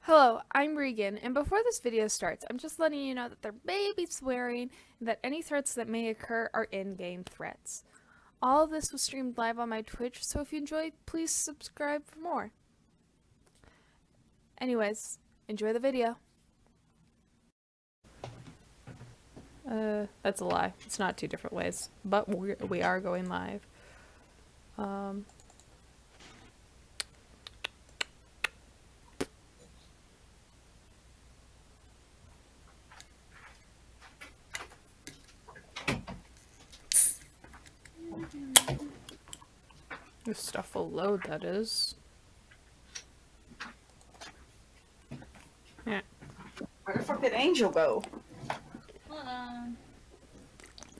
Hello, I'm Regan, and before this video starts, I'm just letting you know that there may be swearing and that any threats that may occur are in-game threats. All of this was streamed live on my Twitch, so if you enjoyed, please subscribe for more. Anyways, enjoy the video. That's a lie. It's not two different ways, but we are going live. This stuff will load, that is. Yeah. Where the fuck did Angel go? Hold on.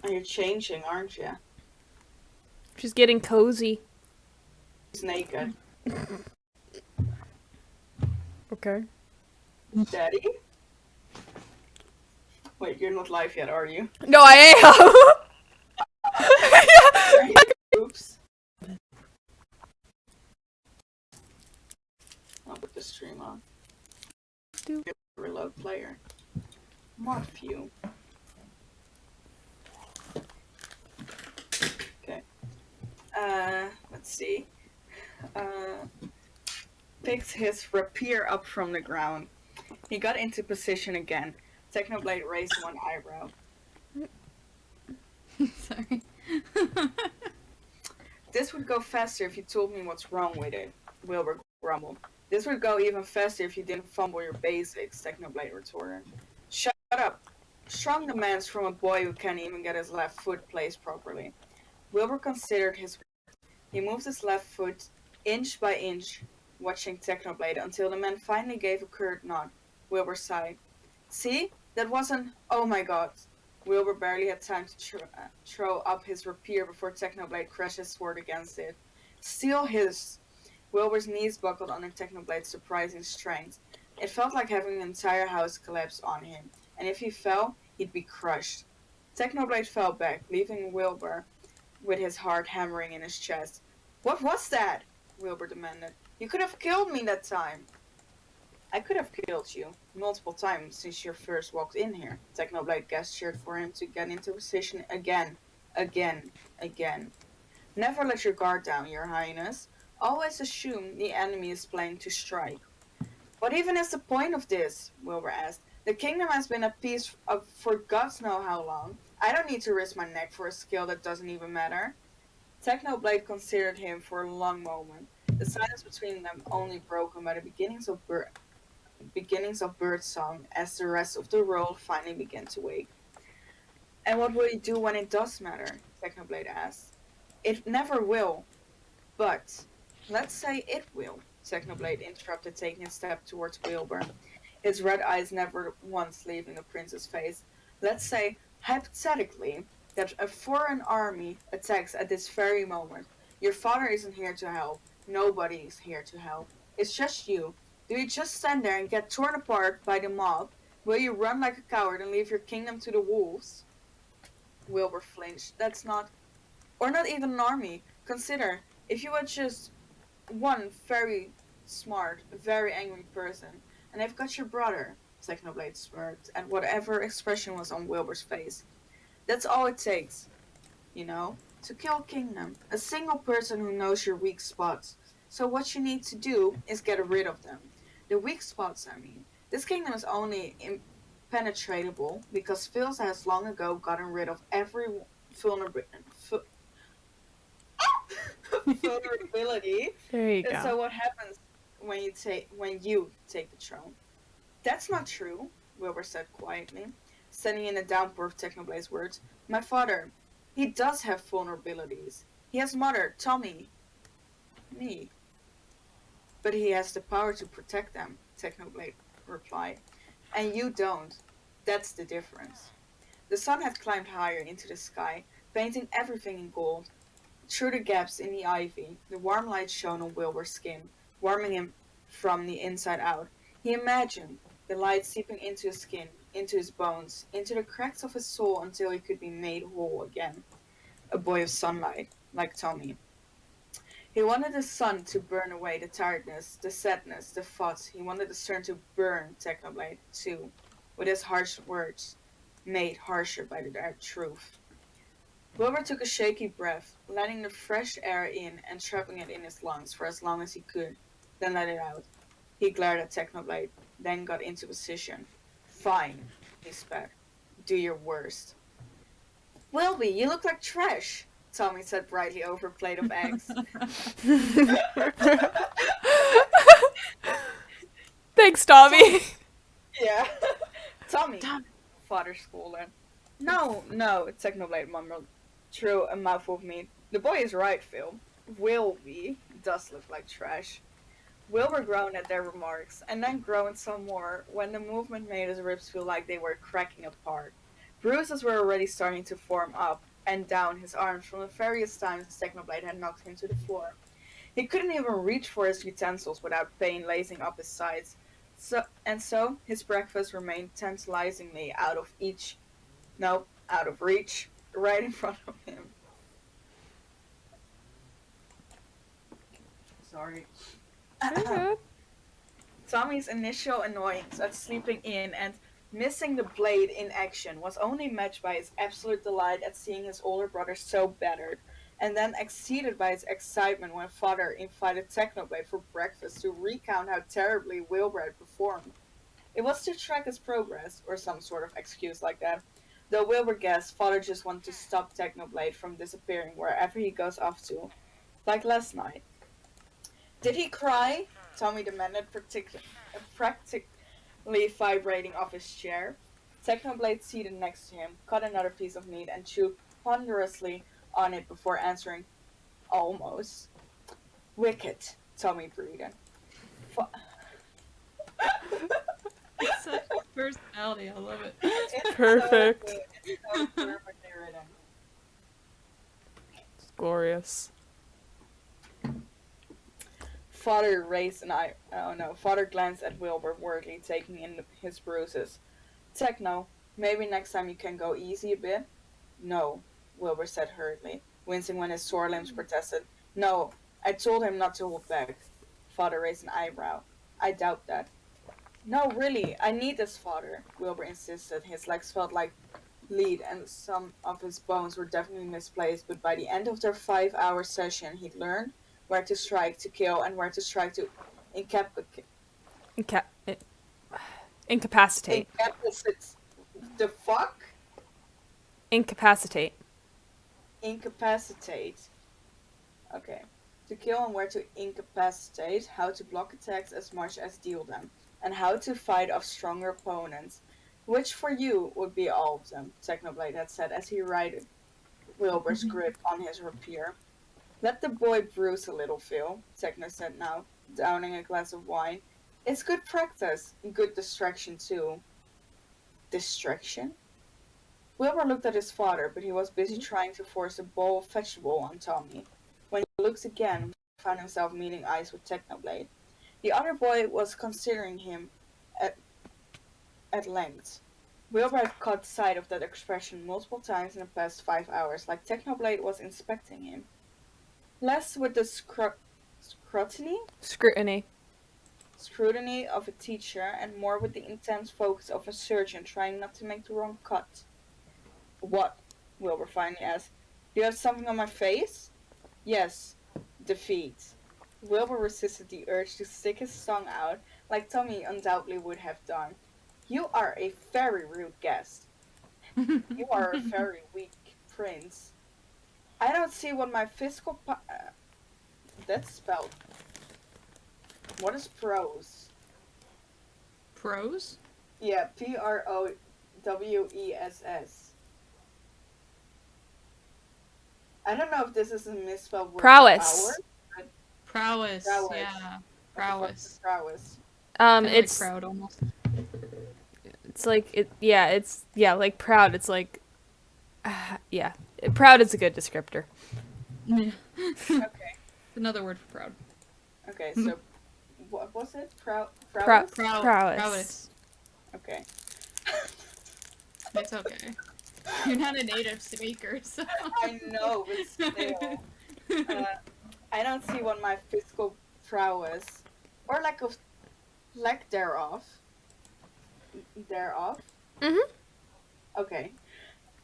Oh, you're changing, aren't you? She's getting cozy. He's naked. Okay. Daddy? Wait, you're not live yet, are you? No, I am! Oops. I'll put the stream on. Reload player. Mod view. Okay. Let's see. Picked his rapier up from the ground. He got into position again. Technoblade raised one eyebrow. Sorry. This would go faster if you told me what's wrong with it, Wilbur grumbled. This would go even faster if you didn't fumble your basics, Technoblade retorted. Shut up. Strong demands from a boy who can't even get his left foot placed properly. Wilbur considered his words. He moved his left foot inch by inch, watching Technoblade until the man finally gave a curt nod. Wilbur sighed. See? That wasn't... Oh my god. Wilbur barely had time to throw up his rapier before Technoblade crashed his sword against it. Steel hissed. Wilbur's knees buckled under Technoblade's surprising strength. It felt like having the entire house collapse on him, and if he fell, he'd be crushed. Technoblade fell back, leaving Wilbur with his heart hammering in his chest. What was that? Wilbur demanded. You could have killed me that time. I could have killed you multiple times since you first walked in here. Technoblade gestured for him to get into position again. Never let your guard down, your highness. Always assume the enemy is planning to strike. What even is the point of this? Wilbur asked. The kingdom has been at peace for gods know how long. I don't need to risk my neck for a skill that doesn't even matter. Technoblade considered him for a long moment, the silence between them only broken by the beginnings of birdsong as the rest of the world finally began to wake. And what will you do when it does matter? Technoblade asked. It never will. But let's say it will, Technoblade interrupted, taking a step towards Wilbur, his red eyes never once leaving the prince's face. Let's say, hypothetically, that a foreign army attacks at this very moment. Your father isn't here to help. Nobody is here to help. It's just you. Do you just stand there and get torn apart by the mob? Will you run like a coward and leave your kingdom to the wolves? Wilbur flinched. That's not... Or not even an army. Consider... If you were just one very smart, very angry person, and I've got your brother, Technoblade smirked at whatever expression was on Wilbur's face. That's all it takes, you know, to kill a kingdom. A single person who knows your weak spots. So what you need to do is get rid of them. The weak spots, I mean. This kingdom is only impenetrable because Phils has long ago gotten rid of every vulnerability. There you go. So what happens when you take the throne? That's not true, Wilbur said quietly, standing in a downpour of Technoblade's words. My father, he does have vulnerabilities. He has mother, Tommy, me. But he has the power to protect them, Technoblade replied. And you don't. That's the difference. The sun had climbed higher into the sky, painting everything in gold. Through the gaps in the ivy, the warm light shone on Wilbur's skin, warming him from the inside out. He imagined the light seeping into his skin, into his bones, into the cracks of his soul until he could be made whole again. A boy of sunlight, like Tommy. He wanted the sun to burn away the tiredness, the sadness, the thoughts. He wanted the sun to burn Technoblade too, with his harsh words, made harsher by the dark truth. Wilbur took a shaky breath, letting the fresh air in and trapping it in his lungs for as long as he could, then let it out. He glared at Technoblade, then got into position. Fine, he spat. Do your worst. Wilby, you look like trash, Tommy said brightly over a plate of eggs. Thanks, Tommy. Yeah. Tommy, father scolded. No, Technoblade mumbled through a mouthful of meat. The boy is right, Phil. Wilby does look like trash. Wilbur groaned at their remarks, and then groaned some more when the movement made his ribs feel like they were cracking apart. Bruises were already starting to form up and down his arms from the various times Technoblade had knocked him to the floor. He couldn't even reach for his utensils without pain lacing up his sides. So his breakfast remained tantalizingly out of reach, right in front of him. Sorry. Tommy's initial annoyance at sleeping in and missing the blade in action was only matched by his absolute delight at seeing his older brother so battered, and then exceeded by his excitement when father invited Technoblade for breakfast to recount how terribly Wilbur had performed. It was to track his progress, or some sort of excuse like that, though Wilbur guessed father just wanted to stop Technoblade from disappearing wherever he goes off to, like last night. Did he cry? Tommy demanded, practically vibrating off his chair. Technoblade seated next to him, cut another piece of meat and chewed ponderously on it before answering, almost. Wicked, Tommy breathed. It's such a personality, I love it. It's Perfect. It's so perfectly written. It's glorious. Father Father glanced at Wilbur worriedly, taking in his bruises. Techno, maybe next time you can go easy a bit? No, Wilbur said hurriedly, wincing when his sore limbs protested. No, I told him not to hold back. Father raised an eyebrow. I doubt that. No, really, I need this, Father, Wilbur insisted. His legs felt like lead and some of his bones were definitely misplaced, but by the end of their 5-hour session, he'd learned where to strike to kill and where to strike to Incapacitate. The fuck? Incapacitate. Incapacitate. Okay. To kill and where to incapacitate, how to block attacks as much as deal them, and how to fight off stronger opponents. Which for you would be all of them, Technoblade had said as he righted Wilbur's grip on his rapier. Let the boy bruise a little, Phil, Techno said now, downing a glass of wine. It's good practice, good distraction too. Distraction? Wilbur looked at his father, but he was busy trying to force a bowl of vegetable on Tommy. When he looked again, he found himself meeting eyes with Technoblade. The other boy was considering him at length. Wilbur had caught sight of that expression multiple times in the past 5 hours, like Technoblade was inspecting him. Less with the scrutiny of a teacher, and more with the intense focus of a surgeon trying not to make the wrong cut. What? Wilbur finally asked. You have something on my face? Yes. Defeat. Wilbur resisted the urge to stick his tongue out, like Tommy undoubtedly would have done. You are a very rude guest. You are a very weak prince. I don't see what my physical that's spelled. What is prose? Prose? Yeah, Prowess. I don't know if this is a misspelled word. Prowess. Prowess. Prowess. Yeah. Prowess. Prowess. It's like proud almost. It's like like proud. It's like proud is a good descriptor. Yeah. Okay. Another word for proud. Okay, so what was it? Prowess? Prowess. Okay. It's okay. You're not a native speaker, so. I know, but still. I I don't see what my physical prowess or lack thereof. Mhm. Okay.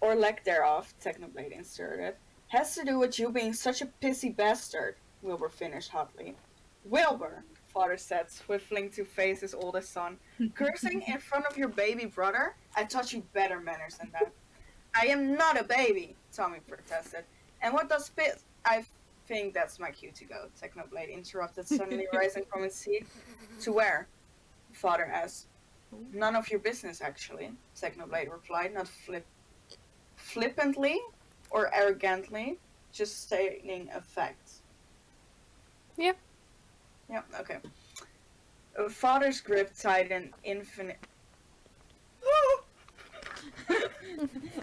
Or lack thereof, Technoblade inserted, has to do with you being such a pissy bastard, Wilbur finished hotly. Wilbur, father said, swiftling to face his oldest son, cursing in front of your baby brother? I taught you better manners than that. I am not a baby, Tommy protested. And what does piss? I think that's my cue to go, Technoblade interrupted, suddenly rising from his seat. To where? Father asked. None of your business, actually, Technoblade replied, not flippantly or arrogantly, just stating a fact. Yep. Yep, okay. Father's grip tightened infinite.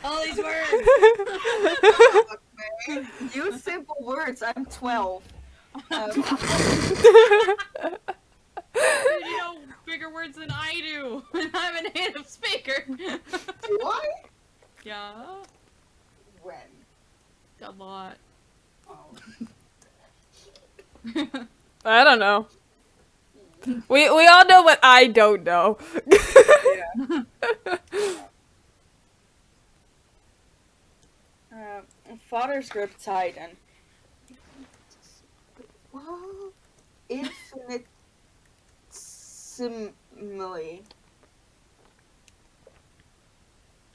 All these words. Okay. Use simple words. I'm 12. Dude, you know bigger words than I do. And I'm a native speaker. Do I? Yeah. When? A lot. Oh. I don't know. We all know what I don't know. Yeah. Father's grip tightened. Infinitesimally.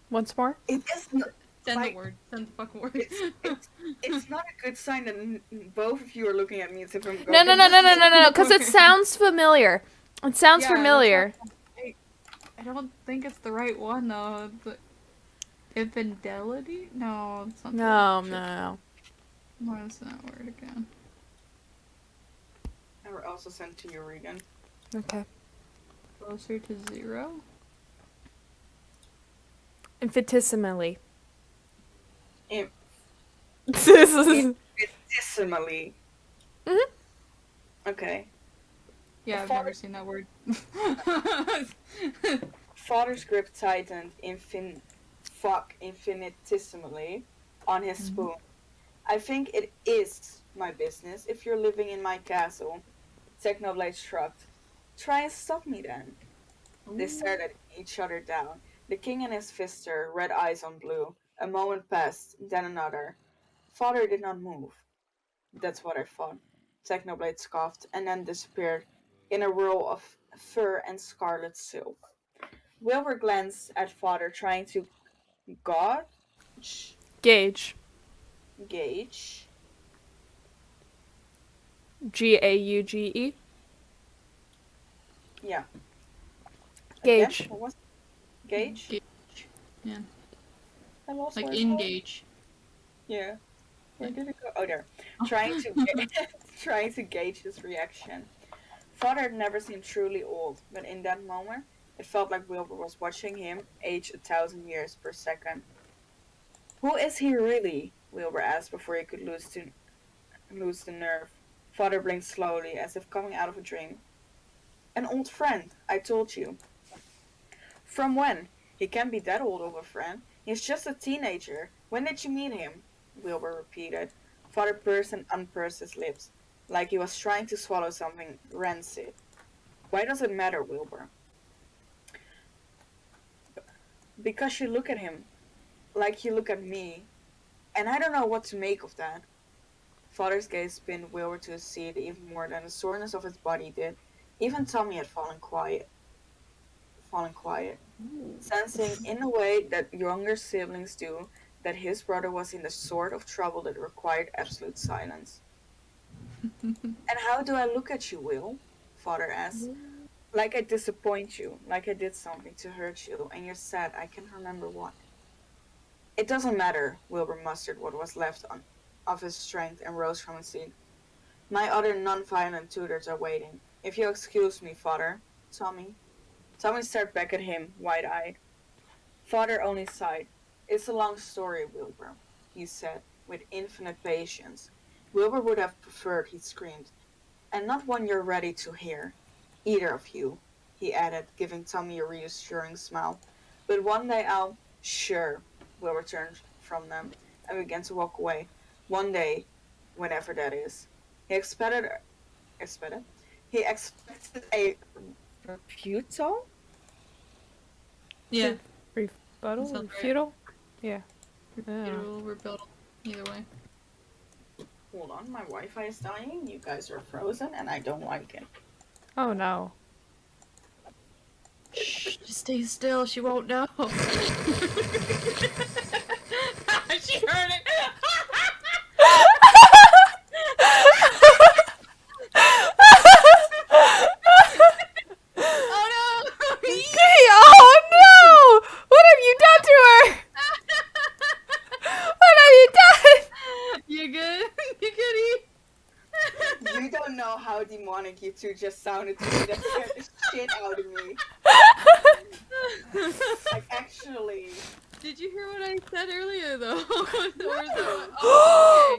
Once more. It is not. Send the Like, word. Send the fucking word. It's not a good sign that both of you are looking at me as if I'm going. No, because it sounds familiar. It sounds Yeah, that's familiar. I don't think it's the right one though. The infidelity? No, it's not. No. What is that word again? I will also send to you, Regan. Okay. Closer to 0? Infinitesimally. Infinitesimally. Mhm. Okay. Yeah, I've Father- never seen that word. Father's grip tightened infinitesimally on his spoon. I think it is my business if you're living in my castle. Technoblade shrugged. Try and stop me then. They stared at each other down. The king and his sister, red eyes on blue. A moment passed, then another. Father did not move. That's what I thought. Technoblade scoffed, and then disappeared in a whirl of fur and scarlet silk. Wilbur glanced at father, trying to gauge. Gauge. Gauge. Gauge. Yeah. Gauge. Again? What was gauge? Gauge. Yeah. I lost Like where it's engage. going. Yeah. Where did it go? Oh, there. Trying to gauge his reaction. Father had never seemed truly old, but in that moment, it felt like Wilbur was watching him age 1,000 years per second. Who is he really? Wilbur asked before he could lose the nerve. Father blinked slowly, as if coming out of a dream. An old friend, I told you. From when? He can't be that old of a friend. He's just a teenager. When did you meet him? Wilbur repeated. Father pursed and unpursed his lips, like he was trying to swallow something rancid. Why does it matter, Wilbur? Because you look at him like you look at me, and I don't know what to make of that. Father's gaze pinned Wilbur to his seat even more than the soreness of his body did. Even Tommy had fallen quiet, sensing in a way that younger siblings do that his brother was in the sort of trouble that required absolute silence. And how do I look at you, Will? Father asked. Like I disappoint you, like I did something to hurt you, and you're sad I can't remember what. It doesn't matter, Wilbur mustered what was left of his strength and rose from his seat. My other non-violent tutors are waiting. If you'll excuse me, Father. Tommy. Tommy stared back at him, wide-eyed. Father only sighed. It's a long story, Wilbur, he said, with infinite patience. Wilbur would have preferred, he screamed, and not one you're ready to hear. Either of you, he added, giving Tommy a reassuring smile. But one day I'll... Sure, Wilbur turned from them and began to walk away. One day, whenever that is. He he expected a rebuttal? Yeah. Rebuttal? Sounds right. Refutal? Yeah. Rebuttal, rebuttal. Either way. Hold on, my Wi-Fi is dying, you guys are frozen, and I don't like it. Oh no. Shh, just stay still. She won't know. She heard it. Oh no! Oh no! What have you done to her? What have you done? You good? You goody? You don't know how demonic you two just sounded to me. That scared the shit out of me. Like, actually. Did you hear what I said earlier, though?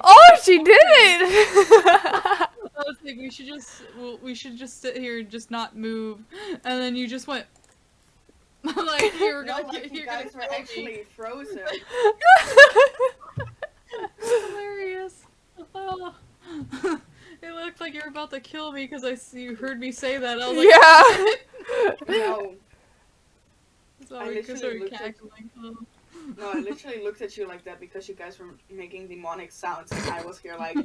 Oh, she did it! I was like, we should just sit here and just not move, and then you just went. I'm like, you're No, gonna like get, you you're guys gonna were kill actually me. frozen. Hilarious. Oh. It looked like you were about to kill me because you heard me say that. I was like, Yeah. No. So I we literally started looked at- cackling. Oh. No, I literally looked at you like that because you guys were making demonic sounds and I was here like,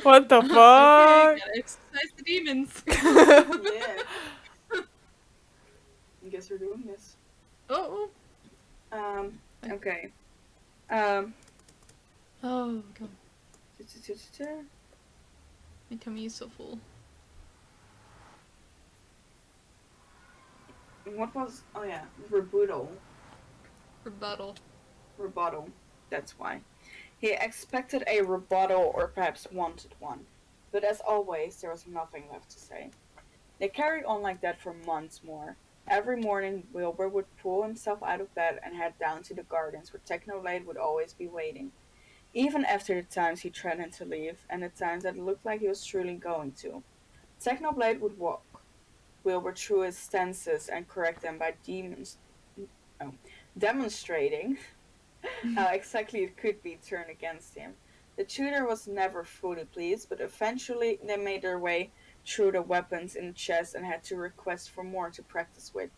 What the Okay, fuck? gotta exercise the demons. yeah. I guess we're doing this. Oh. Okay. Oh, God. My tummy is so full. What was, oh yeah, rebuttal. Rebuttal. That's why. He expected a rebuttal or perhaps wanted one. But as always, there was nothing left to say. They carried on like that for months more. Every morning, Wilbur would pull himself out of bed and head down to the gardens where Technoblade would always be waiting. Even after the times he threatened to leave and the times that looked like he was truly going to. Technoblade would walk Wilbur through his stances and correct them by demonstrating how exactly it could be turned against him. The tutor was never fully pleased, but eventually they made their way through the weapons in the chest and had to request for more to practice with.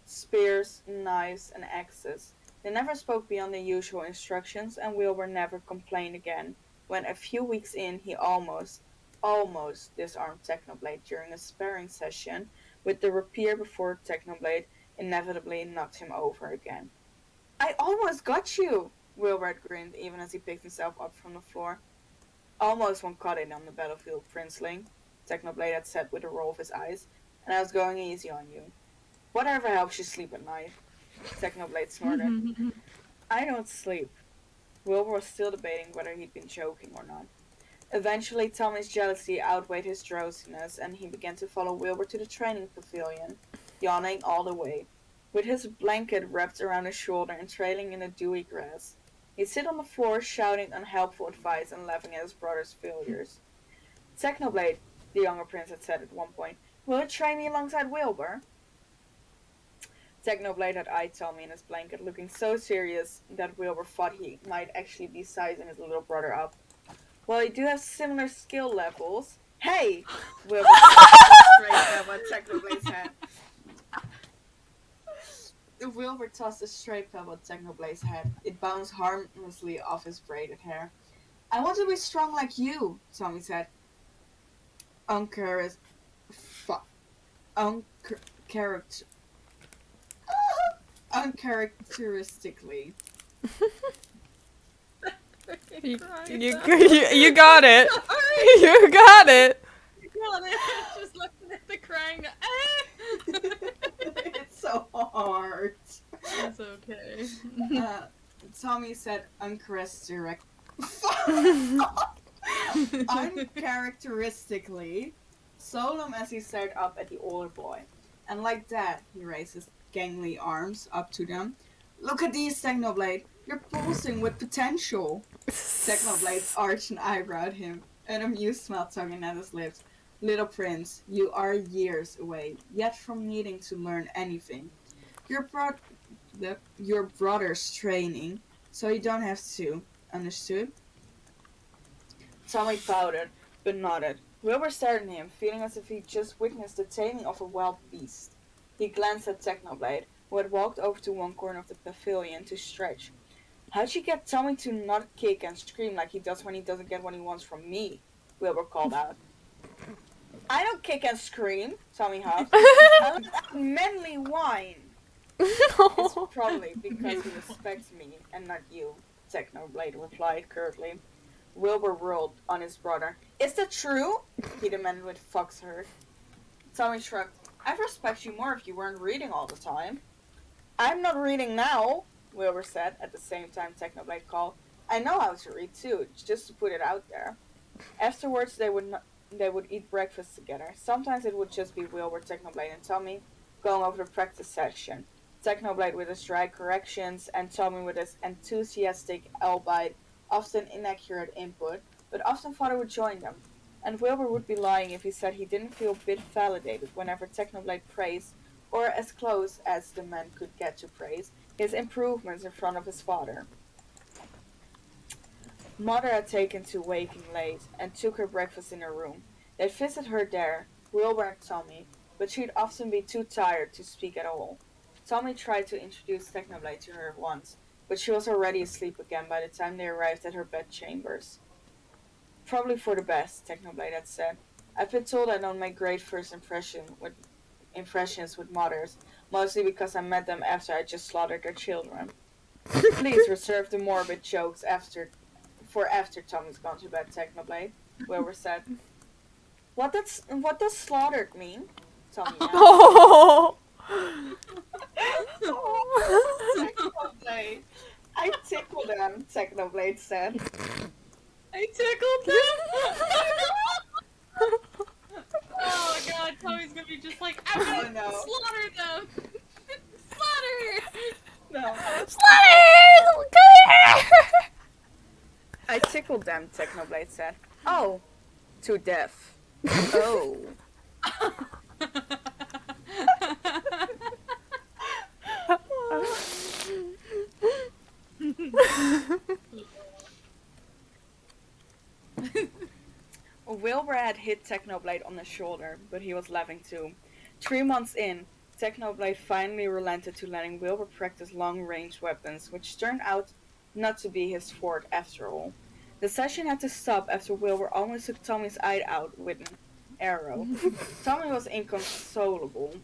Spears, knives, and axes. They never spoke beyond the usual instructions, and Wilbur never complained again, when a few weeks in he almost disarmed Technoblade during a sparring session with the rapier before Technoblade inevitably knocked him over again. I almost got you! Wilbur grinned even as he picked himself up from the floor. Almost one caught it on the battlefield, Princeling, Technoblade had said with a roll of his eyes, and I was going easy on you. Whatever helps you sleep at night, Technoblade snorted. I don't sleep. Wilbur was still debating whether he'd been joking or not. Eventually, Tommy's jealousy outweighed his drowsiness, and he began to follow Wilbur to the training pavilion, yawning all the way, with his blanket wrapped around his shoulder and trailing in the dewy grass. He'd sit on the floor, shouting unhelpful advice and laughing at his brother's failures. Technoblade, the younger prince had said at one point, will you train me alongside Wilbur? Technoblade had eyed Tommy in his blanket, looking so serious that Wilbur thought he might actually be sizing his little brother up. Well, you do have similar skill levels. Hey! Wilbur straight at what Technoblade's head. Wilbur tossed a stray pebble at Technoblade's head. It bounced harmlessly off his braided hair. I want to be strong like you, Tommy said. Uncharacteristically. You got it. You got it. You got it. Just looking at the crying. It's so hard. It's okay. Tommy said uncharacteristically, solemn as he stared up at the older boy. And like that, he raised his gangly arms up to them. Look at these, Technoblade. You're pulsing with potential. Technoblade arched an eyebrow at him, an amused smile tugging at his lips. Little prince, you are years away, yet from needing to learn anything. Your brother's training, so you don't have to. Understood? Tommy pouted, but nodded. Wilbur stared at him, feeling as if he just witnessed the taming of a wild beast. He glanced at Technoblade, who had walked over to one corner of the pavilion to stretch. How'd you get Tommy to not kick and scream like he does when he doesn't get what he wants from me? Wilbur called out. I don't kick and scream, Tommy huffed. I let out manly whine. It's probably because he respects me and not you, Technoblade replied curtly. Wilbur whirled on his brother. Is that true? He demanded with fox hurt. Tommy shrugged. I'd respect you more if you weren't reading all the time. I'm not reading now, Wilbur said, at the same time Technoblade called. I know how to read too, just to put it out there. Afterwards, they would eat breakfast together. Sometimes it would just be Wilbur, Technoblade, and Tommy going over the practice session. Technoblade with his dry corrections, and Tommy with his enthusiastic, albeit often inaccurate input, but often Father would join them. And Wilbur would be lying if he said he didn't feel a bit validated whenever Technoblade praised, or as close as the man could get to praise, his improvements in front of his father. Mother had taken to waking late, and took her breakfast in her room. They'd visit her there, Wilbur and Tommy, but she'd often be too tired to speak at all. Tommy tried to introduce Technoblade to her once, but she was already asleep again by the time they arrived at her bedchambers. Probably for the best, Technoblade had said. I've been told I don't make great first impressions with mothers, mostly because I met them after I just slaughtered their children. Please reserve the morbid jokes for after Tommy's gone to bed, Technoblade, Wilbur said. What does slaughtered mean? Tommy asked. Oh. Technoblade. I tickled them, Technoblade said. I tickled them. Oh my god, Tommy's gonna be just like, I'm gonna slaughter them. Slaughter. No. Slaughter! Come here! I tickled them, Technoblade said. Oh. To death. Oh. Wilbur had hit Technoblade on the shoulder, but he was laughing too. 3 months in, Technoblade finally relented to letting Wilbur practice long-range weapons, which turned out not to be his forte after all. The session had to stop after Wilbur almost took Tommy's eye out with an arrow. Tommy was inconsolable.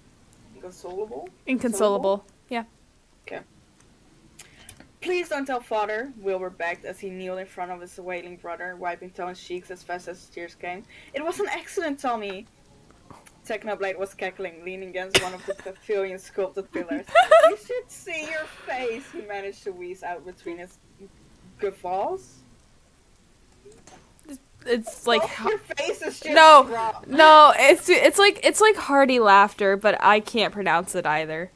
Inconsolable. Yeah. Okay. Please don't tell Father, Wilbur begged as he kneeled in front of his wailing brother, wiping Tommy's cheeks as fast as his tears came. It was an accident, Tommy! Technoblade was cackling, leaning against one of the pavilion's sculpted pillars. You should see your face, he managed to wheeze out between his guffaws. It's like Your face is just no, it's like hearty laughter, but I can't pronounce it either.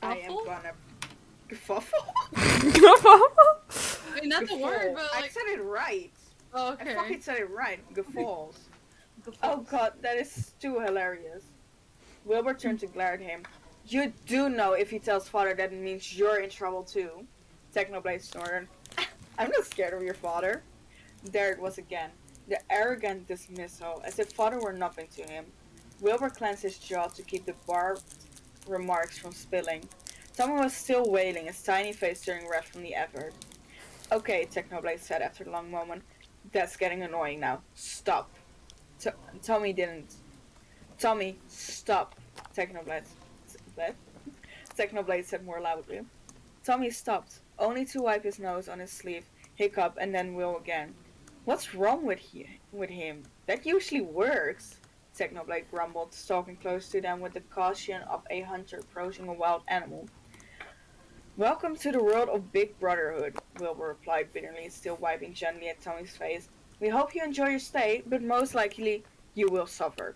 I am Gafuffle? gonna guffaw. I mean, that's a word, but I like. said it right. Oh, okay. I fucking said it right. Guffaws. Oh god, that is too hilarious. Wilbur turned to glare at him. You do know if he tells Father that it means you're in trouble too. Technoblade snorted. I'm not scared of your father. There it was again. The arrogant dismissal, as if Father were nothing to him. Wilbur clenched his jaw to keep the barbed remarks from spilling. Tommy was still wailing, his tiny face turning red from the effort. Okay, Technoblade said after a long moment. That's getting annoying now. Stop. Tommy didn't. Tommy, stop. Technoblade said more loudly. Tommy stopped, only to wipe his nose on his sleeve, hiccup, and then will again. What's wrong with him? That usually works, Technoblade grumbled, stalking close to them with the caution of a hunter approaching a wild animal. Welcome to the world of Big Brotherhood, Wilbur replied bitterly, still wiping gently at Tommy's face. We hope you enjoy your stay, but most likely you will suffer.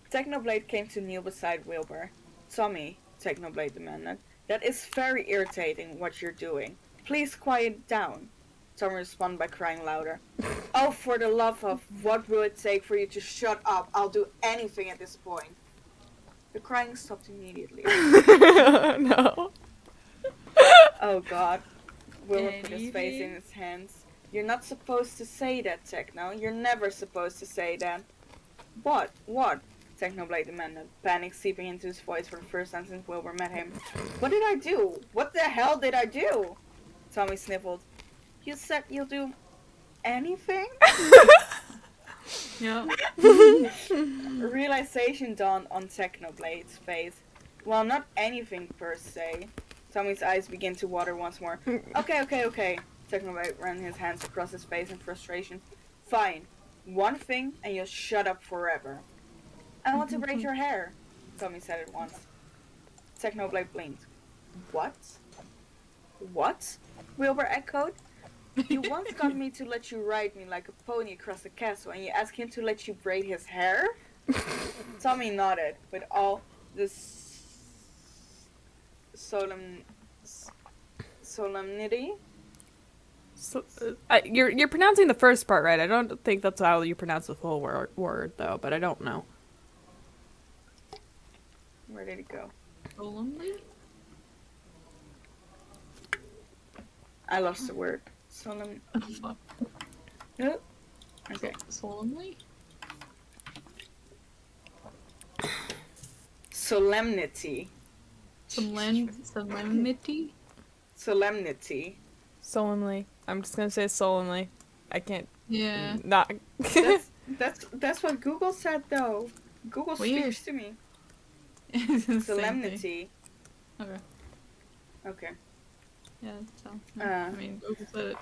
Technoblade came to kneel beside Wilbur. Tommy, Technoblade demanded, that is very irritating what you're doing. Please quiet down. Tommy responded by crying louder. Oh, for the love of, what will it take for you to shut up? I'll do anything at this point. The crying stopped immediately. No. Oh god. Wilbur put his face in his hands. You're not supposed to say that, Techno. You're never supposed to say that. What? What? Technoblade demanded, panic seeping into his voice for the first time since Wilbur met him. What did I do? What the hell did I do? Tommy sniffled. You said you'll do anything? Yeah. Realization dawned on Technoblade's face. Well, not anything per se. Tommy's eyes began to water once more. Okay. Technoblade ran his hands across his face in frustration. Fine. One thing and you'll shut up forever. I want to braid your hair, Tommy said at once. Technoblade blinked. What? What? Wilbur echoed. You once got me to let you ride me like a pony across the castle, and you asked him to let you braid his hair? Tommy nodded with all this solemnity. So, you're pronouncing the first part right. I don't think that's how you pronounce the full word though, but I don't know. Where did it go? Solemnly? I lost the word. Solemn. Fuck. Oh. Okay. Solemnly? Solemnity. Solemnity? Solemnity. Solemnly. I'm just gonna say solemnly. I can't. Yeah. Not. That's what Google said though. Google Weird. speaks to me. It's the same thing. Solemnity. Okay. Okay. Yeah, so. I mean, Google said it.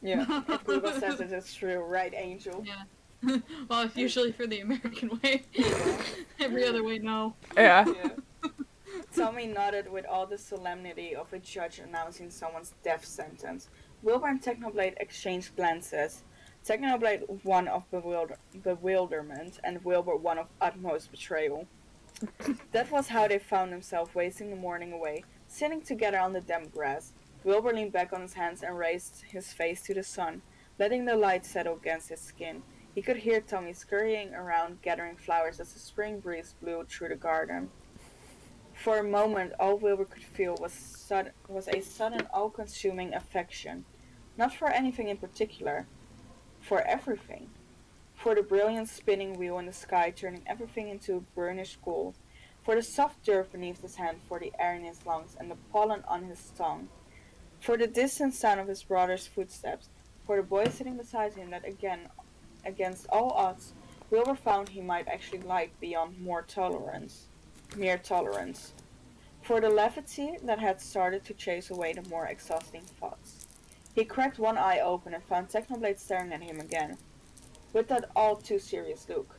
Yeah. If Google says it, it's true, right, Angel? Yeah. Well, it's usually for the American way. Every other way, no. Yeah. Yeah. Tommy nodded with all the solemnity of a judge announcing someone's death sentence. Wilbur and Technoblade exchanged glances. Technoblade one of bewilderment, and Wilbur one of utmost betrayal. That was how they found themselves wasting the morning away, sitting together on the damp grass. Wilbur leaned back on his hands and raised his face to the sun, letting the light settle against his skin. He could hear Tommy scurrying around gathering flowers as the spring breeze blew through the garden. For a moment, all Wilbur could feel was a sudden all-consuming affection. Not for anything in particular. For everything. For the brilliant spinning wheel in the sky turning everything into burnished gold. For the soft dirt beneath his hand, for the air in his lungs and the pollen on his tongue. For the distant sound of his brother's footsteps. For the boy sitting beside him that again, against all odds, Wilbur found he might actually like beyond mere tolerance. For the levity that had started to chase away the more exhausting thoughts. He cracked one eye open and found Technoblade staring at him again, with that all too serious look.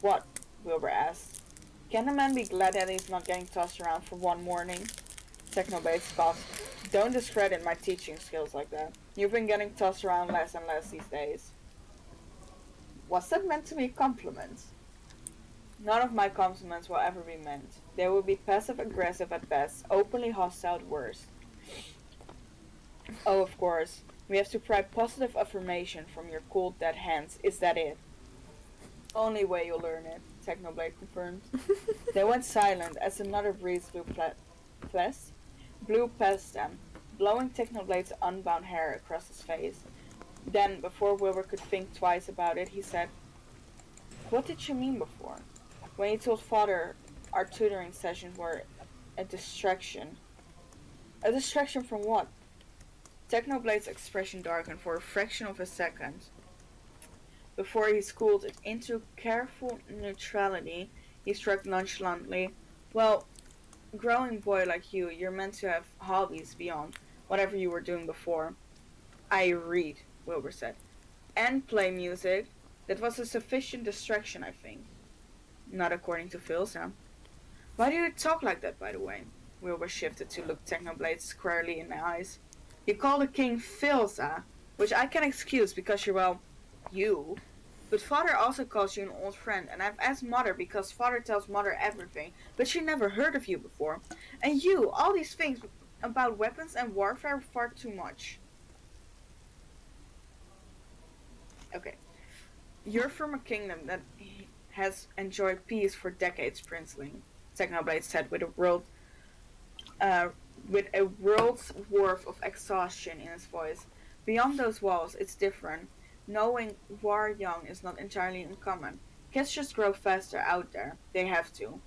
What? Wilbur asked. Can the man be glad that he's not getting tossed around for one morning? Technoblade scoffed. Don't discredit my teaching skills like that. You've been getting tossed around less and less these days. Was that meant to be a compliment? None of my compliments will ever be meant. They will be passive-aggressive at best, openly hostile at worst. Oh, of course. We have to pry positive affirmation from your cold dead hands. Is that it? Only way you'll learn it, Technoblade confirmed. They went silent as another breeze blew past them, blowing Technoblade's unbound hair across his face. Then, before Wilbur could think twice about it, he said, What did you mean before? When you told Father our tutoring sessions were a distraction. A distraction from what? Technoblade's expression darkened for a fraction of a second. Before he schooled it into careful neutrality, he struck nonchalantly. Well, growing boy like you, you're meant to have hobbies beyond whatever you were doing before. I read, Wilbur said. And play music. That was a sufficient distraction, I think. Not according to Philza. Why do you talk like that, by the way? Wilbur shifted to look Technoblade squarely in the eyes. You call the king Philza, which I can excuse because you're, well, you. But Father also calls you an old friend, and I've asked Mother because Father tells Mother everything, but she never heard of you before. And you, all these things about weapons and warfare far too much. Okay. You're from a kingdom that has enjoyed peace for decades, Princeling, Technoblade said with a with a world's worth of exhaustion in his voice. Beyond those walls, it's different. Knowing we're young is not entirely uncommon. Kids just grow faster out there. They have to.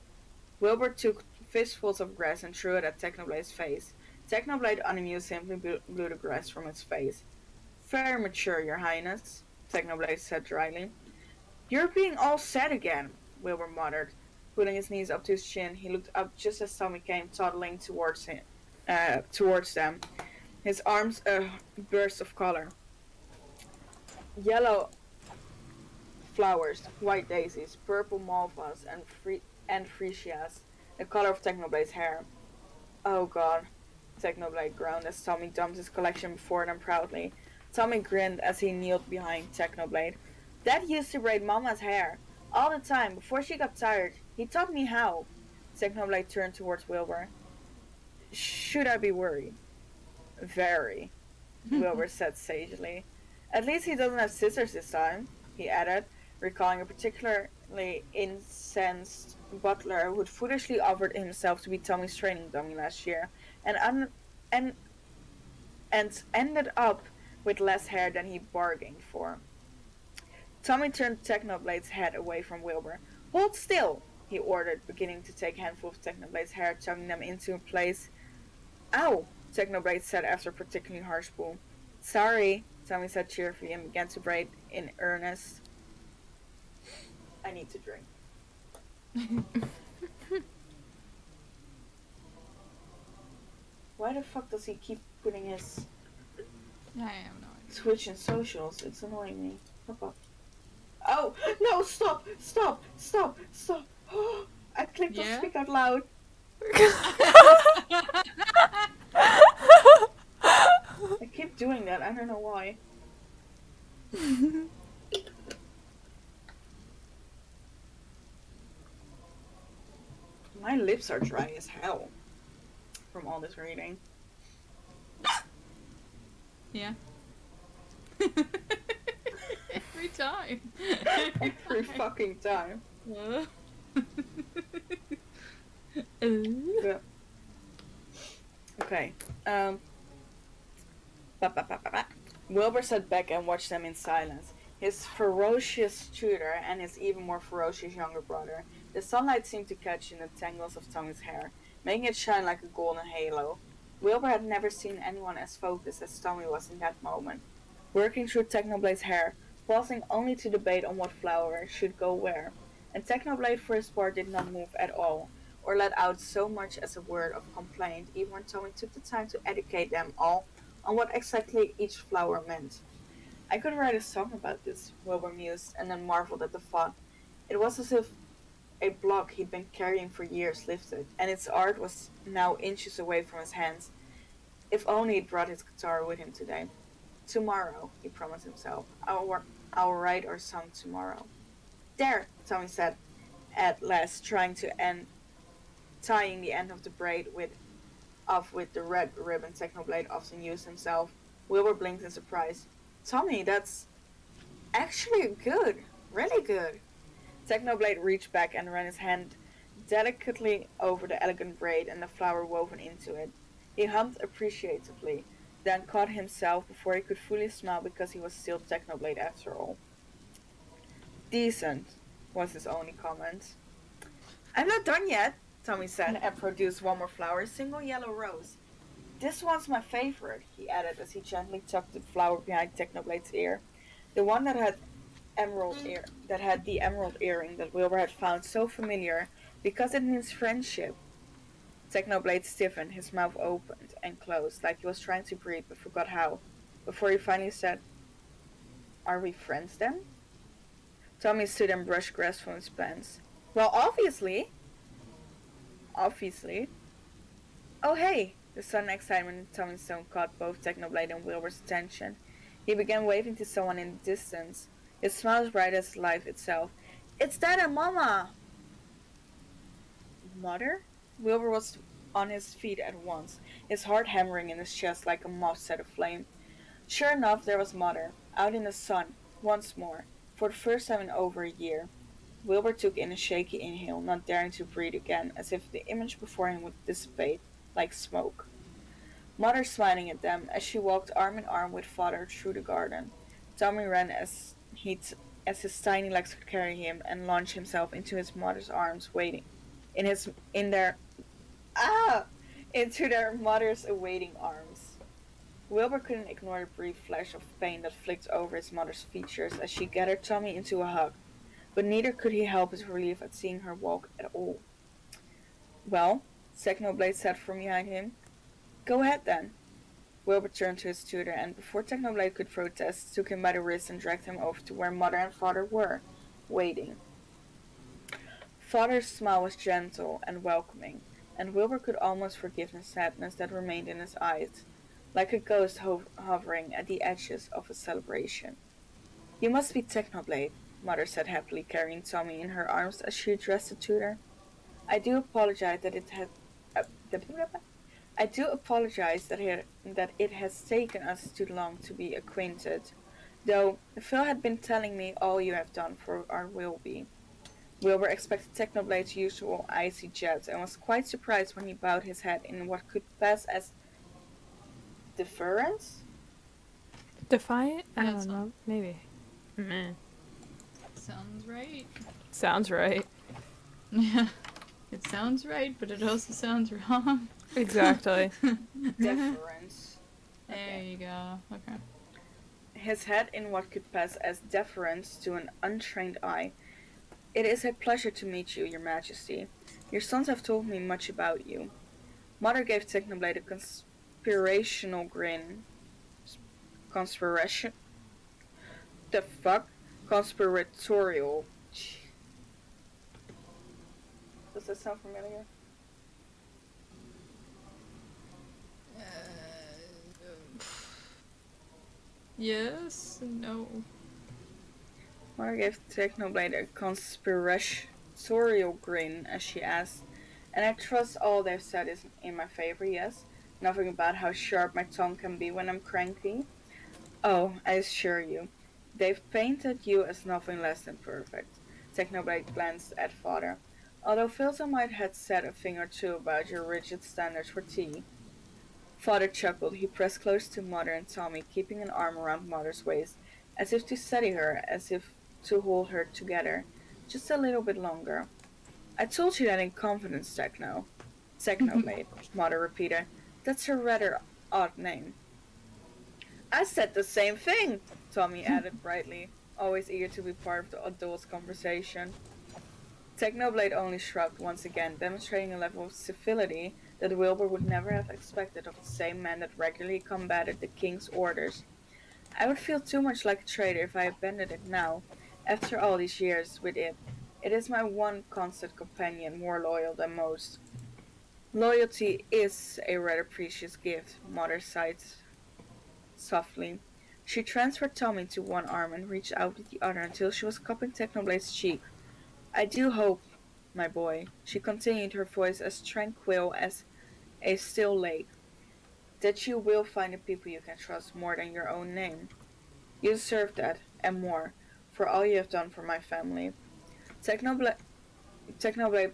Wilbur took fistfuls of grass and threw it at Technoblade's face. Technoblade, unamused, simply blew the grass from its face. Very mature, your highness, Technoblade said dryly. You're being all sad again, Wilbur muttered. Putting his knees up to his chin, he looked up just as Tommy came toddling towards them. His arms a burst of color. Yellow flowers, white daisies, purple malvas, and freesias, the color of Technoblade's hair. Oh god, Technoblade groaned as Tommy dumped his collection before them proudly. Tommy grinned as he kneeled behind Technoblade. Dad used to braid Mama's hair. All the time, before she got tired. He taught me how. Technoblade turned towards Wilbur. Should I be worried? Very, Wilbur said sagely. At least he doesn't have scissors this time, he added, recalling a particularly incensed butler who had foolishly offered himself to be Tommy's training dummy last year, and ended up with less hair than he bargained for. Tommy turned Technoblade's head away from Wilbur. Hold still, he ordered, beginning to take a handful of Technoblade's hair, tugging them into place. Ow, Technoblade said after a particularly harsh pull. Sorry, Tommy said cheerfully and began to braid in earnest. I need to drink. Why the fuck does he keep putting his I have no idea. Twitch and socials? It's annoying me. Fuck off. Oh, no, stop! I clicked on speak out loud. I keep doing that, I don't know why. My lips are dry as hell from all this reading. Yeah. Every time. Every fucking time. Yeah. Okay. Wilbur sat back and watched them in silence. His ferocious tutor and his even more ferocious younger brother. The sunlight seemed to catch in the tangles of Tommy's hair, making it shine like a golden halo. Wilbur had never seen anyone as focused as Tommy was in that moment, working through Technoblade's hair, pausing only to debate on what flower should go where. And Technoblade for his part did not move at all, or let out so much as a word of complaint, even when Tommy took the time to educate them all on what exactly each flower meant. I could write a song about this, Wilbur mused, and then marveled at the thought. It was as if a block he'd been carrying for years lifted, and its art was now inches away from his hands. If only he'd brought his guitar with him today. Tomorrow, he promised himself. I'll write our song tomorrow. There, Tommy said, at last, tying the end of the braid off with the red ribbon Technoblade often used himself. Wilbur blinked in surprise. Tommy, that's actually good. Really good. Technoblade reached back and ran his hand delicately over the elegant braid and the flower woven into it. He hummed appreciatively, then caught himself before he could fully smile because he was still Technoblade after all. Decent, was his only comment. I'm not done yet, Tommy said, and produced one more flower, a single yellow rose. This one's my favorite, he added as he gently tucked the flower behind Technoblade's ear. The one that had the emerald earring that Wilbur had found so familiar because it means friendship. Technoblade stiffened, his mouth opened and closed like he was trying to breathe but forgot how, before he finally said, Are we friends then? Tommy stood and brushed grass from his pants. Well, obviously. Obviously. Oh hey! The sudden excitement in Tommy's tone caught both Technoblade and Wilbur's attention. He began waving to someone in the distance. His smile was bright as life itself. It's Dad and Mama! Mother? Wilbur was on his feet at once, his heart hammering in his chest like a moth set aflame. Sure enough, there was Mother, out in the sun, once more, for the first time in over a year. Wilbur took in a shaky inhale, not daring to breathe again, as if the image before him would dissipate, like smoke. Mother smiling at them as she walked arm in arm with father through the garden. Tommy ran as his tiny legs could carry him and launched himself into his mother's arms, waiting in their ah into their mother's awaiting arms. Wilbur couldn't ignore the brief flash of pain that flicked over his mother's features as she gathered Tommy into a hug, but neither could he help his relief at seeing her walk at all. Well, Technoblade said from behind him. Go ahead then. Wilbur turned to his tutor and, before Technoblade could protest, took him by the wrist and dragged him over to where Mother and Father were, waiting. Father's smile was gentle and welcoming, and Wilbur could almost forgive the sadness that remained in his eyes, like a ghost hovering at the edges of a celebration. You must be Technoblade, Mother said happily, carrying Tommy in her arms as she addressed the tutor. I do apologize that it has taken us too long to be acquainted, though Phil had been telling me all you have done for our Wilby. Wilbur expected Technoblade's usual icy jet and was quite surprised when he bowed his head in what could pass as deference? Defiant? I Yeah, don't know. Maybe. Meh. Sounds right. Sounds right. Yeah. It sounds right, but it also sounds wrong. Exactly. Deference. There you go. Okay. His head in what could pass as deference to an untrained eye. It is a pleasure to meet you, Your Majesty. Your sons have told me much about you. Mother gave Technoblade a conspirational grin. Conspiration? The fuck? Conspiratorial. Does that sound familiar? Yes. No. Mother gave Technoblade a conspiratorial grin as she asked, and I trust all they've said is in my favor, yes? Nothing about how sharp my tongue can be when I'm cranky? Oh, I assure you, they've painted you as nothing less than perfect. Technoblade glanced at Father. Although Philza might have said a thing or two about your rigid standards for tea. Father chuckled. He pressed close to Mother and Tommy, keeping an arm around Mother's waist, as if to steady her, as if to hold her together. Just a little bit longer. I told you that in confidence, Technoblade, Mother repeated. That's a rather odd name. I said the same thing, Tommy added brightly, always eager to be part of the adults' conversation. Technoblade only shrugged once again, demonstrating a level of civility that Wilbur would never have expected of the same man that regularly combated the king's orders. I would feel too much like a traitor if I abandoned it now, after all these years with it. It is my one constant companion, more loyal than most. Loyalty is a rather precious gift, Mother sighed softly. She transferred Tommy to one arm and reached out with the other until she was cupping Technoblade's cheek. I do hope, my boy, she continued, her voice as tranquil as a still lake, that you will find the people you can trust more than your own name. You deserve that, and more, for all you have done for my family. Technoblade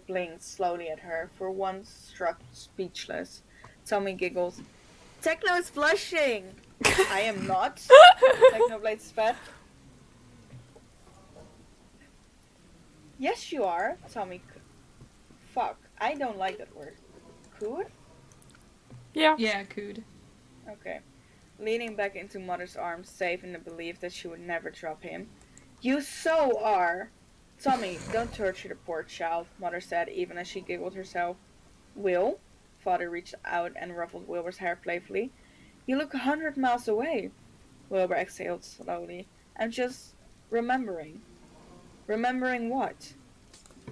blinked slowly at her, for once struck speechless. Tommy giggled. Techno is blushing! I am not, Technoblade spat. Yes, you are, Tommy. Fuck, I don't like that word. Could? Yeah. Yeah, cooed. Okay. Leaning back into Mother's arms, safe in the belief that she would never drop him. You so are! Tommy, don't torture the poor child, Mother said, even as she giggled herself. Will? Father reached out and ruffled Wilbur's hair playfully. You look 100 miles away. Wilbur exhaled slowly. I'm just remembering. Remembering what?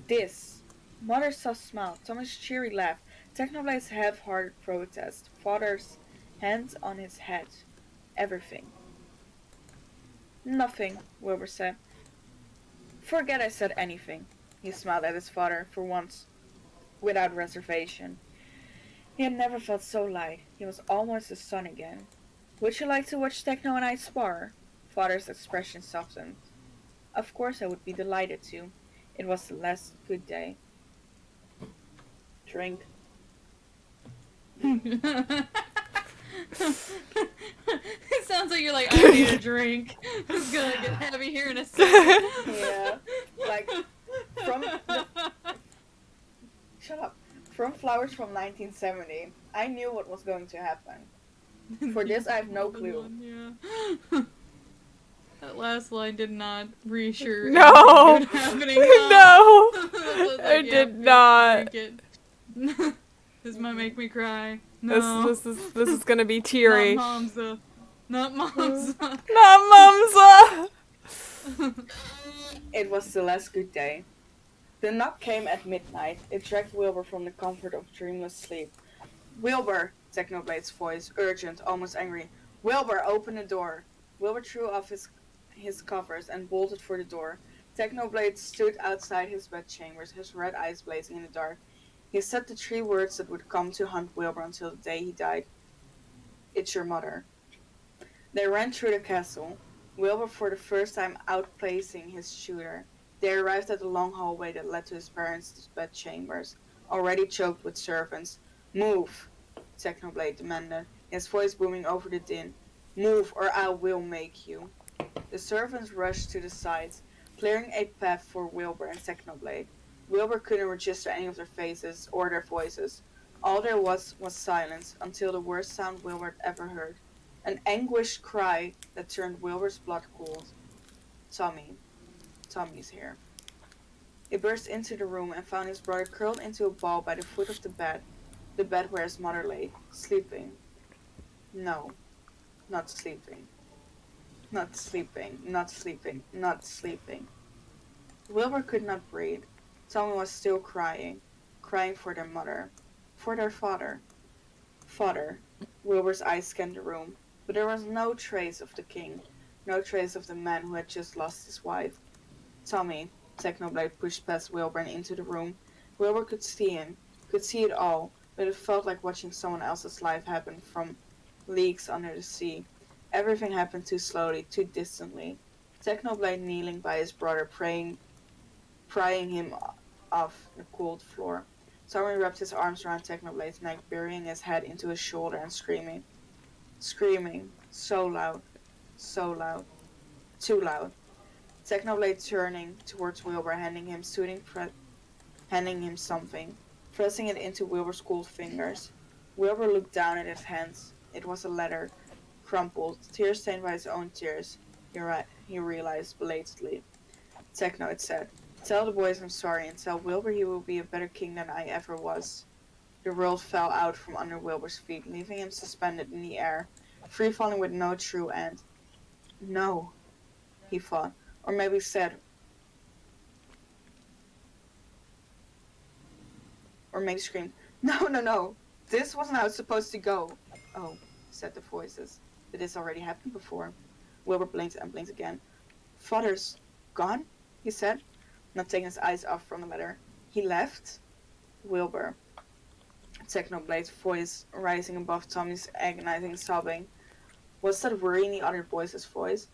This. Mother's soft smile, Tommy's cheery laugh, Technoblade's half-hearted protest, Father's hands on his head. Everything. Nothing, Wilbur said. Forget I said anything. He smiled at his father, for once, without reservation. He had never felt so light. He was almost a son again. Would you like to watch Techno and I spar? Father's expression softened. Of course I would be delighted to. It was the last good day. Drink. It sounds like you're like, I need a drink. It's gonna get heavy here in a second. Yeah. Like, from the... Shut up. From Flowers from 1970, I knew what was going to happen. For this, I have no clue. Yeah. That last line did not reassure No. anything good happening. No. That was I like, did yep, not. drink it. This might make me cry. No. This is gonna be teary. Not Momza. Not Momza. Not Mumsa. It was the last good day. The knock came at midnight. It dragged Wilbur from the comfort of dreamless sleep. Wilbur, Technoblade's voice, urgent, almost angry. Wilbur, open the door. Wilbur threw off his covers and bolted for the door. Technoblade stood outside his bedchambers, his red eyes blazing in the dark. He said the 3 words that would come to haunt Wilbur until the day he died. It's your mother. They ran through the castle, Wilbur for the first time outplacing his shooter. They arrived at the long hallway that led to his parents' bedchambers, already choked with servants. Move, Technoblade demanded, his voice booming over the din. Move, or I will make you. The servants rushed to the sides, clearing a path for Wilbur and Technoblade. Wilbur couldn't register any of their faces or their voices. All there was silence, until the worst sound Wilbur had ever heard. An anguished cry that turned Wilbur's blood cold. Tommy. Tommy's here. He burst into the room and found his brother curled into a ball by the foot of the bed where his mother lay, sleeping. No, not sleeping. Not sleeping, not sleeping, not sleeping. Wilbur could not breathe. Tommy was still crying for their mother, for their father. Father. Wilbur's eyes scanned the room, but there was no trace of the king, no trace of the man who had just lost his wife. Tommy, Technoblade pushed past Wilbur and into the room. Wilbur could see him, could see it all, but it felt like watching someone else's life happen from leagues under the sea. Everything happened too slowly, too distantly. Technoblade kneeling by his brother, prying him off the cold floor. Tommy wrapped his arms around Technoblade's neck, burying his head into his shoulder and screaming. Screaming. So loud. So loud. Too loud. Technoblade turning towards Wilbur, handing him something, pressing it into Wilbur's cold fingers. Wilbur looked down at his hands. It was a letter, crumpled, tear-stained by his own tears. He realized belatedly. Techno, it said. Tell the boys I'm sorry, and tell Wilbur he will be a better king than I ever was. The world fell out from under Wilbur's feet, leaving him suspended in the air, free-falling with no true end. No, he thought, or maybe said, or maybe screamed, No, no, no, this wasn't how it's supposed to go. Oh, said the voices. Did this already happen before? Wilbur blinked and blinked again. Father's gone? He said, not taking his eyes off from the letter. He left? Wilbur. Technoblade's voice rising above Tommy's agonizing sobbing. Was that worry in the other boy's voice?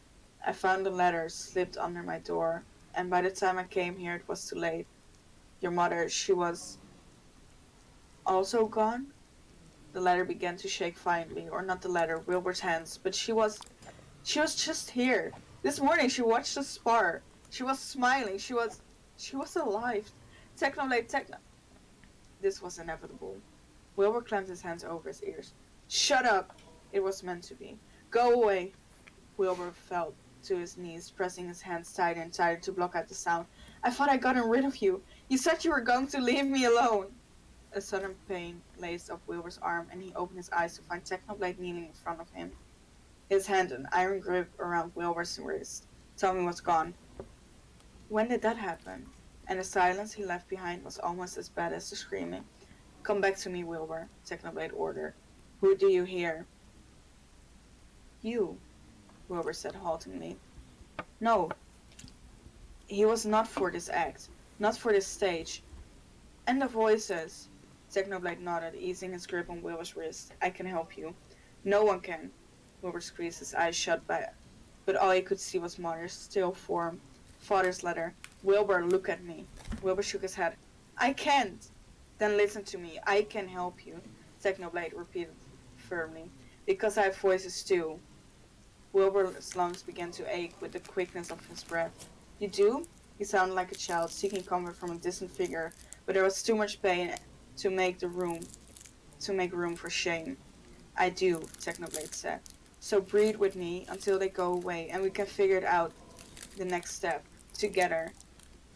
I found the letter slipped under my door, and by the time I came here it was too late. Your mother, she was also gone? The letter began to shake violently, or not the letter, Wilbur's hands, but she was just here. This morning she watched us spar. She was smiling, she was alive. Technoblade, This was inevitable. Wilbur clamped his hands over his ears. Shut up! It was meant to be. Go away! Wilbur fell to his knees, pressing his hands tighter and tighter to block out the sound. I thought I'd gotten rid of you. You said you were going to leave me alone. A sudden pain laced up Wilbur's arm, and he opened his eyes to find Technoblade kneeling in front of him. His hand an iron grip around Wilbur's wrist. Tommy was gone. When did that happen? And the silence he left behind was almost as bad as the screaming. Come back to me, Wilbur, Technoblade ordered. Who do you hear? You, Wilbur said haltingly. No. He was not for this act, not for this stage. And the voices. Technoblade nodded, easing his grip on Wilbur's wrist. I can help you. No one can. Wilbur squeezed his eyes shut, but all he could see was Mother's still form. Father's letter. Wilbur, look at me. Wilbur shook his head. I can't. Then listen to me. I can help you, Technoblade repeated firmly. Because I have voices too. Wilbur's lungs began to ache with the quickness of his breath. You do? He sounded like a child seeking comfort from a distant figure, but there was too much pain to make room for shame. I do, Technoblade said. So breathe with me until they go away, and we can figure it out the next step, together.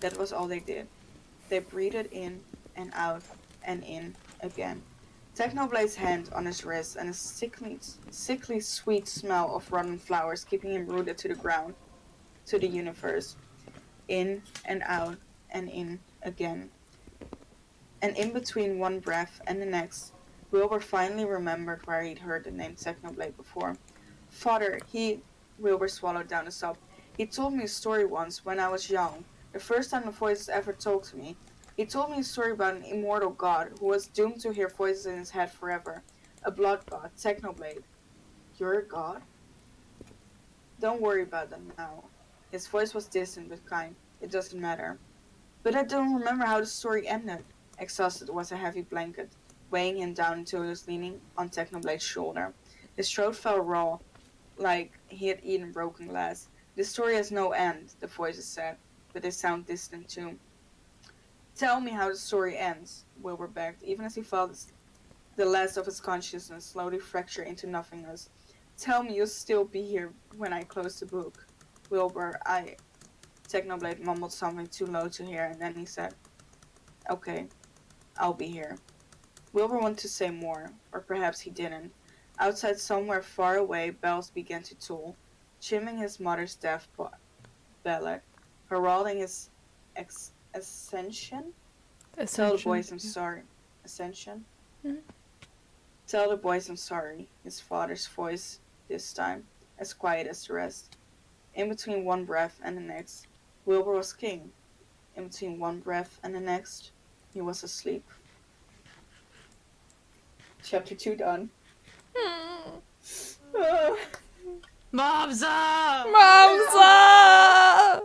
That was all they did. They breathed in and out and in again. Technoblade's hand on his wrist and a sickly sweet smell of rotten flowers keeping him rooted to the ground, to the universe. In and out and in again. And in between one breath and the next, Wilbur finally remembered where he'd heard the name Technoblade before. Father, Wilbur swallowed down a sob. He told me a story once when I was young, the first time the voices ever talked to me. He told me a story about an immortal god who was doomed to hear voices in his head forever. A blood god, Technoblade. You're a god? Don't worry about them now. His voice was distant but kind. It doesn't matter. But I don't remember how the story ended. Exhausted was a heavy blanket, weighing him down until he was leaning on Technoblade's shoulder. His throat felt raw, like he had eaten broken glass. This story has no end, the voices said, but they sound distant too. Tell me how the story ends, Wilbur begged, even as he felt the last of his consciousness slowly fracture into nothingness. Tell me you'll still be here when I close the book. Wilbur, Technoblade mumbled something too low to hear, and then he said, Okay, I'll be here. Wilbur wanted to say more, or perhaps he didn't. Outside, somewhere far away, bells began to toll, chiming his mother's death ballad, heralding his ascension? Tell the boys I'm sorry. Ascension? Mm-hmm. Tell the boys I'm sorry, his father's voice this time, as quiet as the rest. In between one breath and the next, Wilbur was king. In between one breath and the next, he was asleep. Chapter 2 done. Momsa! Momsa!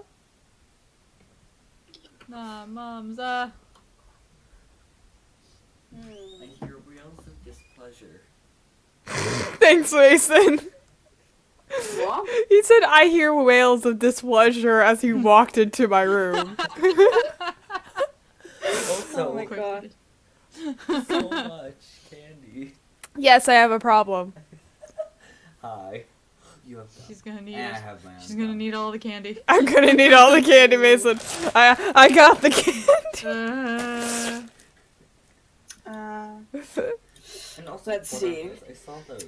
Nah, Momsa. I hear wheels of displeasure. Thanks, Mason. What? He said, I hear wails of displeasure as he walked into my room. Also, Oh my god. so much candy. Yes, I have a problem. Hi. You have some. She's gonna need And I it. have my own. She's gonna need all the candy. I'm gonna need all the candy, Mason. I got the candy. And also, Let's what see. are those? I saw those.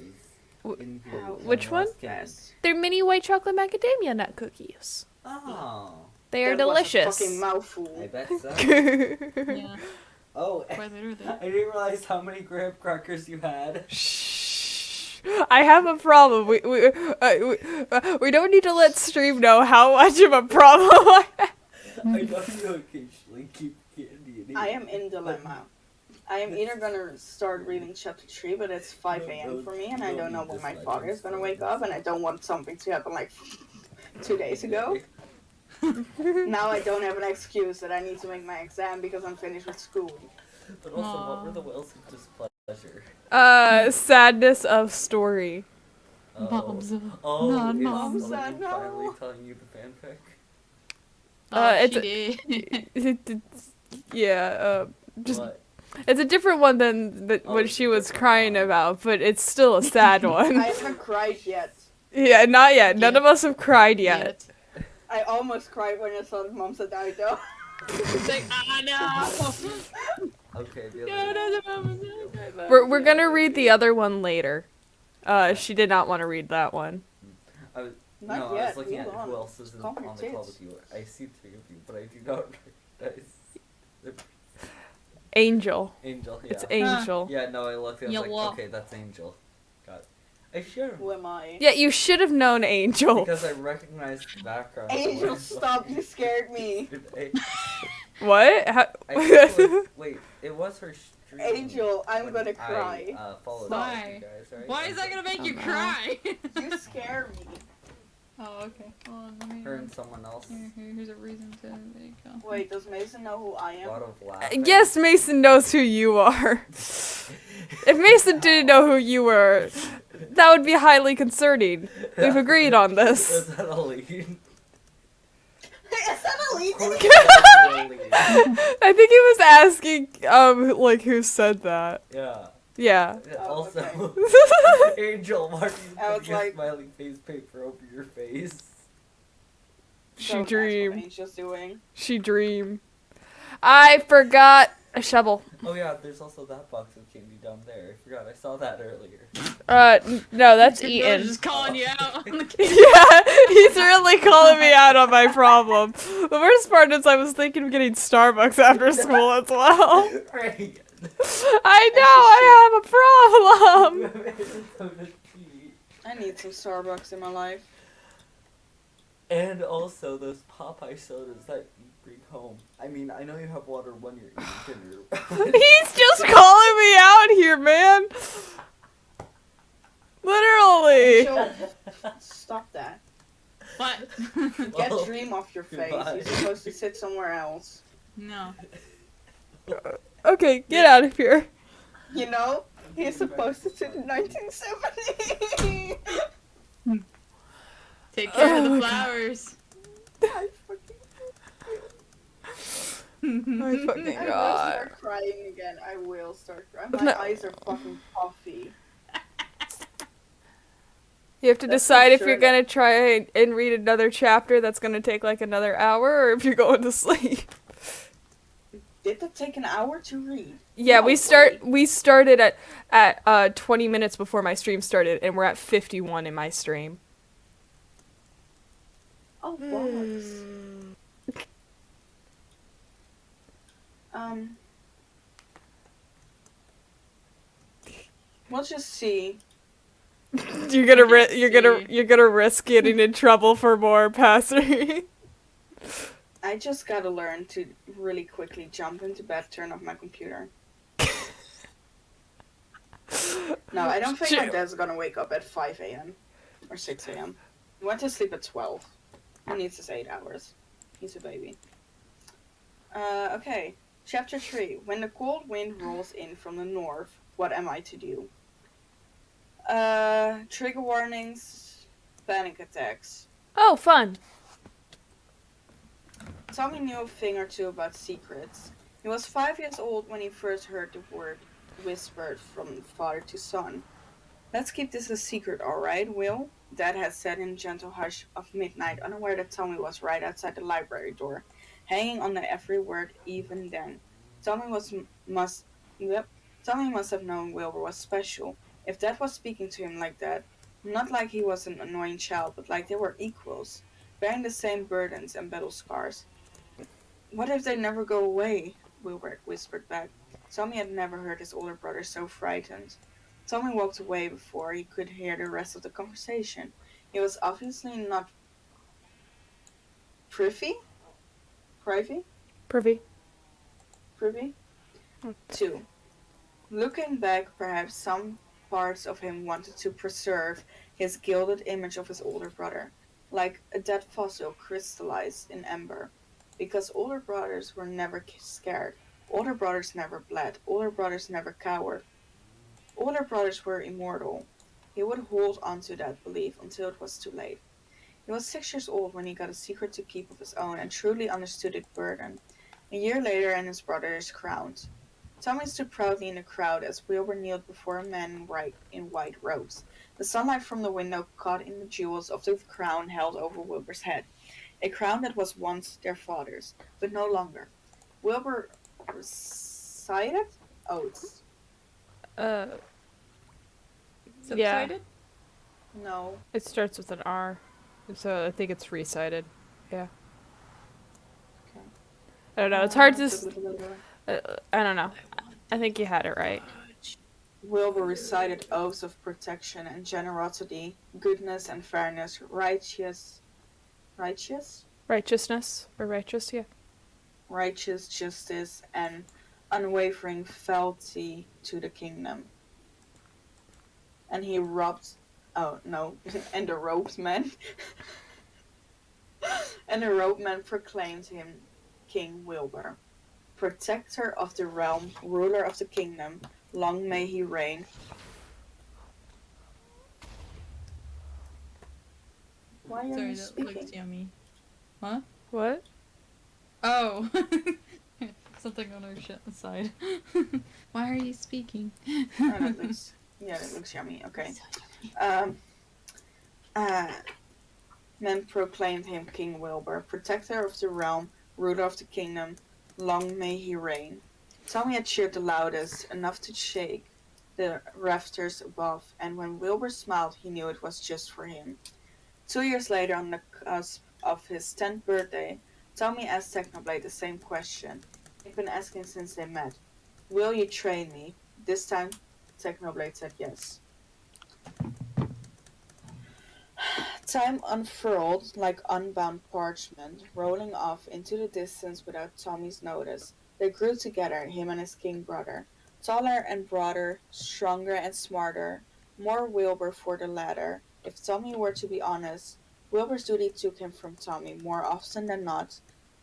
In here. Which one? Yes. They're mini white chocolate macadamia nut cookies. Oh. They are That was a delicious. fucking mouthful. I bet so. Yeah. Oh, Quite literally. I didn't realize how many graham crackers you had. Shh. I have a problem. We don't need to let stream know how much of a problem I have. I know you occasionally keep candy in here. I am in dilemma. I am either gonna start reading chapter 3, but it's 5 a.m. for me, and I don't know when my father is gonna wake up, and I don't want something to happen like 2 days ago. Now I don't have an excuse that I need to make my exam because I'm finished with school. But also, what were the whales of displeasure? Sadness of story. Momsa. Oh, No, is Momsa, Elleen no. finally telling you the fanfic? She did. Yeah, just What? it's a different one than what it's she a was different crying one. about, but it's still a sad I one. haven't cried yet. Yeah, not yet. None of us have cried yet. Yet. I almost cried when I saw that Momsa died though. It's like, no! Okay, the No, other no, no, We're gonna read the other one later. She did not want to read that one. I was, Not no, I yet, was looking at hold on. who else is Calm on your the call tits. with you. I see 3 of you, but I do not recognize Angel. Angel. Yeah. It's Angel. Yeah, no, I looked. I was Yellow. like, okay, that's Angel. Got it. I should Who am I? Yeah, you should have known Angel. because I recognized the background. Angel, stop! You scared me. What? How- I think it was, wait, it was her stream. Angel, I'm when gonna cry. I followed Why? up with you guys, right? Why is that gonna make you Uh-huh. cry? You scare me. Oh, okay. Hold on, let me. Her and someone else. Here's a reason to. There you go. Wait, does Mason know who I A am? lot of laughing. Yes, Mason knows who you are. If Mason didn't know who you were, that would be highly concerning. We've agreed on this. Is that Elleen? Is that Elleen? Of course it's Elleen. I think he was asking, like, who said that. Yeah. Yeah. Oh, Also, okay. Angel, why are you I was putting a like- smiley face paper over your face? She Don't ask what dream. Angel's doing. She dream. I forgot a shovel. Oh yeah, there's also that box of candy down there. I forgot, I saw that earlier. No, that's Your Ian. brother's just calling you out on the Yeah, he's really calling me out on my problem. The worst part is I was thinking of getting Starbucks after school as well. Right. I know, I have a problem. So to cheat. I need some Starbucks in my life. And also those Popeye sodas that you bring home. I mean, I know you have water when you're eating dinner. He's just calling me out here, man. Literally. Angel, stop that. What? Get Well, Dream off your face. goodbye. You're supposed to sit somewhere else. No. Okay, get out of here. You know? He's supposed to sit in 1970. Take care of Oh, the God. flowers. I fucking... My fucking I will god. start crying again. I will start crying. My No. eyes are fucking puffy. You have to That's decide for if sure. you're gonna try and read another chapter that's gonna take like another hour, or if you're going to sleep. Did that take an hour to read? Yeah, No we way. started at 20 minutes before my stream started, and we're at 51 in my stream. Oh, bollocks. We'll just see. You're gonna Let's you're gonna risk getting in trouble for more Passerine. I just gotta learn to really quickly jump into bed, turn off my computer. No, I don't think my dad's gonna wake up at 5 a.m. or 6 a.m. He went to sleep at 12. He needs his 8 hours. He's a baby. Okay. Chapter 3. When the cold wind rolls in from the north, what am I to do? Trigger warnings, panic attacks. Oh, fun. Tommy knew a thing or two about secrets. He was 5 years old when he first heard the word whispered from father to son. Let's keep this a secret, alright, Will? Dad had said in gentle hush of midnight, unaware that Tommy was right outside the library door, hanging on the every word even then. Tommy must have known Wilbur was special, if Dad was speaking to him like that. Not like he was an annoying child, but like they were equals, bearing the same burdens and battle scars. What if they never go away? Wilbur whispered back. Tommy had never heard his older brother so frightened. Tommy walked away before he could hear the rest of the conversation. He was obviously not privy? 2. Looking back, perhaps some parts of him wanted to preserve his gilded image of his older brother, like a dead fossil crystallized in amber. Because older brothers were never scared. Older brothers never bled. Older brothers never cowered. Older brothers were immortal. He would hold on to that belief until it was too late. He was 6 years old when he got a secret to keep of his own and truly understood its burden. A year later, and his brother is crowned. Tommy stood proudly in the crowd as Wilbur kneeled before a man in white robes. The sunlight from the window caught in the jewels of the crown held over Wilbur's head. A crown that was once their father's, but no longer. Wilbur recited oaths. Subsided? No. It starts with an R, so I think it's recited. Yeah. Okay. I don't know. It's hard to. I don't know. I think you had it right. Wilbur recited oaths of protection and generosity, goodness and fairness, righteous, Righteousness or righteous, yeah. righteous justice, and unwavering fealty to the kingdom. And he robbed. Oh no! And the ropesman. And the ropeman proclaimed him King Wilbur, protector of the realm, ruler of the kingdom. Long may he reign. Why are you Sorry, that speaking? looks yummy. Huh? What? Oh. Something on our shit side. Why are you speaking? Oh, that looks yummy. Okay. Um. Men proclaimed him King Wilbur, protector of the realm, ruler of the kingdom. Long may he reign. Tommy had cheered the loudest, enough to shake the rafters above, and when Wilbur smiled, he knew it was just for him. 2 years later, on the cusp of his 10th birthday, Tommy asked Technoblade the same question he'd been asking since they met. Will you train me? This time, Technoblade said yes. Time unfurled like unbound parchment, rolling off into the distance without Tommy's notice. They grew together, him and his king brother. Taller and broader, stronger and smarter, more Wilbur for the latter. If Tommy were to be honest, Wilbur's duty took him from Tommy more often than not,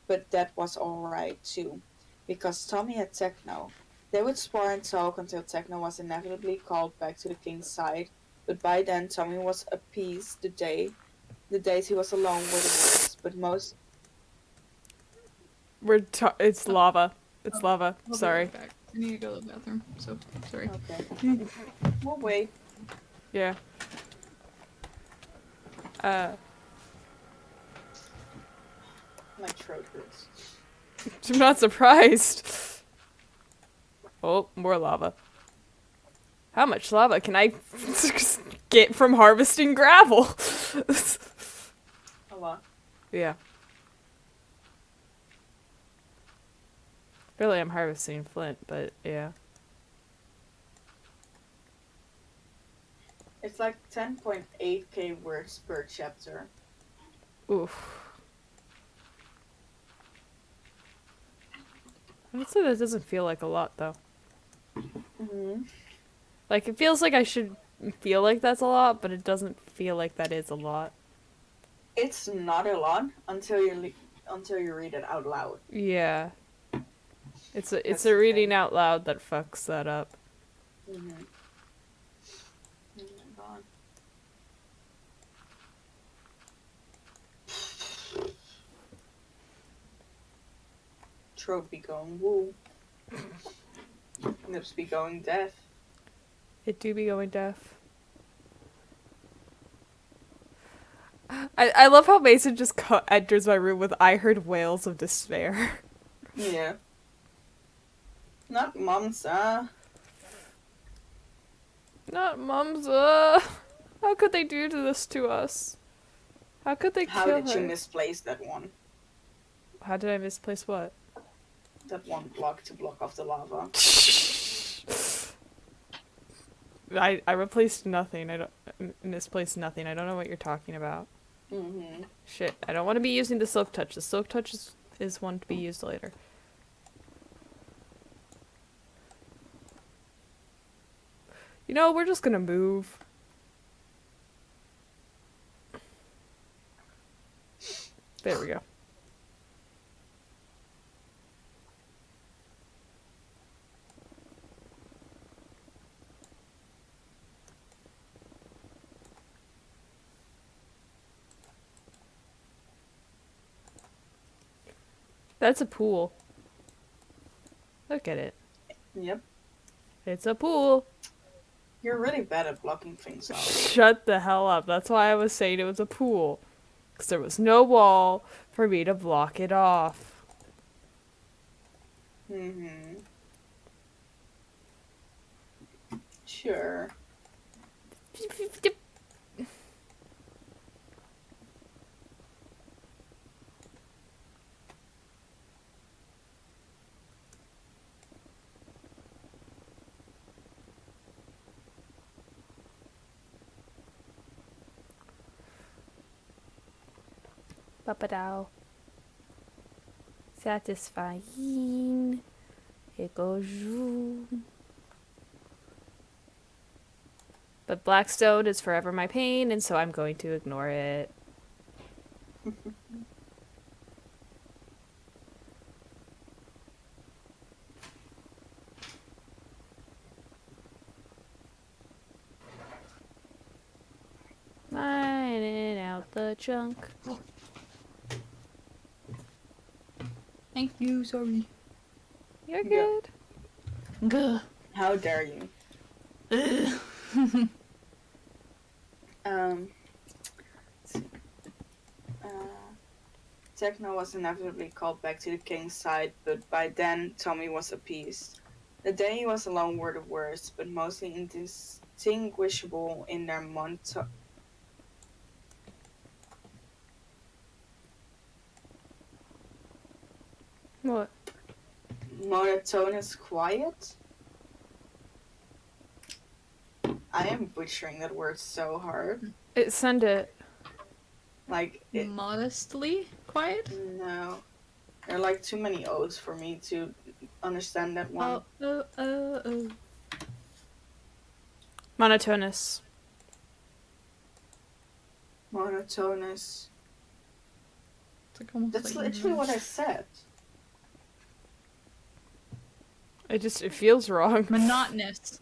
but that was alright too, because Tommy had Techno. They would spar and talk until Techno was inevitably called back to the king's side, but by then Tommy was appeased the days he was alone were the worst, but most It's lava. It's Oh, lava. I'll be Sorry. right back. I need to go to the bathroom, so sorry. okay. We'll wait. Yeah. My throat hurts. I'm not surprised. Oh, more lava. How much lava can I get from harvesting gravel? A lot. Yeah. Really, I'm harvesting flint, but yeah. It's like 10.8k words per chapter. Oof. Honestly, that doesn't feel like a lot, though. Mm-hmm. Like, it feels like I should feel like that's a lot, but it doesn't feel like that is a lot. It's not a lot until you read it out loud. Yeah. It's That's a the reading thing. out loud that fucks that up. Mm-hmm. Oh my god. Throat be going woo. Lips be going deaf. It do be going deaf. I love how Mason just enters my room with "I heard wails of despair." Yeah. Not mom's, Not Mom's, how could they do this to us? How could they How kill did you her? misplace that one? How did I misplace what? That one block to block off the lava. I replaced nothing. I don't misplaced nothing. I don't know what you're talking about. Mm-hmm. Shit, I don't want to be using the silk touch. The silk touch is one to be used later. You know, we're just gonna move. There we go. That's a pool. Look at it. Yep. It's a pool. You're really bad at blocking things out. Shut the hell up. That's why I was saying it was a pool. Because there was no wall for me to block it off. Mm-hmm. Sure. Papadow. Satisfying. It goes. But Blackstone is forever my pain, and so I'm going to ignore it. Mining out the the junk. Thank you, sorry. You're Yeah. good. How dare you? Um, Techno was inevitably called back to the king's side, but by then Tommy was appeased. The day he was alone were the worst, but mostly indistinguishable in their What? monotonous quiet. I am butchering that word so hard. Send it. Like, it, Modestly quiet? no. There are like too many O's for me to understand that one. Oh. Monotonous. Monotonous. It's like almost That's like literally what I said. It feels wrong. monotonous.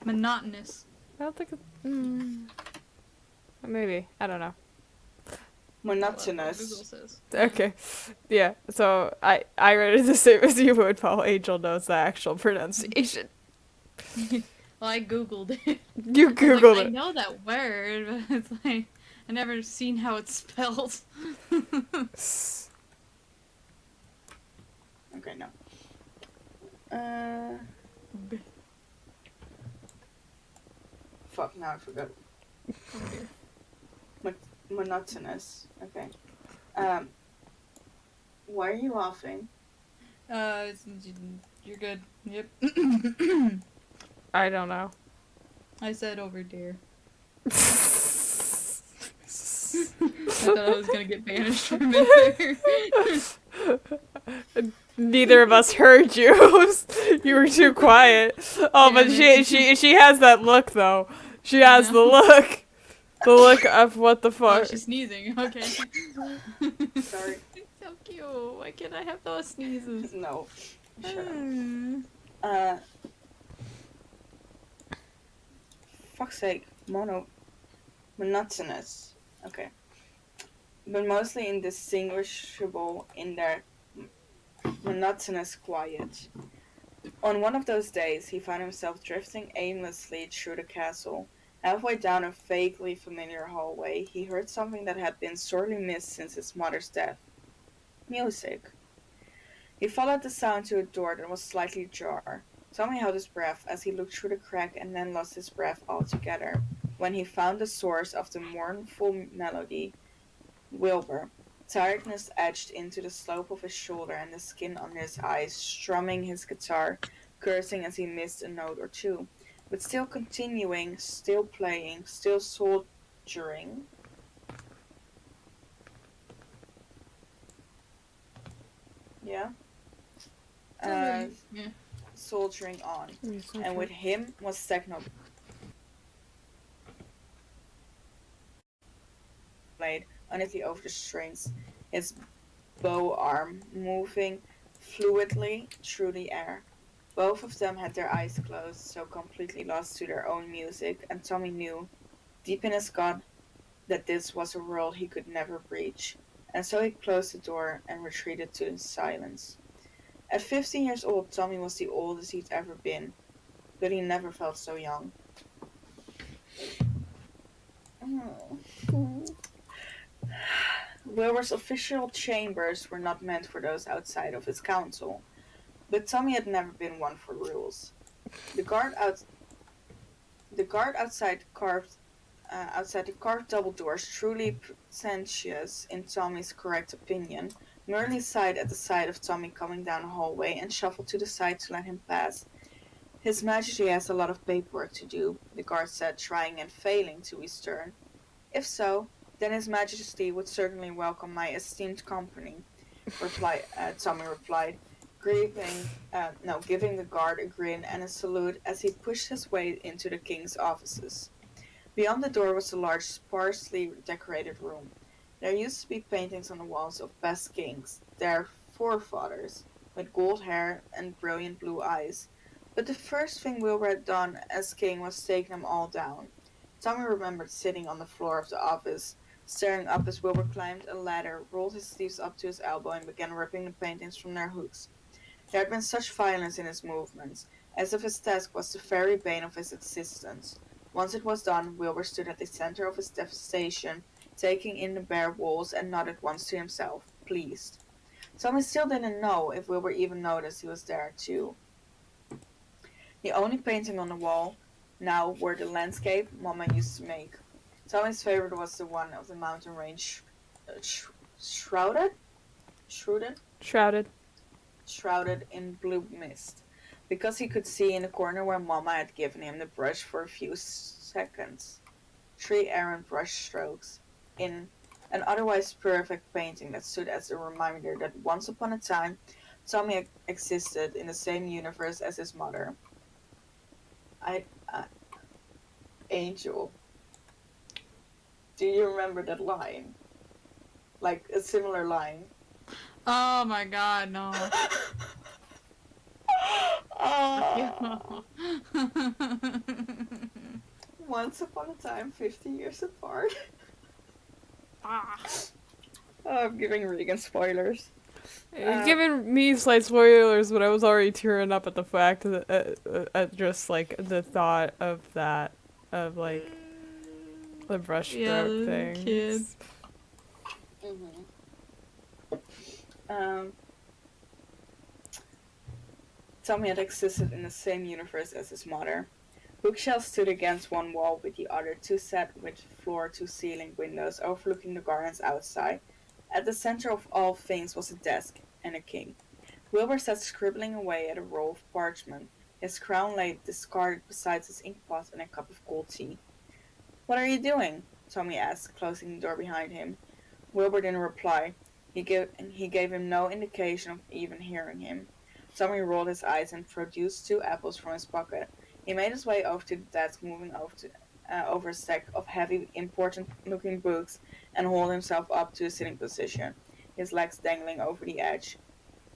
Monotonous. I don't think maybe. I don't know. Google Monotonous. says. Okay. Yeah. So I read it the same as you would, Paul. Angel knows the actual pronunciation. Well, I googled it. You I was Googled like, I it. know that word, but it's like I never seen how it's spelled. Okay, no. Fuck, now I forgot. Monotonous. Okay. Why are you laughing? You're good. Yep. I don't know. I said over there. I thought I was gonna get banished for a minute there. Neither of us heard you. You were too quiet. Oh, but Damn she has that look though. She has the look. The look of what the Oh, fuck. she's sneezing. Okay. Sorry. So cute. Why can't I have those sneezes? No. Shut up. Mm. Fuck's sake. Monotonous. Okay. But mostly indistinguishable in their monotonous quiet. On one of those days, he found himself drifting aimlessly through the castle. Halfway down a vaguely familiar hallway, he heard something that had been sorely missed since his mother's death. Music. He followed the sound to a door that was slightly ajar. Tommy held his breath as he looked through the crack and then lost his breath altogether when he found the source of the mournful melody. Wilbur. Tiredness etched into the slope of his shoulder and the skin under his eyes, strumming his guitar, cursing as he missed a note or two, but still continuing, still playing, still soldiering. Yeah? Yeah. Soldiering on. And with him was Techno blade uneasily over the strings, his bow arm moving fluidly through the air. Both of them had their eyes closed, so completely lost to their own music, and Tommy knew, deep in his gut, that this was a world he could never breach, and so he closed the door and retreated to the silence. At 15 years old, Tommy was the oldest he'd ever been, but he never felt so young. Wilbur's official chambers were not meant for those outside of his council, but Tommy had never been one for rules. The guard outside the carved double doors, truly pretentious in Tommy's correct opinion, merely sighed at the sight of Tommy coming down the hallway and shuffled to the side to let him pass. His Majesty has a lot of paperwork to do, the guard said, trying and failing to be stern. If so, then His Majesty would certainly welcome my esteemed company, Tommy replied, giving the guard a grin and a salute as he pushed his way into the king's offices. Beyond the door was a large, sparsely decorated room. There used to be paintings on the walls of past kings, their forefathers, with gold hair and brilliant blue eyes. But the first thing Wilbur had done as king was take them all down. Tommy remembered sitting on the floor of the office, Staring up as Wilbur climbed a ladder, rolled his sleeves up to his elbow, and began ripping the paintings from their hooks. There had been such violence in his movements, as if his task was the very bane of his existence. Once it was done, Wilbur stood at the center of his devastation, taking in the bare walls, and nodded once to himself, pleased. Tommy still didn't know if Wilbur even noticed he was there, too. The only painting on the wall now were the landscape Mama used to make. Tommy's favorite was the one of the mountain range shrouded? Shrouded. Shrouded in blue mist, because he could see in the corner where Mama had given him the brush for a few seconds. 3 errant brush strokes in an otherwise perfect painting that stood as a reminder that once upon a time Tommy existed in the same universe as his mother. Angel. Do you remember that line? Like a similar line. Oh my god, no. Once upon a time, 50 years apart. Ah. Oh, I'm giving Regan spoilers. You're giving me slight spoilers, but I was already tearing up at the fact that at just like the thought of that, of like the brushstroke Yeah, the thing. kids. Tommy had existed in the same universe as his mother. Bookshelves stood against one wall, with the other 2 set with floor-to-ceiling windows overlooking the gardens outside. At the center of all things was a desk and a king. Wilbur sat scribbling away at a roll of parchment. His crown lay discarded beside his inkpot and a cup of cold tea. "What are you doing?" Tommy asked, closing the door behind him. Wilbur didn't reply. He gave him no indication of even hearing him. Tommy rolled his eyes and produced 2 apples from his pocket. He made his way over to the desk, moving over a stack of heavy, important-looking books, and hauled himself up to a sitting position, his legs dangling over the edge.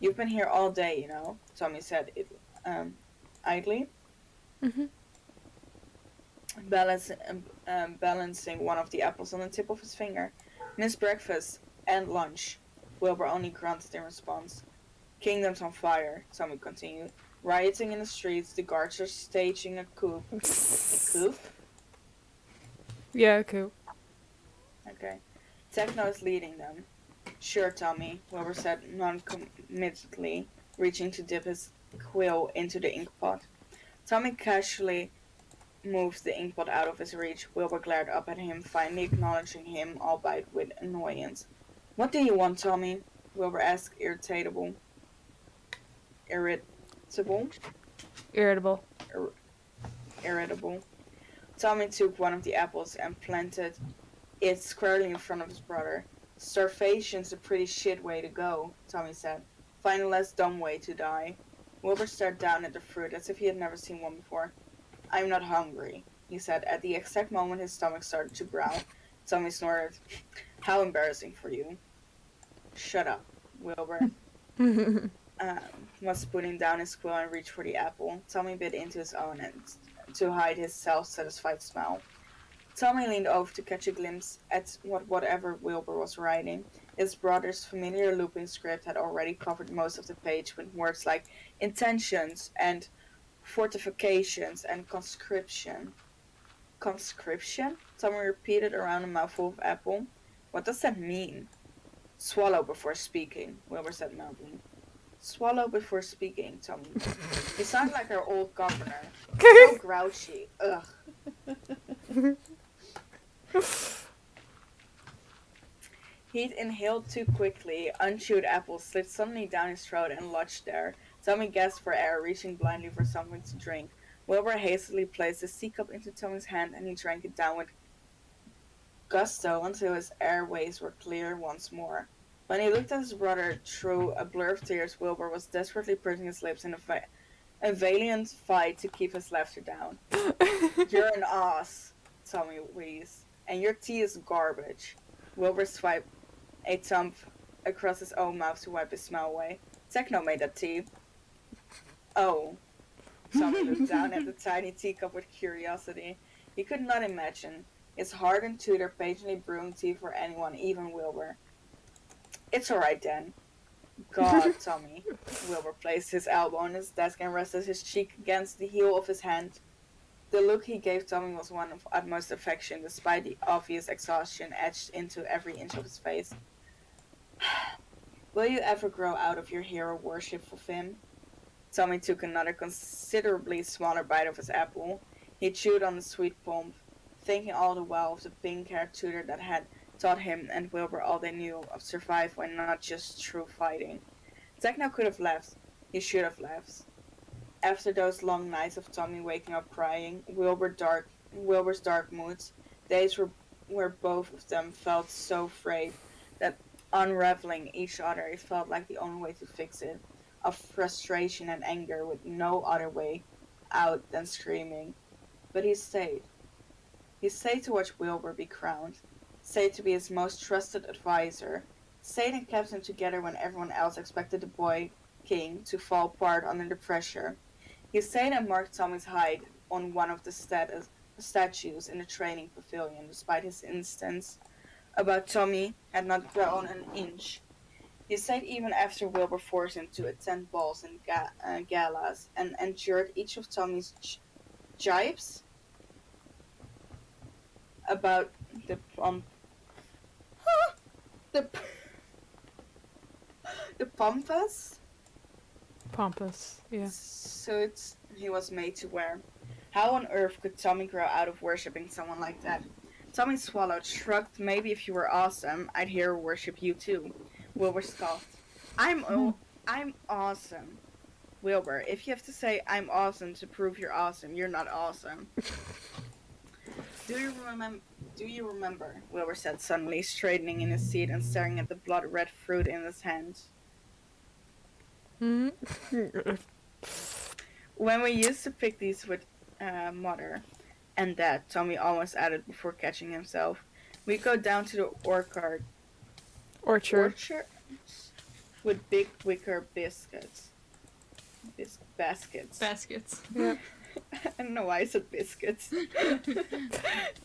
"You've been here all day, you know," Tommy said idly, balancing one of the apples on the tip of his finger. "Miss breakfast and lunch." Wilbur only grunted in response. "Kingdom's on fire," Tommy continued. "Rioting in the streets, the guards are staging a coup." A coup? Yeah, cool. Okay. "Techno is leading them." "Sure, Tommy," Wilbur said non-committedly, reaching to dip his quill into the inkpot. Tommy casually moved the inkpot out of his reach. Wilbur glared up at him, finally acknowledging him, albeit with annoyance. "What do you want, Tommy?" Wilbur asked, irritable. Tommy took one of the apples and planted it squarely in front of his brother. "Starvation's a pretty shit way to go," Tommy said. "Find a less dumb way to die." Wilbur stared down at the fruit as if he had never seen one before. "I'm not hungry," he said. At the exact moment his stomach started to growl. Tommy snorted. "How embarrassing for you." "Shut up," Wilbur was putting down his quill and reached for the apple. Tommy bit into his own and to hide his self-satisfied smile. Tommy leaned over to catch a glimpse at whatever Wilbur was writing. His brother's familiar looping script had already covered most of the page with words like intentions and fortifications and conscription. "Conscription?" Tommy repeated around a mouthful of apple. "What does that mean?" "Swallow before speaking," Wilbur said mildly. "Swallow before speaking," Tommy. "You sound like our old governor. So grouchy. Ugh." He'd inhaled too quickly. Unchewed apples slid suddenly down his throat and lodged there. Tommy gasped for air, reaching blindly for something to drink. Wilbur hastily placed his teacup into Tommy's hand and he drank it down with gusto until his airways were clear once more. When he looked at his brother through a blur of tears, Wilbur was desperately pursing his lips in a valiant fight to keep his laughter down. "You're an ass," Tommy wheezed, "and your tea is garbage." Wilbur swiped a thumb across his own mouth to wipe his smell away. "Techno made that tea." "Oh." Tommy looked down at the tiny teacup with curiosity. He could not imagine his hardened tutor patiently brewing tea for anyone, even Wilbur. It's alright then. God, Tommy. Wilbur placed his elbow on his desk and rested his cheek against the heel of his hand. The look he gave Tommy was one of utmost affection, despite the obvious exhaustion etched into every inch of his face. Will you ever grow out of your hero worship for Finn? Tommy took another considerably smaller bite of his apple. He chewed on the sweet pulp, thinking all the while of the pink-haired tutor that had taught him and Wilbur all they knew of survive when not just through fighting. Techno could have left. He should have left. After those long nights of Tommy waking up crying, Wilbur's dark moods, days where both of them felt so afraid that unraveling each other, it felt like the only way to fix it, of frustration and anger with no other way out than screaming. But he stayed. He stayed to watch Wilbur be crowned, stayed to be his most trusted advisor, stayed and kept him together when everyone else expected the boy king to fall apart under the pressure. He stayed and marked Tommy's height on one of the statues in the training pavilion, despite his instance about Tommy had not grown an inch. He stayed even after Wilbur forced him to attend balls and galas, and endured each of Tommy's jibes about the the the pampas Pompous. Yeah. suits he was made to wear. How on earth could Tommy grow out of worshipping someone like that? Tommy swallowed, shrugged. Maybe if you were awesome, I'd hero worship you too. Wilbur scoffed. I'm awesome. Wilbur, if you have to say I'm awesome to prove you're awesome, you're not awesome. Do you remember? Wilbur said suddenly, straightening in his seat and staring at the blood-red fruit in his hand. Hmm. When we used to pick these with Mother and Dad, Tommy almost added before catching himself, we'd go down to the orchard with big wicker baskets. Baskets. Yeah. I don't know why I said biscuits.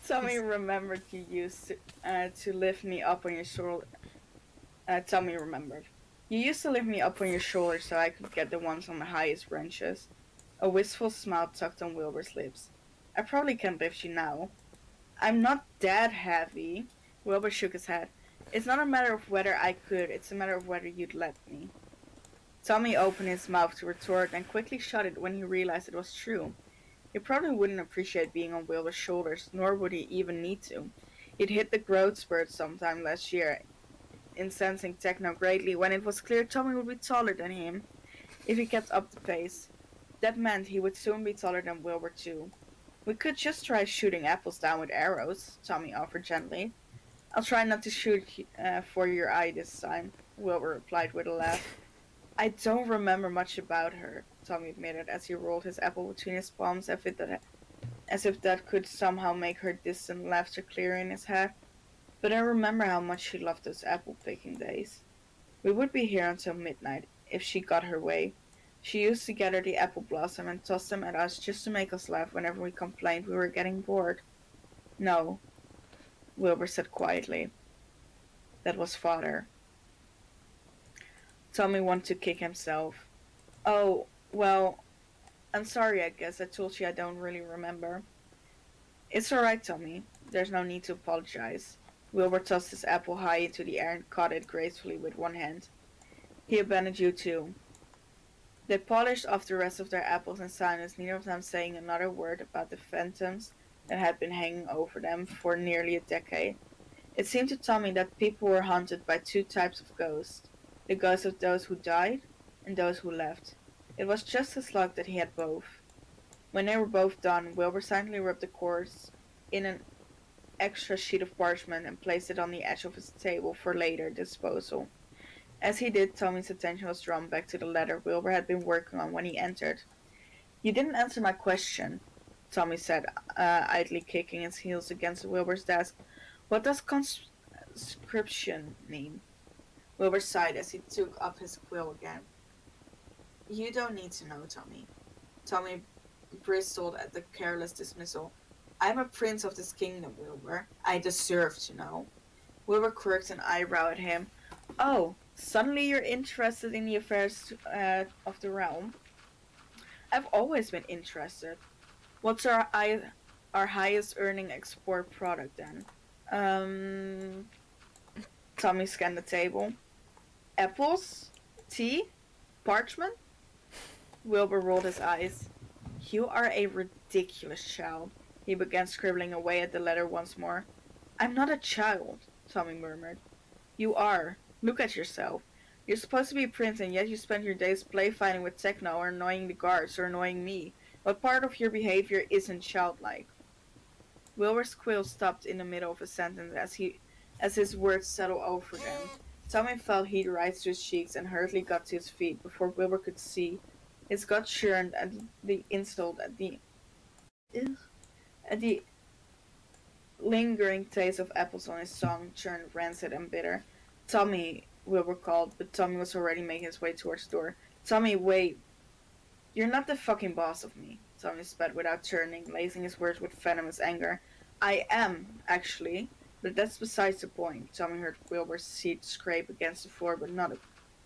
Tommy remembered you used to lift me up on your shoulder. Tommy remembered. You used to lift me up on your shoulder so I could get the ones on the highest branches. A wistful smile tugged on Wilbur's lips. I probably can't lift you now. I'm not that heavy. Wilbur shook his head. It's not a matter of whether I could, it's a matter of whether you'd let me. Tommy opened his mouth to retort and quickly shut it when he realized it was true. He probably wouldn't appreciate being on Wilbur's shoulders, nor would he even need to. He'd hit the growth spurt sometime last year, incensing Techno greatly when it was clear Tommy would be taller than him if he kept up the pace. That meant he would soon be taller than Wilbur too. We could just try shooting apples down with arrows, Tommy offered gently. I'll try not to shoot for your eye this time, Wilbur replied with a laugh. I don't remember much about her, Tommy admitted as he rolled his apple between his palms as if that could somehow make her distant laughter clear in his head. But I remember how much she loved those apple-picking days. We would be here until midnight, if she got her way. She used to gather the apple blossom and toss them at us just to make us laugh whenever we complained we were getting bored. No, Wilbur said quietly. That was Father. Tommy wanted to kick himself. Oh, well, I'm sorry, I guess I told you I don't really remember. It's alright, Tommy. There's no need to apologize. Wilbur tossed his apple high into the air and caught it gracefully with one hand. He abandoned you too. They polished off the rest of their apples in silence, neither of them saying another word about the phantoms that had been hanging over them for nearly a decade. It seemed to Tommy that people were haunted by two types of ghosts. The ghosts of those who died and those who left. It was just his luck that he had both. When they were both done, Wilbur silently rubbed the cords in an extra sheet of parchment and placed it on the edge of his table for later disposal. As he did, Tommy's attention was drawn back to the letter Wilbur had been working on when he entered. You didn't answer my question, Tommy said, idly kicking his heels against Wilbur's desk. What does conscription mean? Wilbur sighed as he took up his quill again. You don't need to know, Tommy. Tommy bristled at the careless dismissal. I'm a prince of this kingdom, Wilbur. I deserve to know. Wilbur quirked an eyebrow at him. Oh, suddenly you're interested in the affairs of the realm? I've always been interested. What's our highest earning export product then? Um, Tommy scanned the table. Apples? Tea? Parchment? Wilbur rolled his eyes. You are a ridiculous child. He began scribbling away at the letter once more. I'm not a child, Tommy murmured. You are. Look at yourself. You're supposed to be a prince, and yet you spend your days play fighting with Techno or annoying the guards or annoying me. What part of your behavior isn't childlike? Wilbur's quill stopped in the middle of a sentence as his words settled over them. Tommy felt heat rise to his cheeks and hurriedly got to his feet before Wilbur could see. His gut churned at the insult at the lingering taste of apples on his tongue turned rancid and bitter. Tommy, Wilbur called, but Tommy was already making his way towards the door. Tommy, wait. You're not the fucking boss of me, Tommy spat without turning, lacing his words with venomous anger. I am, actually, but that's besides the point. Tommy heard Wilbur's seat scrape against the floor, but not a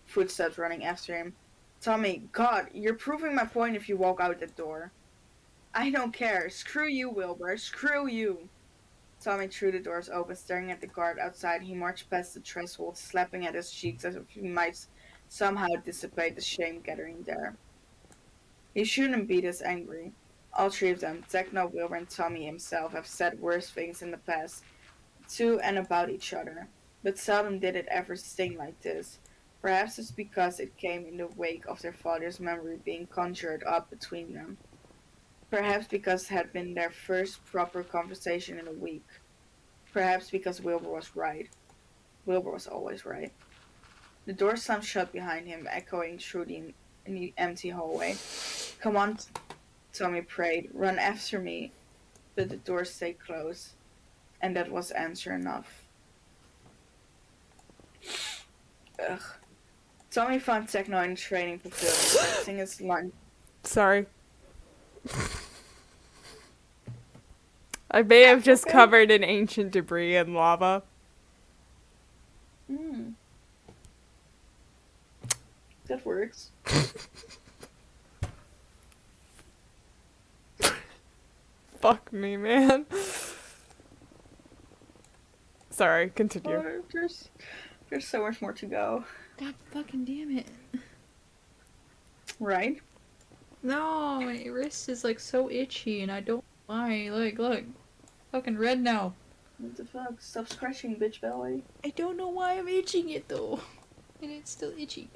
footsteps running after him. Tommy, God, you're proving my point if you walk out that door. I don't care. Screw you, Wilbur. Screw you. Tommy threw the doors open, staring at the guard outside. He marched past the threshold, slapping at his cheeks as if he might somehow dissipate the shame gathering there. He shouldn't be this angry. All three of them, Techno, Wilbur, and Tommy himself, have said worse things in the past, to and about each other, but seldom did it ever sting like this. Perhaps it's because it came in the wake of their father's memory being conjured up between them. Perhaps because it had been their first proper conversation in a week. Perhaps because Wilbur was right. Wilbur was always right. The door slammed shut behind him, echoing through the empty hallway. Come on, Tommy prayed. Run after me. But the door stayed closed. And that was answer enough. Ugh. Tommy found Techno in the training pavilion, practicing his lunch. Sorry. I may have just covered in ancient debris and lava. That works. Fuck me, man. Sorry, continue. Oh, there's so much more to go. God fucking damn it. Right? No, my wrist is like so itchy and I don't know why. Like, look. Fucking red now. What the fuck? Stop scratching, bitch belly. I don't know why I'm itching it though. And it's still itchy.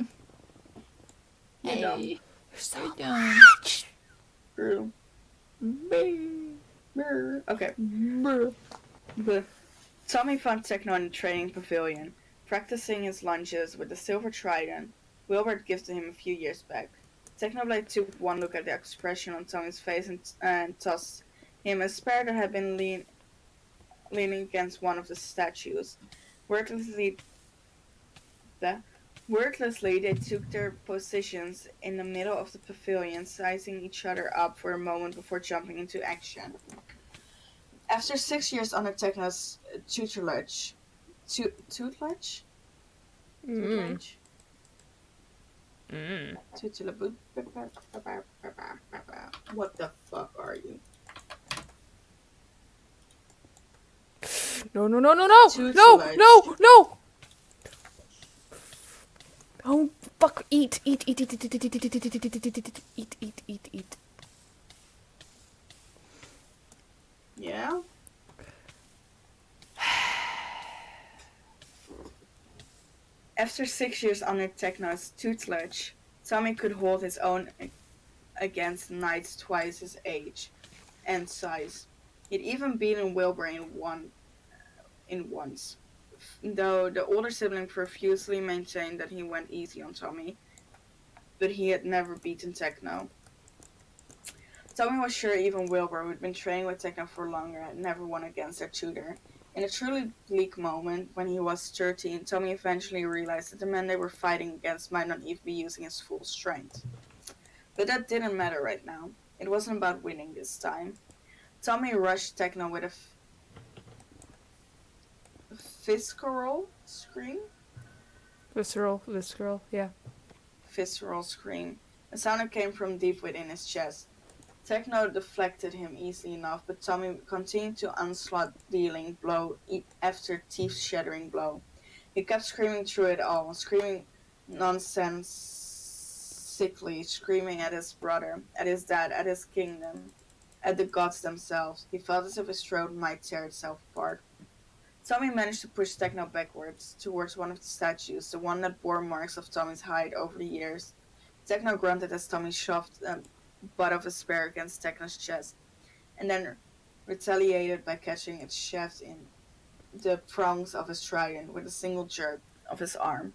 You're dumb. So dumb. True. Brr. Okay. But Tommy found Techno in the training pavilion, practicing his lunges with the silver trident Wilbur had gifted him a few years back. Technoblade took one look at the expression on Tommy's face and tossed him a spear that had been leaning against one of the statues. Wordlessly, they took their positions in the middle of the pavilion, sizing each other up for a moment before jumping into action. After 6 years under Techno's tutelage? Tutelage? What the fuck are you? No, no, no, no, no! Tutelage. No, no, no! Oh, fuck. Eat. Yeah? After 6 years under Techno's tutelage, Tommy could hold his own against knights twice his age and size. He'd even beaten Wilbur in once, though the older sibling profusely maintained that he went easy on Tommy, but he had never beaten Techno. Tommy was sure even Wilbur, who had been training with Techno for longer, had never won against their tutor. In a truly bleak moment, when he was 13, Tommy eventually realized that the man they were fighting against might not even be using his full strength. But that didn't matter right now. It wasn't about winning this time. Tommy rushed Techno with a visceral scream. Visceral, yeah. Visceral scream. A sound that came from deep within his chest. Techno deflected him easily enough, but Tommy continued to onslaught, dealing blow after teeth-shattering blow. He kept screaming through it all, screaming nonsensically, screaming at his brother, at his dad, at his kingdom, at the gods themselves. He felt as if his throat might tear itself apart. Tommy managed to push Techno backwards, towards one of the statues, the one that bore marks of Tommy's hide over the years. Techno grunted as Tommy shoved the butt of his spear against Techno's chest, and then retaliated by catching its shaft in the prongs of his trident with a single jerk of his arm.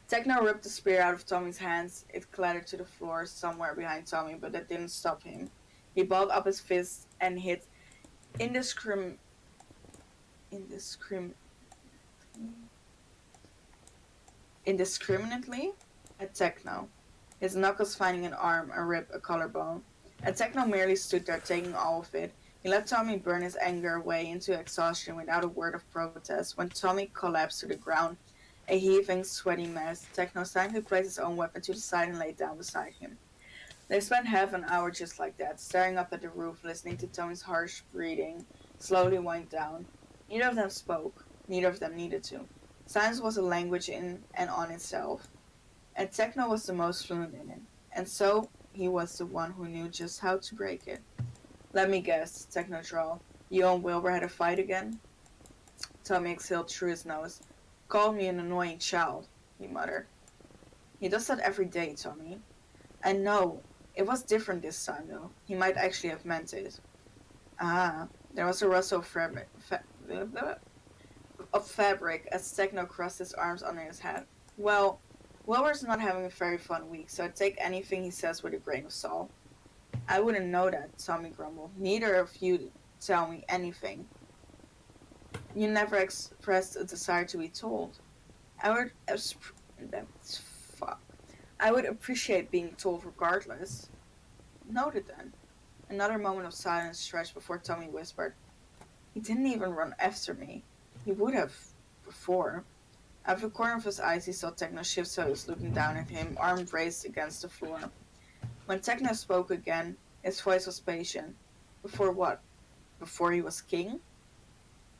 Techno ripped the spear out of Tommy's hands. It clattered to the floor somewhere behind Tommy, but that didn't stop him. He balled up his fist and hit indiscriminately at Techno, his knuckles finding an arm, a rib, a collarbone. And Techno merely stood there, taking all of it. He let Tommy burn his anger away into exhaustion without a word of protest. When Tommy collapsed to the ground, a heaving, sweaty mess, Techno silently placed his own weapon to the side and laid down beside him. They spent half an hour just like that, staring up at the roof, listening to Tommy's harsh breathing slowly wind down. Neither of them spoke. Neither of them needed to. Silence was a language in and on itself, and Techno was the most fluent in it, and so he was the one who knew just how to break it. Let me guess, Techno drawled. You and Wilbur had a fight again? Tommy exhaled through his nose. Call me an annoying child, he muttered. He does that every day, Tommy. I know. It was different this time, though. He might actually have meant it. Ah, there was a rustle of fabric as Techno crossed his arms under his head. Well, Wilbur's not having a very fun week, so I'd take anything he says with a grain of salt. I wouldn't know that, Tommy grumbled. Neither of you tell me anything. You never expressed a desire to be told. I would appreciate being told regardless. Noted then. Another moment of silence stretched before Tommy whispered, He didn't even run after me. He would have before. Out of the corner of his eyes he saw Techno shift so he was looking down at him, arm raised against the floor. When Techno spoke again, his voice was patient. Before what? Before he was king?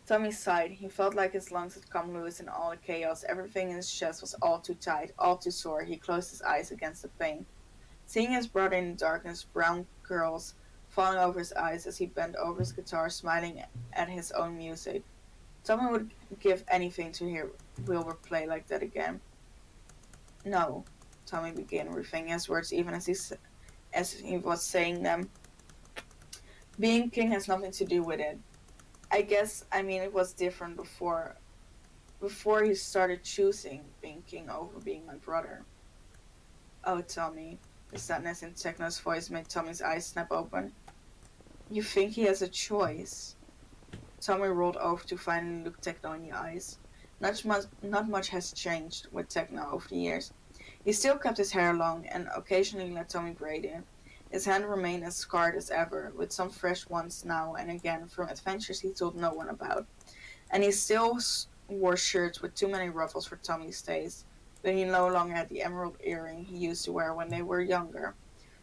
Tommy sighed. He felt like his lungs had come loose in all the chaos. Everything in his chest was all too tight, all too sore. He closed his eyes against the pain. Seeing his brother in the darkness, brown curls falling over his eyes as he bent over his guitar, smiling at his own music. Tommy would give anything to hear Wilbur play like that again. No, Tommy began, rethinking his words even as he was saying them. Being king has nothing to do with it. I mean it was different before he started choosing being king over being my brother. Oh, Tommy. The sadness in Techno's voice made Tommy's eyes snap open. You think he has a choice? Tommy rolled over to finally look Techno in the eyes. Not much has changed with Techno over the years. He still kept his hair long and occasionally let Tommy braid it. His hand remained as scarred as ever, with some fresh ones now and again from adventures he told no one about. And he still wore shirts with too many ruffles for Tommy's taste, but he no longer had the emerald earring he used to wear when they were younger.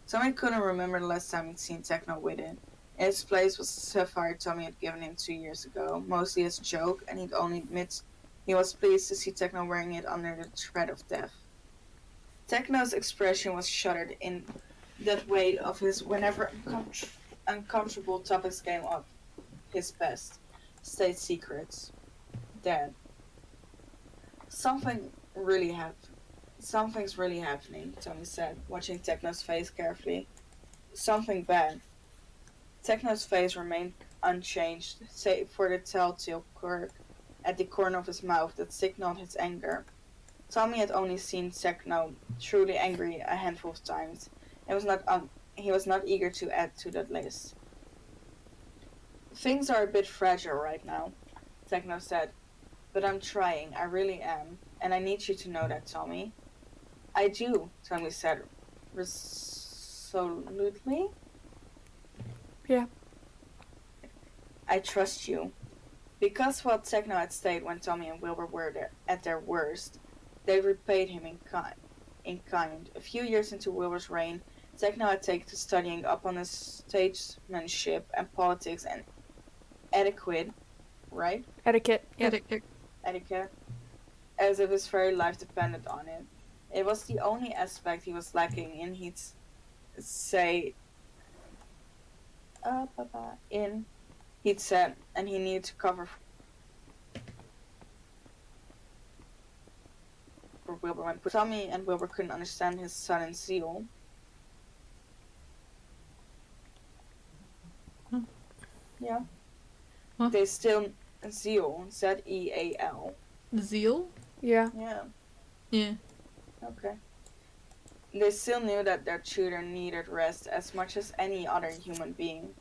Tommy couldn't remember the last time he'd seen Techno with it. In its place was the sapphire Tommy had given him 2 years ago, mostly as a joke, and he'd only admit he was pleased to see Techno wearing it under the threat of death. Techno's expression was shuttered in that weight of his whenever uncomfortable topics came up. His best. State secrets. Dead. Something's really happening, Tommy said, watching Techno's face carefully. Something bad. Techno's face remained unchanged, save for the telltale quirk at the corner of his mouth that signaled his anger. Tommy had only seen Techno truly angry a handful of times. He was not eager to add to that list. Things are a bit fragile right now, Techno said, but I'm trying, I really am, and I need you to know that, Tommy. I do, Tommy said resolutely. Yeah. I trust you. Because while Techno had stayed when Tommy and Wilbur were at their worst, they repaid him in kind. A few years into Wilbur's reign, Techno had taken to studying up on his statesmanship and politics and etiquette, right? Etiquette. Yep. Etiquette, as if his very life depended on it. It was the only aspect he was lacking in, he'd say, he'd said, and he needed to cover for Wilbur when Tommy and Wilbur couldn't understand his sudden zeal. Yeah. Huh? They still zeal, Z-E-A-L. Zeal? Yeah. Yeah. Yeah. Okay. They still knew that their children needed rest as much as any other human being.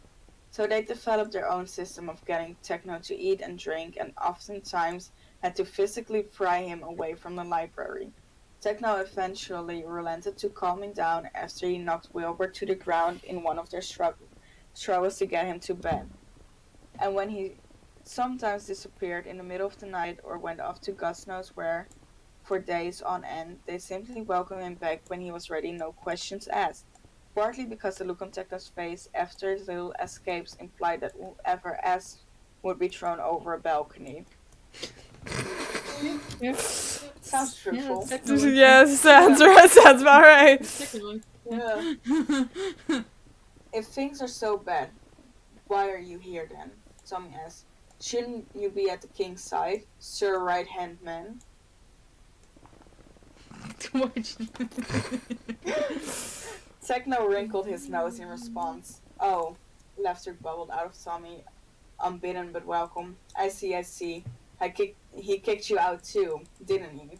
So they developed their own system of getting Techno to eat and drink, and oftentimes had to physically pry him away from the library. Techno eventually relented to calming down after he knocked Wilbur to the ground in one of their struggles to get him to bed. And when he sometimes disappeared in the middle of the night or went off to God knows where for days on end, they simply welcomed him back when he was ready, no questions asked. Partly because the look on Techno's face after his little escapes implied that whoever asked would be thrown over a balcony. Yeah. Sounds truthful. Yes, sounds right. Sounds about right. Particularly. Yeah. If things are so bad, why are you here then? Tommy asked. Shouldn't you be at the king's side, Sir Right-Hand Man? Techno wrinkled his nose in response. Oh, laughter bubbled out of Tommy, unbidden but welcome. I see. He kicked you out too, didn't he?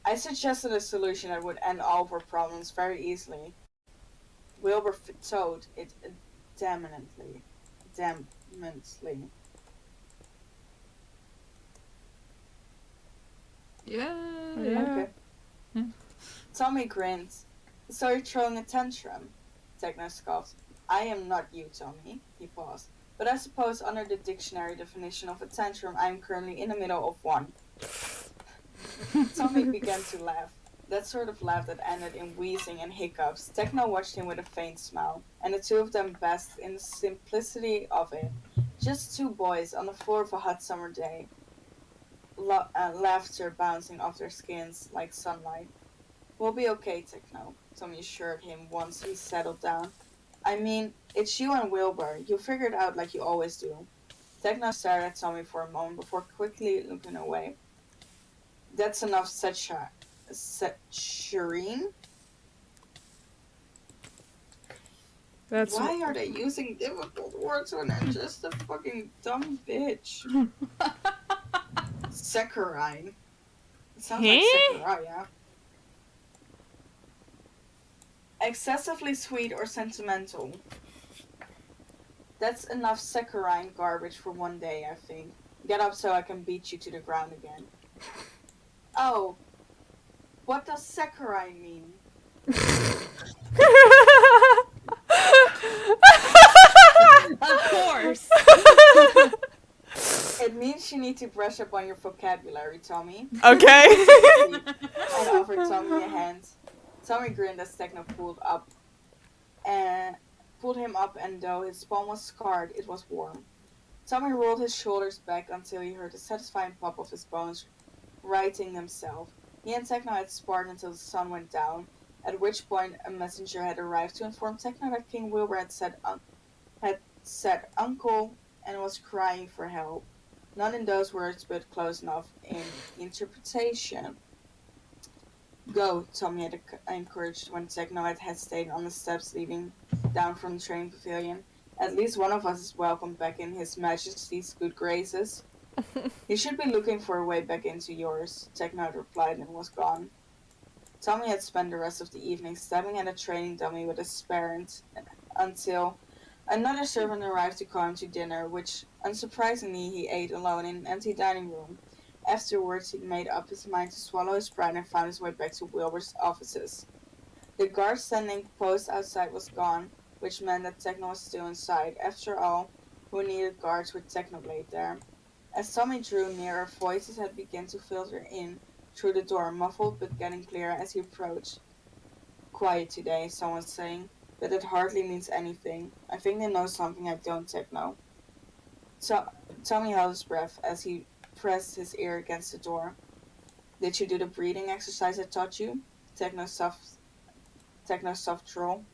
I suggested a solution that would end all of our problems very easily. Wilbur told it adamantly. Yeah. Okay. Yeah. Tommy grinned. So you're throwing a tantrum? Techno scoffed. I am not you, Tommy. He paused. But I suppose under the dictionary definition of a tantrum, I am currently in the middle of one. Tommy began to laugh. That sort of laugh that ended in wheezing and hiccups. Techno watched him with a faint smile, and the two of them basked in the simplicity of it. Just two boys on the floor of a hot summer day. Laughter bouncing off their skins like sunlight. We'll be okay, Techno, Tommy assured him once he settled down. I mean, it's you and Wilbur. You figure it out like you always do. Techno stared at Tommy for a moment before quickly looking away. That's enough, said Shireen? That's Why are they using difficult words when they're just a fucking dumb bitch? Saccharine. It sounds like Saccharine, yeah. Excessively sweet or sentimental. That's enough saccharine garbage for one day, I think. Get up so I can beat you to the ground again. Oh. What does saccharine mean? Of course. It means you need to brush up on your vocabulary, Tommy. okay. I offered Tommy a hand. Tommy grinned as Techno pulled him up, and though his palm was scarred, it was warm. Tommy rolled his shoulders back until he heard a satisfying pop of his bones righting themselves. He and Techno had sparred until the sun went down, at which point a messenger had arrived to inform Techno that King Wilbur had said uncle and was crying for help. Not in those words, but close enough in interpretation. Go, Tommy had encouraged when Techno had hesitated on the steps leading down from the train pavilion. At least one of us is welcome back in His Majesty's good graces. You should be looking for a way back into yours, Techno had replied and was gone. Tommy had spent the rest of the evening stabbing at a training dummy with his parents until another servant arrived to call him to dinner, which, unsurprisingly, he ate alone in an empty dining room. Afterwards, he made up his mind to swallow his pride and found his way back to Wilbur's offices. The guard standing post outside was gone, which meant that Techno was still inside. After all, who needed guards with Technoblade there. As Tommy drew nearer, voices had begun to filter in through the door, muffled but getting clearer as he approached. Quiet today, someone's saying, but it hardly means anything. I think they know something I don't, Techno. So, Tommy held his breath as he pressed his ear against the door. Did you do the breathing exercise I taught you? Techno soft troll.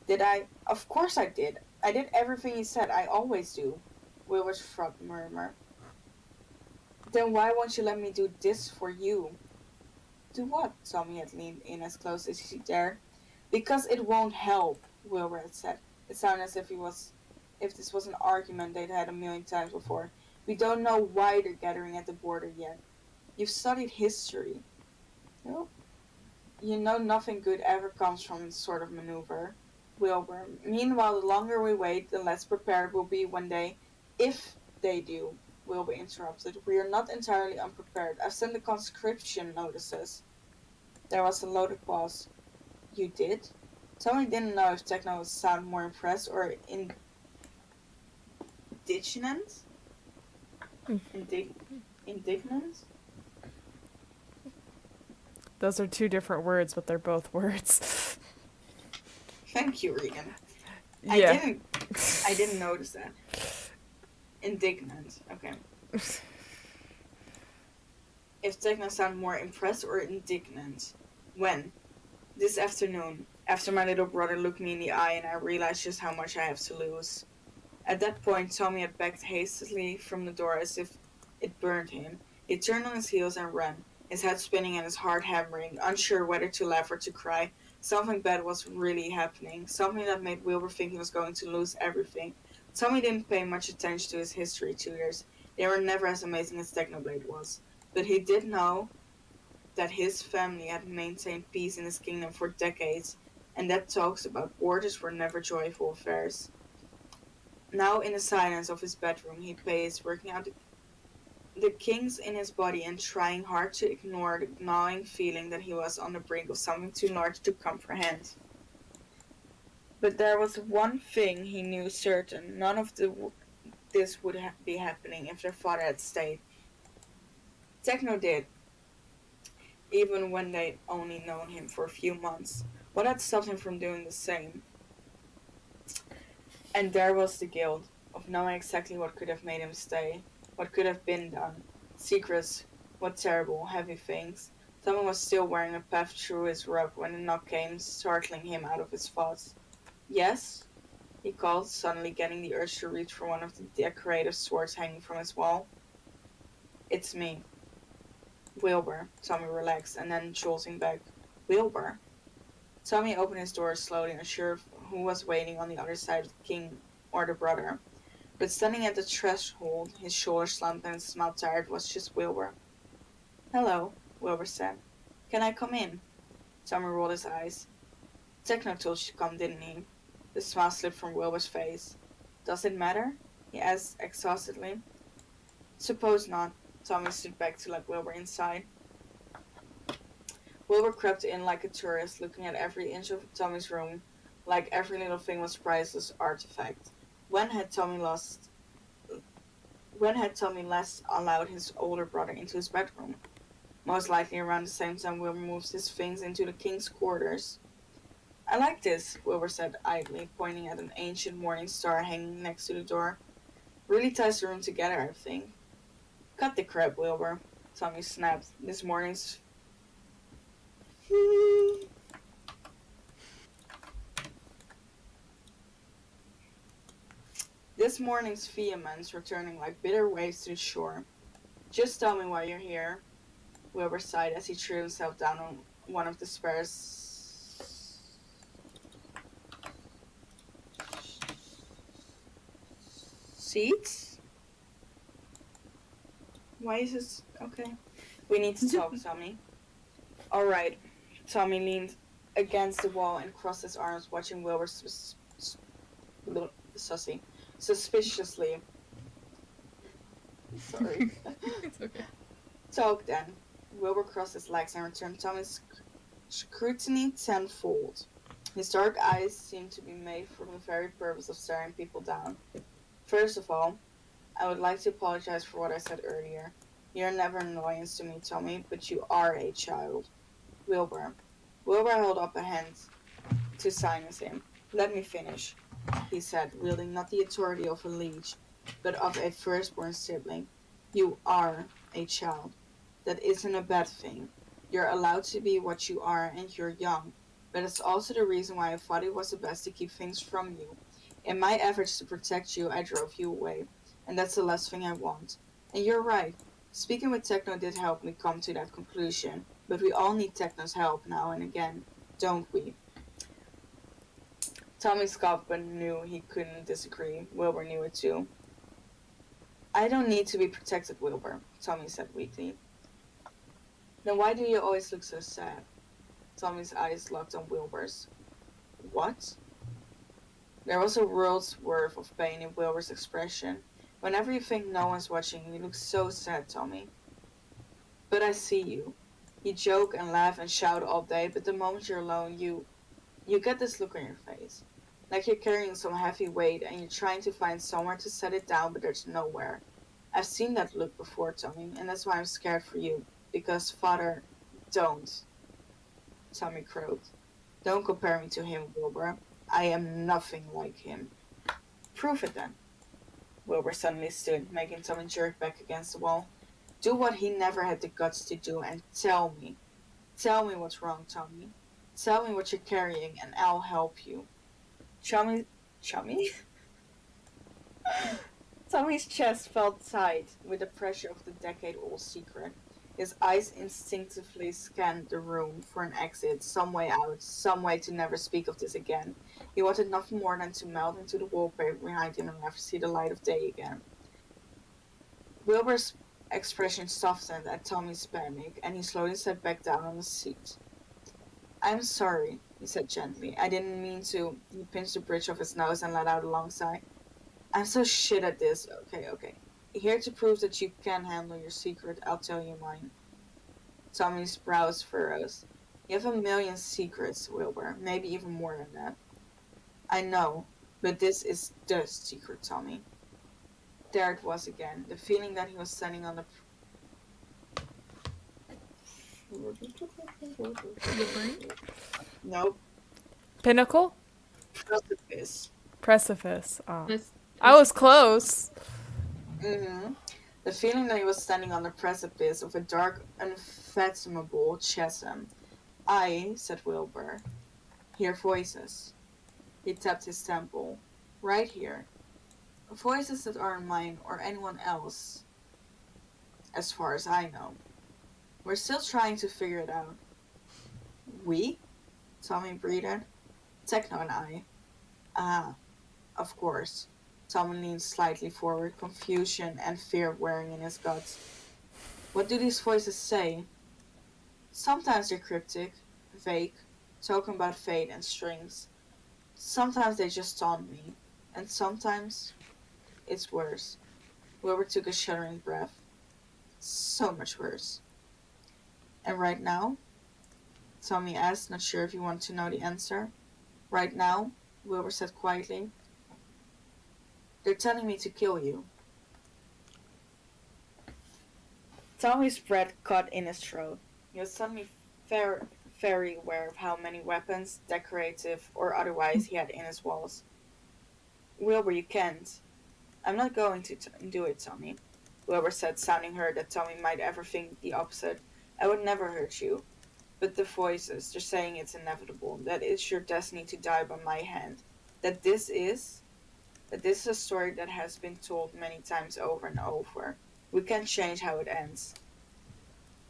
Did I? Of course I did. I did everything he said. I always do. Wilbur's frog murmur. Then why won't you let me do this for you? Do what? Tommy had leaned in as close as he dared. Because it won't help, Wilbur had said. It sounded as if this was an argument they'd had a million times before. We don't know why they're gathering at the border yet. You've studied history. Nope. You know nothing good ever comes from this sort of maneuver, Wilbur. Meanwhile, the longer we wait, the less prepared we'll be when they, if they do, Wilbur interrupted. We are not entirely unprepared. I've sent the conscription notices. There was a loaded pause. You did? Tommy didn't know if Techno would sound more impressed or indignant? Indignant? Those are two different words, but they're both words. Thank you, Regan. Yeah. I didn't notice that. Indignant. Okay. If Techno sound more impressed or indignant. When? This afternoon. After my little brother looked me in the eye and I realized just how much I have to lose. At that point, Tommy had backed hastily from the door as if it burned him. He turned on his heels and ran, his head spinning and his heart hammering, unsure whether to laugh or to cry. Something bad was really happening, something that made Wilbur think he was going to lose everything. Tommy didn't pay much attention to his history tutors. They were never as amazing as Technoblade was. But he did know that his family had maintained peace in his kingdom for decades, and that talks about borders were never joyful affairs. Now, in the silence of his bedroom, he paced, working out the kinks in his body and trying hard to ignore the gnawing feeling that he was on the brink of something too large to comprehend. But there was one thing he knew certain. None of this would be happening if their father had stayed. Techno did, even when they'd only known him for a few months. What had stopped him from doing the same? And there was the guilt of knowing exactly what could have made him stay, what could have been done. Secrets, what terrible, heavy things. Someone was still wearing a path through his rug when the knock came, startling him out of his thoughts. Yes? He called, suddenly getting the urge to reach for one of the decorative swords hanging from his wall. It's me. Wilbur. Tommy relaxed, and then jolting back. Wilbur? Tommy opened his door slowly, unsure of who was waiting on the other side of the king or the brother. But standing at the threshold, his shoulders slumped and his smile tired, was just Wilbur. Hello, Wilbur said. Can I come in? Tommy rolled his eyes. Techno told you to come, didn't he? The smile slipped from Wilbur's face. Does it matter? He asked exhaustedly. Suppose not. Tommy stood back to let Wilbur inside. Wilbur crept in like a tourist, looking at every inch of Tommy's room, like every little thing was priceless artifact. When had Tommy last allowed his older brother into his bedroom? Most likely around the same time Wilbur moves his things into the king's quarters. I like this, Wilbur said idly, pointing at an ancient morning star hanging next to the door. Really ties the room together, I think. Cut the crap, Wilbur, Tommy snapped. This morning's vehemence returning like bitter waves to the shore. Just tell me why you're here, Wilbur sighed as he threw himself down on one of the spare seats? Why is this? Okay. We need to talk, Tommy. Alright. Tommy leaned against the wall and crossed his arms, watching Wilbur suspiciously. Sorry. It's okay. Talk then. Wilbur crossed his legs and returned Tommy's scrutiny tenfold. His dark eyes seemed to be made for the very purpose of staring people down. First of all, I would like to apologize for what I said earlier. You're never an annoyance to me, Tommy, but you are a child. Wilbur. Wilbur held up a hand to silence him. Let me finish, he said, wielding not the authority of a liege, but of a firstborn sibling. You are a child. That isn't a bad thing. You're allowed to be what you are, and you're young. But it's also the reason why I thought it was the best to keep things from you. In my efforts to protect you, I drove you away. And that's the last thing I want. And you're right. Speaking with Techno did help me come to that conclusion. But we all need Techno's help now and again, don't we? Tommy scoffed but knew he couldn't disagree. Wilbur knew it too. I don't need to be protected, Wilbur, Tommy said weakly. Then why do you always look so sad? Tommy's eyes locked on Wilbur's. What? There was a world's worth of pain in Wilbur's expression. Whenever you think no one's watching, you look so sad, Tommy. But I see you. You joke and laugh and shout all day, but the moment you're alone, you get this look on your face. Like you're carrying some heavy weight and you're trying to find somewhere to set it down, but there's nowhere. I've seen that look before, Tommy, and that's why I'm scared for you. Because, Father, don't. Tommy croaked. Don't compare me to him, Wilbur. I am nothing like him. Prove it then. Wilbur suddenly stood, making Tommy jerk back against the wall. Do what he never had the guts to do and tell me. Tell me what's wrong, Tommy. Tell me what you're carrying and I'll help you. Chummy? Tommy's chest felt tight with the pressure of the decade-old secret. His eyes instinctively scanned the room for an exit, some way out, some way to never speak of this again. He wanted nothing more than to melt into the wallpaper behind him and never see the light of day again. Wilbur's expression softened at Tommy's panic, and he slowly sat back down on the seat. I'm sorry, he said gently. I didn't mean to. He pinched the bridge of his nose and let out a long sigh. I'm so shit at this. Okay. Here to prove that you can handle your secret, I'll tell you mine. Tommy's brows furrowed. You have 1,000,000 secrets, Wilbur. Maybe even more than that. I know, but this is the secret, Tommy. There it was again, the feeling that he was standing on the... Nope. Pinnacle? Precipice. Precipice. Oh. This I was close. Mm-hmm. The feeling that he was standing on the precipice of a dark, unfathomable chasm. I, said Wilbur, hear voices. He tapped his temple. Right here. Voices that aren't mine or anyone else. As far as I know. We're still trying to figure it out. We? Tommy breathed. Techno and I. Ah, of course. Tommy leaned slightly forward, confusion and fear wearing in his guts. What do these voices say? Sometimes they're cryptic, vague, talking about fate and strings. Sometimes they just taunt me, and sometimes it's worse. Wilbur took a shuddering breath. So much worse. And right now? Tommy asked, not sure if he wanted to know the answer. Right now, Wilbur said quietly, they're telling me to kill you. Tommy's breath caught in his throat. He was suddenly very aware of how many weapons, decorative or otherwise, he had in his walls. Wilbur, you can't. I'm not going to do it, Tommy. Wilbur said, sounding hurt that Tommy might ever think the opposite. I would never hurt you. But the voices, they're saying it's inevitable, that it's your destiny to die by my hand. That this is a story that has been told many times over and over. We can't change how it ends.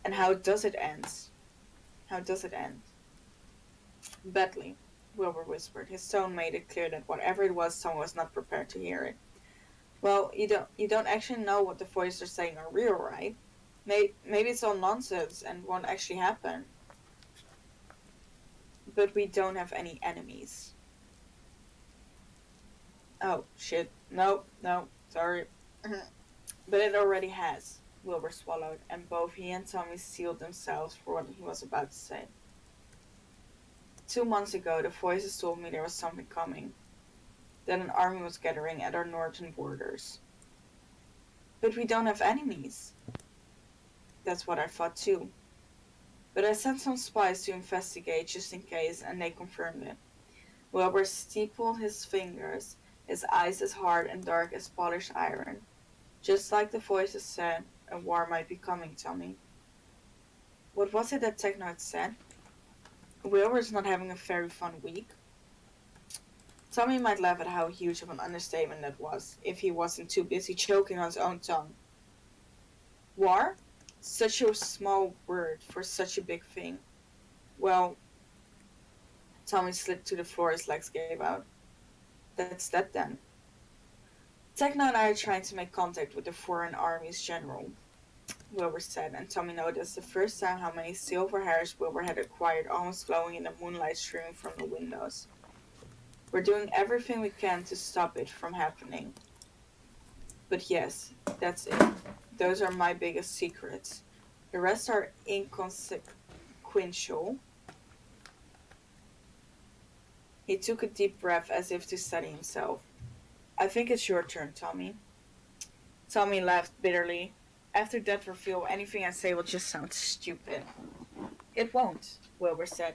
And how does it end? How does it end? Badly, Wilbur whispered. His tone made it clear that whatever it was, someone was not prepared to hear it. Well, you don't actually know what the voices are saying are real, right? Maybe it's all nonsense and won't actually happen. But we don't have any enemies. Oh, shit. No, sorry. But it already has, Wilbur swallowed, and both he and Tommy sealed themselves for what he was about to say. 2 months ago, the voices told me there was something coming. that an army was gathering at our northern borders. But we don't have enemies. That's what I thought too. But I sent some spies to investigate just in case, and they confirmed it. Wilbur steepled his fingers, his eyes as hard and dark as polished iron. Just like the voices said, a war might be coming, Tommy. What was it that Techno had said? Wilbur's not having a very fun week. Tommy might laugh at how huge of an understatement that was, if he wasn't too busy choking on his own tongue. War? Such a small word for such a big thing. Well, Tommy slid to the floor, his legs gave out. That's that then. Techno and I are trying to make contact with the foreign army's general, Wilbur said, and Tommy noticed the first time how many silver hairs Wilbur had acquired, almost glowing in the moonlight streaming from the windows. We're doing everything we can to stop it from happening. But yes, that's it. Those are my biggest secrets. The rest are inconsequential. He took a deep breath as if to steady himself. I think it's your turn, Tommy. Tommy laughed bitterly. After that reveal, anything I say will just sound stupid. It won't, Wilbur said,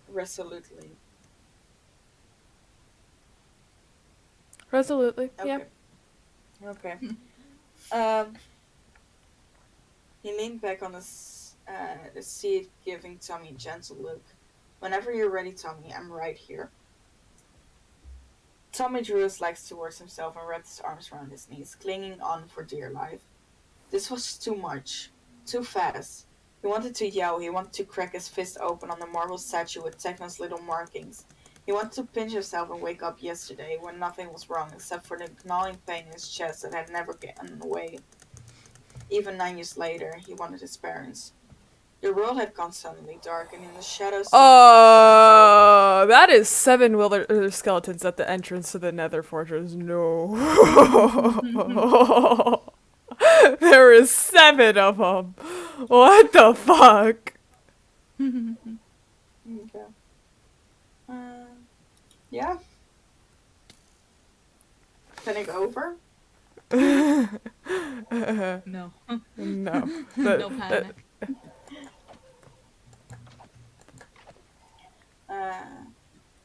resolutely. Resolutely. Okay. Yeah. Okay. He leaned back on the seat, giving Tommy a gentle look. Whenever you're ready, Tommy, I'm right here. Tommy drew his legs towards himself and wrapped his arms around his knees, clinging on for dear life. This was too much. Too fast. He wanted to yell. He wanted to crack his fist open on the marble statue with Techno's little markings. He wanted to pinch himself and wake up yesterday when nothing was wrong except for the gnawing pain in his chest that had never gotten away. Even 9 years later, he wanted his parents. The world had gone suddenly dark, and in the shadows... That is 7 wither skeletons at the entrance to the Nether Fortress. No. There is 7 of them. What the fuck? Okay. Yeah. Panic over? No. No. No panic.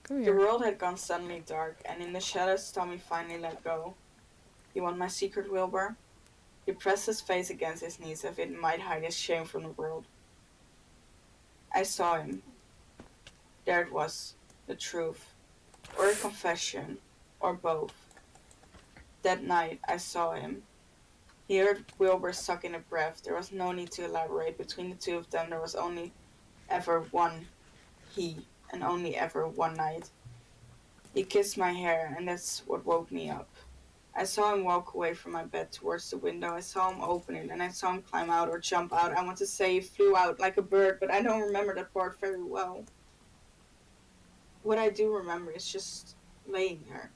Come The here. world had gone suddenly dark, and in the shadows Tommy finally let go. You want my secret, Wilbur? He pressed his face against his knees as if it might hide his shame from the world. I saw him. There it was. The truth. Or a confession. Or both. That night, I saw him. He heard Wilbur suck in a breath. There was no need to elaborate. Between the two of them, there was only ever one he, and only ever one night. He kissed my hair, and that's what woke me up. I saw him walk away from my bed towards the window. I saw him open it, and I saw him climb out or jump out. I want to say he flew out like a bird, but I don't remember that part very well. What I do remember is just laying there,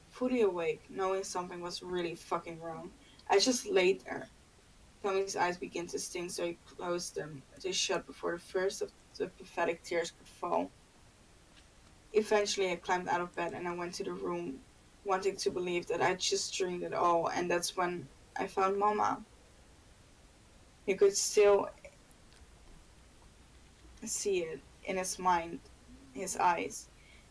fully awake, knowing something was really fucking wrong. I just laid there. Tommy's eyes began to sting, so he closed them to shut before the first of the pathetic tears could fall. Eventually, I climbed out of bed and I went to the room, wanting to believe that I'd just dreamed it all, and that's when I found Mama. He could still see it in his mind, his eyes.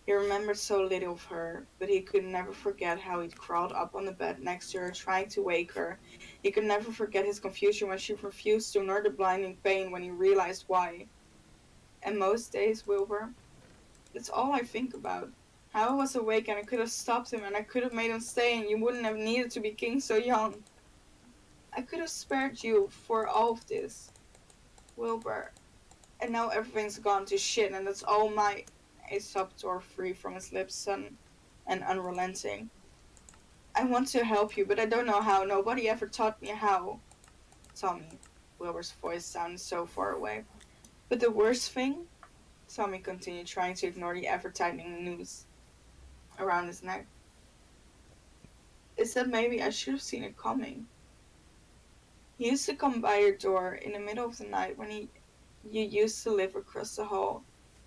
He remembered so little of her, but he could never forget how he'd crawled up on the bed next to her, trying to wake her. He could never forget his confusion when she refused to, nor the blinding pain when he realized why. And most days, Wilbur, that's all I think about. How I was awake and I could have stopped him and I could have made him stay and you wouldn't have needed to be king so young. I could have spared you for all of this, Wilbur. And now everything's gone to shit and that's all my... A sob tore free from his lips, sudden and unrelenting. I want to help you, but I don't know how. Nobody ever taught me how. Tommy, Wilbur's voice sounded so far away. But the worst thing, Tommy continued, trying to ignore the ever-tightening noose around his neck, is that maybe I should have seen it coming. He used to come by your door in the middle of the night when you used to live across the hall.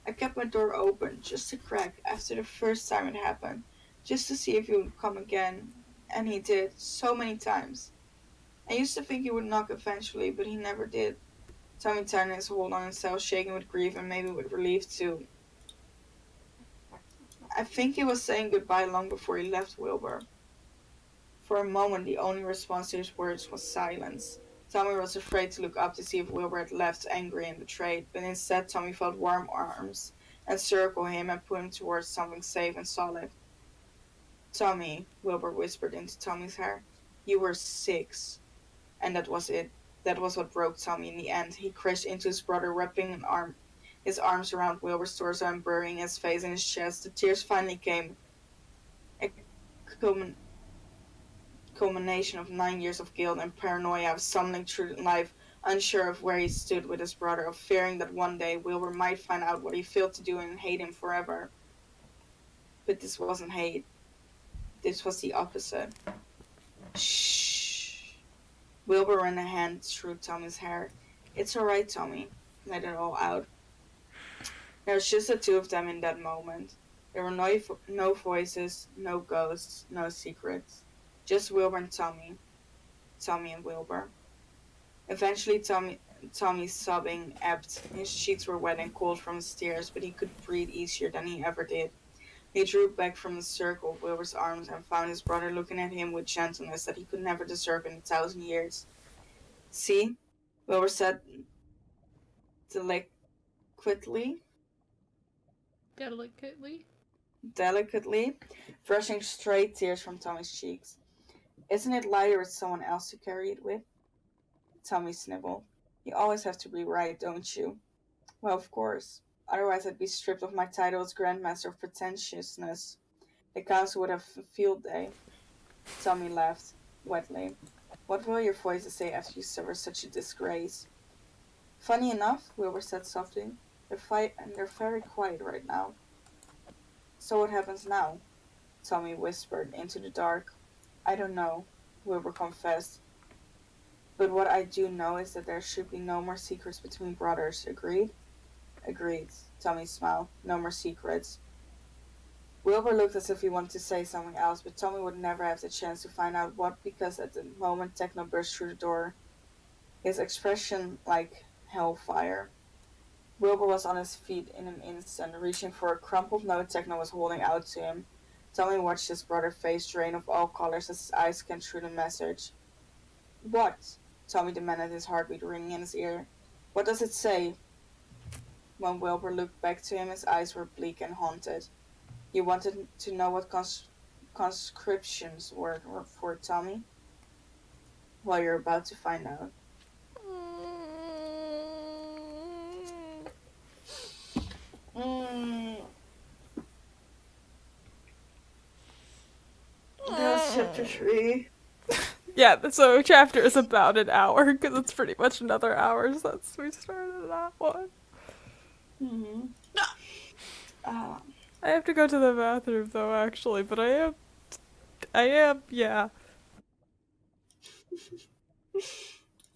I kept my door open, just a crack, after the first time it happened, just to see if he would come again. And he did, so many times. I used to think he would knock eventually, but he never did. Tommy tightened his hold on himself, shaking with grief and maybe with relief too. I think he was saying goodbye long before he left Wilbur. For a moment, the only response to his words was silence. Tommy was afraid to look up to see if Wilbur had left angry and betrayed, but instead Tommy felt warm arms encircle him and pull him towards something safe and solid. Tommy, Wilbur whispered into Tommy's hair, you were 6. And that was it. That was what broke Tommy in the end. He crashed into his brother, wrapping his arms around Wilbur's torso and burying his face in his chest. The tears finally came. A culmination of 9 years of guilt and paranoia, of stumbling through life, unsure of where he stood with his brother, of fearing that one day Wilbur might find out what he failed to do and hate him forever. But this wasn't hate. This was the opposite. Shh. Wilbur ran a hand through Tommy's hair. It's alright, Tommy. Let it all out. There was just the two of them in that moment. There were no voices, no ghosts, no secrets. Just Wilbur and Tommy. Tommy and Wilbur. Eventually, Tommy's sobbing ebbed. His cheeks were wet and cold from his tears, but he could breathe easier than he ever did. He drew back from the circle of Wilbur's arms and found his brother looking at him with gentleness that he could never deserve in 1,000 years. See? Wilbur said delicately, brushing stray tears from Tommy's cheeks. Isn't it lighter with someone else to carry it with? Tommy sniffled. You always have to be right, don't you? Well, of course. Otherwise I'd be stripped of my title as Grandmaster of Pretentiousness. The council would have a field day. Tommy laughed, wetly. What will your voices say after you suffer such a disgrace? Funny enough, Wilbur said softly, they're very quiet right now. So what happens now? Tommy whispered into the dark. I don't know, Wilbur confessed. But what I do know is that there should be no more secrets between brothers, agreed? Agreed, Tommy smiled. No more secrets. Wilbur looked as if he wanted to say something else, but Tommy would never have the chance to find out what because at the moment Techno burst through the door, his expression like hellfire. Wilbur was on his feet in an instant, reaching for a crumpled note Techno was holding out to him. Tommy watched his brother's face drain of all colors as his eyes scanned through the message. What? Tommy demanded, his heartbeat ringing in his ear. What does it say? When Wilbur looked back to him, his eyes were bleak and haunted. You wanted to know what conscriptions were for, Tommy? Well, you're about to find out. That was chapter 3. Yeah, so chapter is about an hour, because it's pretty much another hour since we started that one. Mm-hmm. I have to go to the bathroom though, actually, but I am, yeah.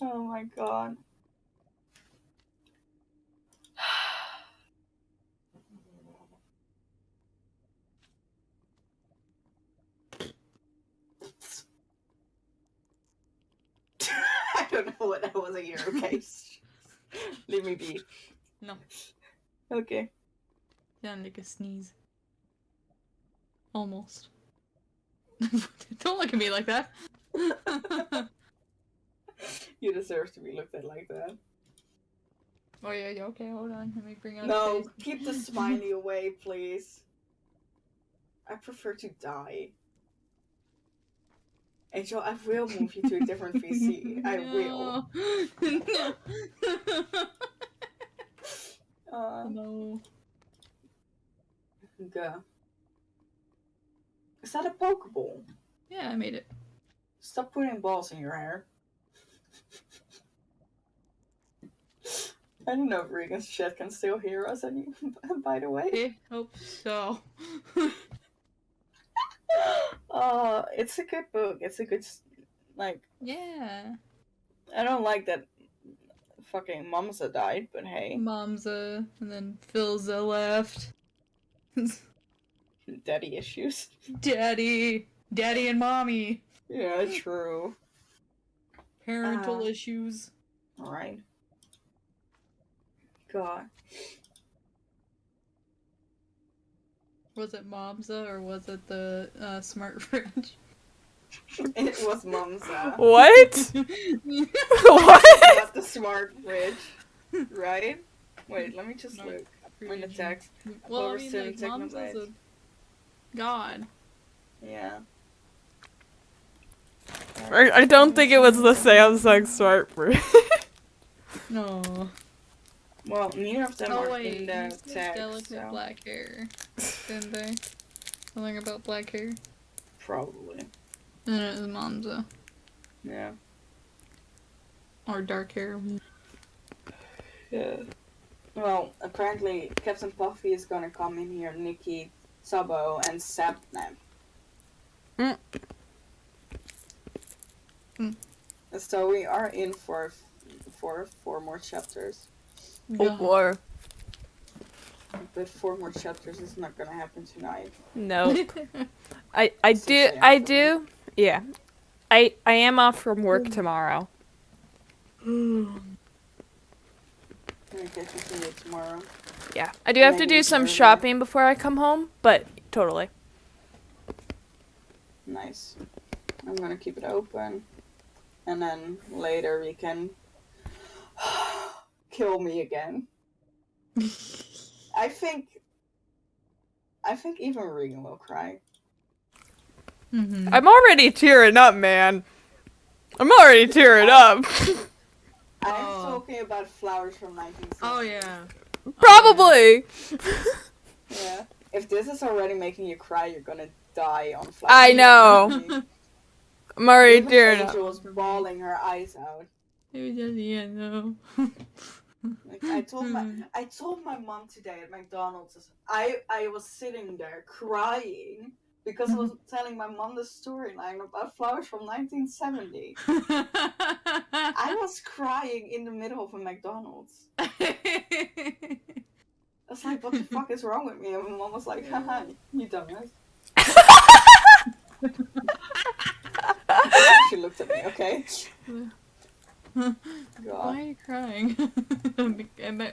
Oh my god. I don't know what that was a year, okay? Leave me be. No. Okay. Sound like a sneeze. Almost. Don't look at me like that. You deserve to be looked at like that. Oh yeah, okay, hold on. Let me bring out No, a face. keep the smiley away, please. I prefer to die. Angel, I will move you to a different VC. I will. No. Go. Is that a Pokeball? Yeah, I made it. Stop putting balls in your hair. I don't know if Regan's chat can still hear us, by the way. I hope so. It's a good book. It's a good, like... Yeah. I don't like that fucking Mamsa died, but hey. Momza, and then Philza left. Daddy issues. Daddy and mommy. Yeah, true. Parental issues. Alright. God. Was it Momza or was it the smart fridge? It was Mamsa. What? What? Not the smart fridge. Right? Wait, let me just Smart look in the fridge. text. Well, I Over mean, seven like, Momza's a technoblades. god. Yeah. I don't think it was the Samsung Smart Fridge. No. Well, neither of them Oh are wait, in the you said text, delicate so black hair, didn't they? Something about black hair. probably. And it was Momza. Yeah. Or dark hair. Yeah. Well, apparently Captain Puffy is gonna come in here, Nikki, Sabo, and Sapnap. Mm. Mm. So we are in for 4 more chapters. Oh boy. But 4 more chapters is not gonna happen tonight. Nope. I 6 do a.m. I for me. do. Yeah. I am off from work tomorrow. Okay, continue tomorrow. Yeah. I do have to Maybe do it's some early. shopping before I come home, but totally. Nice. I'm gonna keep it open. And then later we can kill me again. I think even Regan will cry. Mm-hmm. I'm already tearing up, man. I'm already tearing up. I'm Oh. talking about Flowers from 1970. Oh yeah. Probably. Yeah. If this is already making you cry, you're gonna die on Flowers. I from know. 1970. I'm already Even tearing up. Angel was bawling her eyes out. It was just the end though. Like, I told my mom today at McDonald's. I was sitting there crying because I was telling my mom the storyline about Flowers from 1970. I was crying in the middle of a McDonald's. I was like, what the fuck is wrong with me? And my mom was like, haha, you dumbass. She looked at me, okay? God. Why are you crying?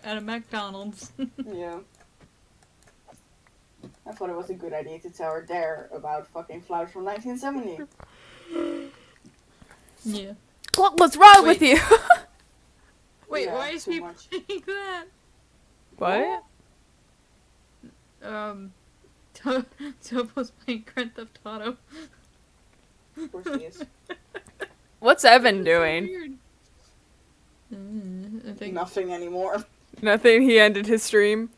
At a McDonald's. Yeah. I thought it was a good idea to tell her there about fucking Flowers from 1970. Yeah. What was wrong Wait. with you? Wait, Yeah, why is too he much. playing that? What? Topo's playing Grand Theft Auto. Of course he is. What's Evan So doing? weird. I think. Nothing anymore, Nothing. He ended his stream.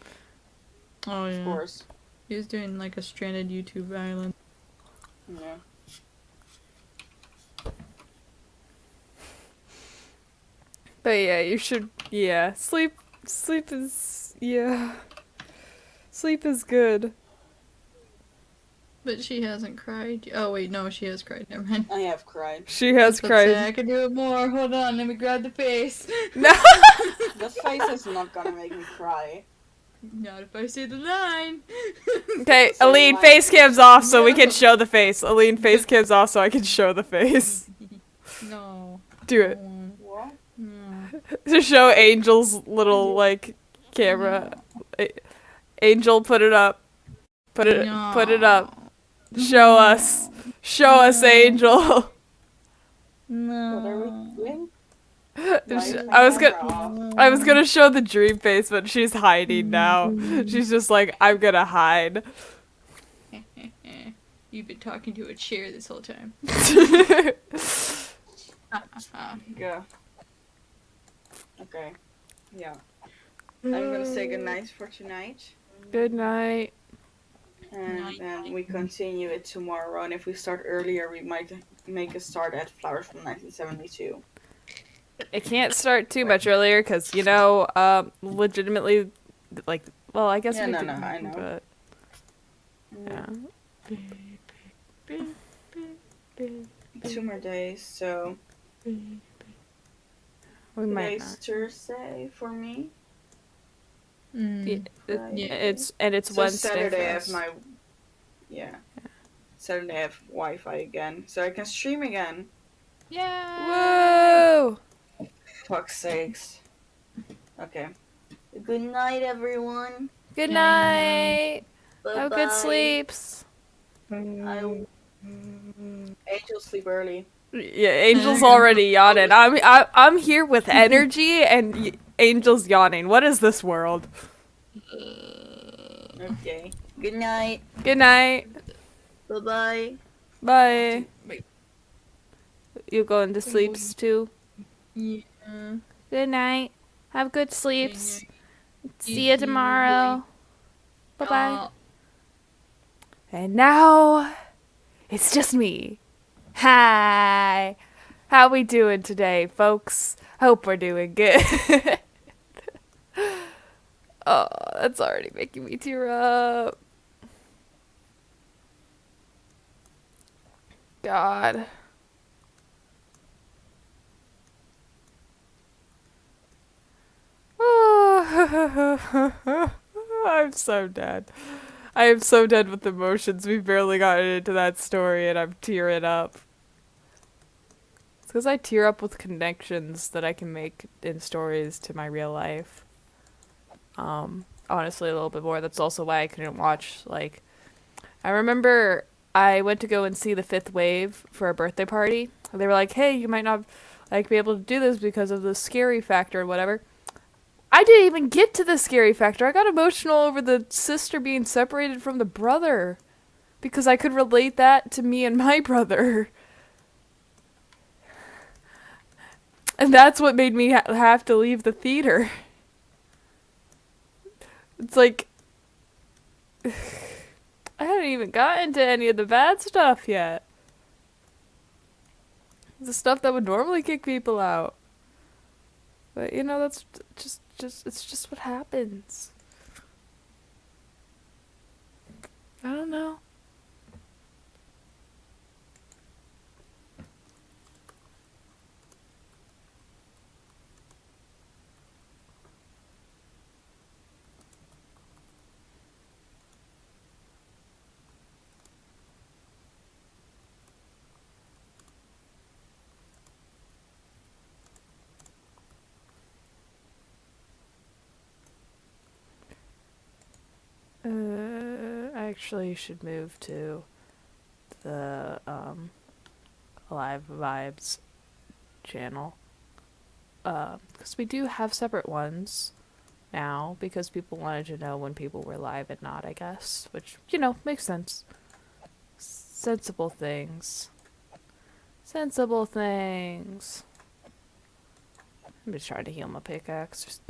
Oh yeah. of course. He was doing like a stranded YouTube island. Yeah. But yeah, you should. Yeah, sleep is. Yeah. Sleep is good. But she hasn't cried. Oh wait, no, she has cried. Never mind. I have cried. She has Let's say I cried. can do it more. Hold on, let me grab the face. No. The face is not gonna make me cry. Not if I say the line. Okay, So Elleen, like- face cam's off so we can No. show the face. Elleen, face cam's off so I can show the face. No. Do it. What? No. To show Angel's little, like, camera. Angel, put it up. Put it up. Show us. Show us, Angel. What are we No. doing? I was gonna show the dream face, but she's hiding now. She's just like, I'm gonna hide. You've been talking to a chair this whole time. Yeah. Okay. Yeah. I'm gonna say goodnight for tonight. Good night. And then we continue it tomorrow. And if we start earlier, we might make a start at Flowers from 1972. It can't start too much earlier because, legitimately, like, well, I guess Yeah, we no, could, no, I know. but, yeah. 2 more days, so We might Today's not. Thursday for me. Yeah, Friday. it's So Wednesday Saturday for I have us. my Saturday I have Wi-Fi again, so I can stream again. Yay! Woo! Fuck's sakes. Okay. Good night, everyone. Good Good night. night. Bye Have good sleeps. I Angel sleep early. Yeah, Angel's already yawning. I'm here with energy, and Angel's yawning. What is this world? Okay. Good night. Good night. Bye-bye. Bye. Wait. You going to sleeps too? Yeah. Good night. Have good sleeps. See you You tomorrow. Bye bye. Uh, And now it's just me. Hi. How we doing today, folks? Hope we're doing good. Oh, that's already making me tear up. God. I'm so dead. I am so dead with emotions. We've barely gotten into that story, and I'm tearing up. It's because I tear up with connections that I can make in stories to my real life. Honestly, a little bit more. That's also why I couldn't watch, like... I remember I went to go and see The Fifth Wave for a birthday party. And they were like, hey, you might not like be able to do this because of the scary factor or whatever. I didn't even get to the scary factor. I got emotional over the sister being separated from the brother. Because I could relate that to me and my brother. And that's what made me have to leave the theater. It's like... I haven't even gotten to any of the bad stuff yet. The stuff that would normally kick people out. But you know, that's just it's just what happens. I don't know. I actually should move to the Alive Vibes channel. Because we do have separate ones now, because people wanted to know when people were live and not, I guess. Which, you know, makes sense. Sensible things. Sensible things. I'm just trying to heal my pickaxe.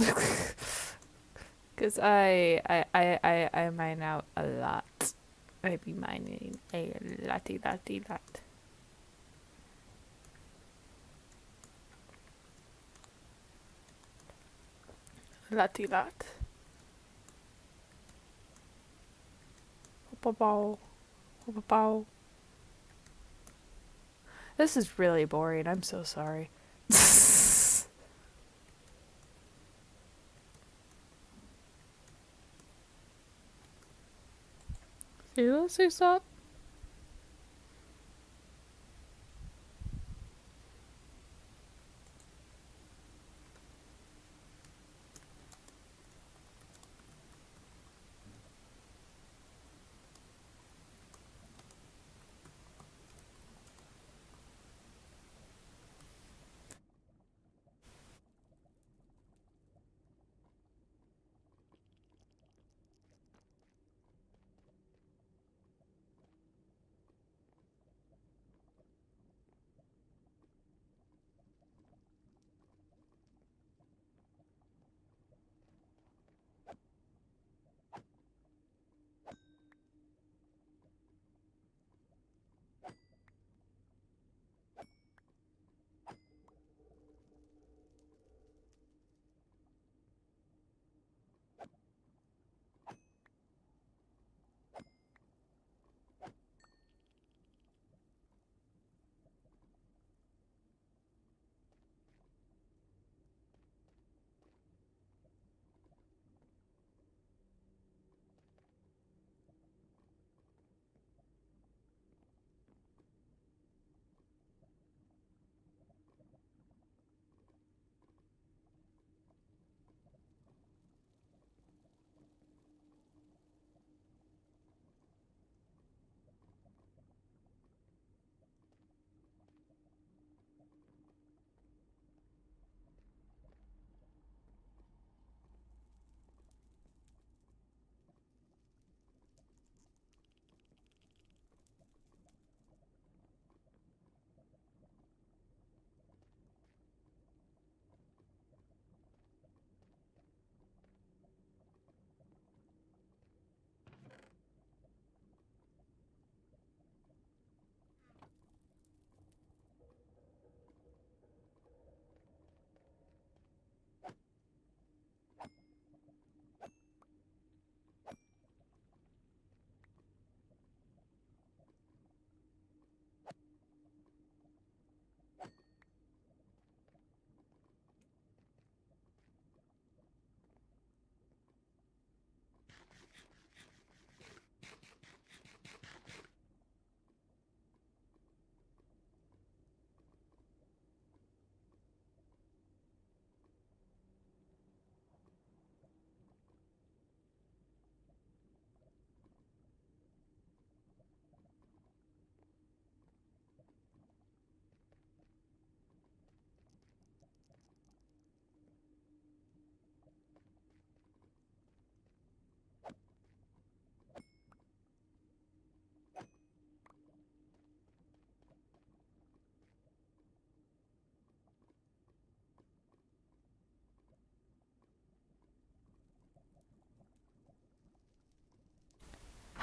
Because I mine out a lot. I be mining a lotty lot. Lotty lot. Bow. Bow. This is really boring. I'm so sorry. You want to say stop?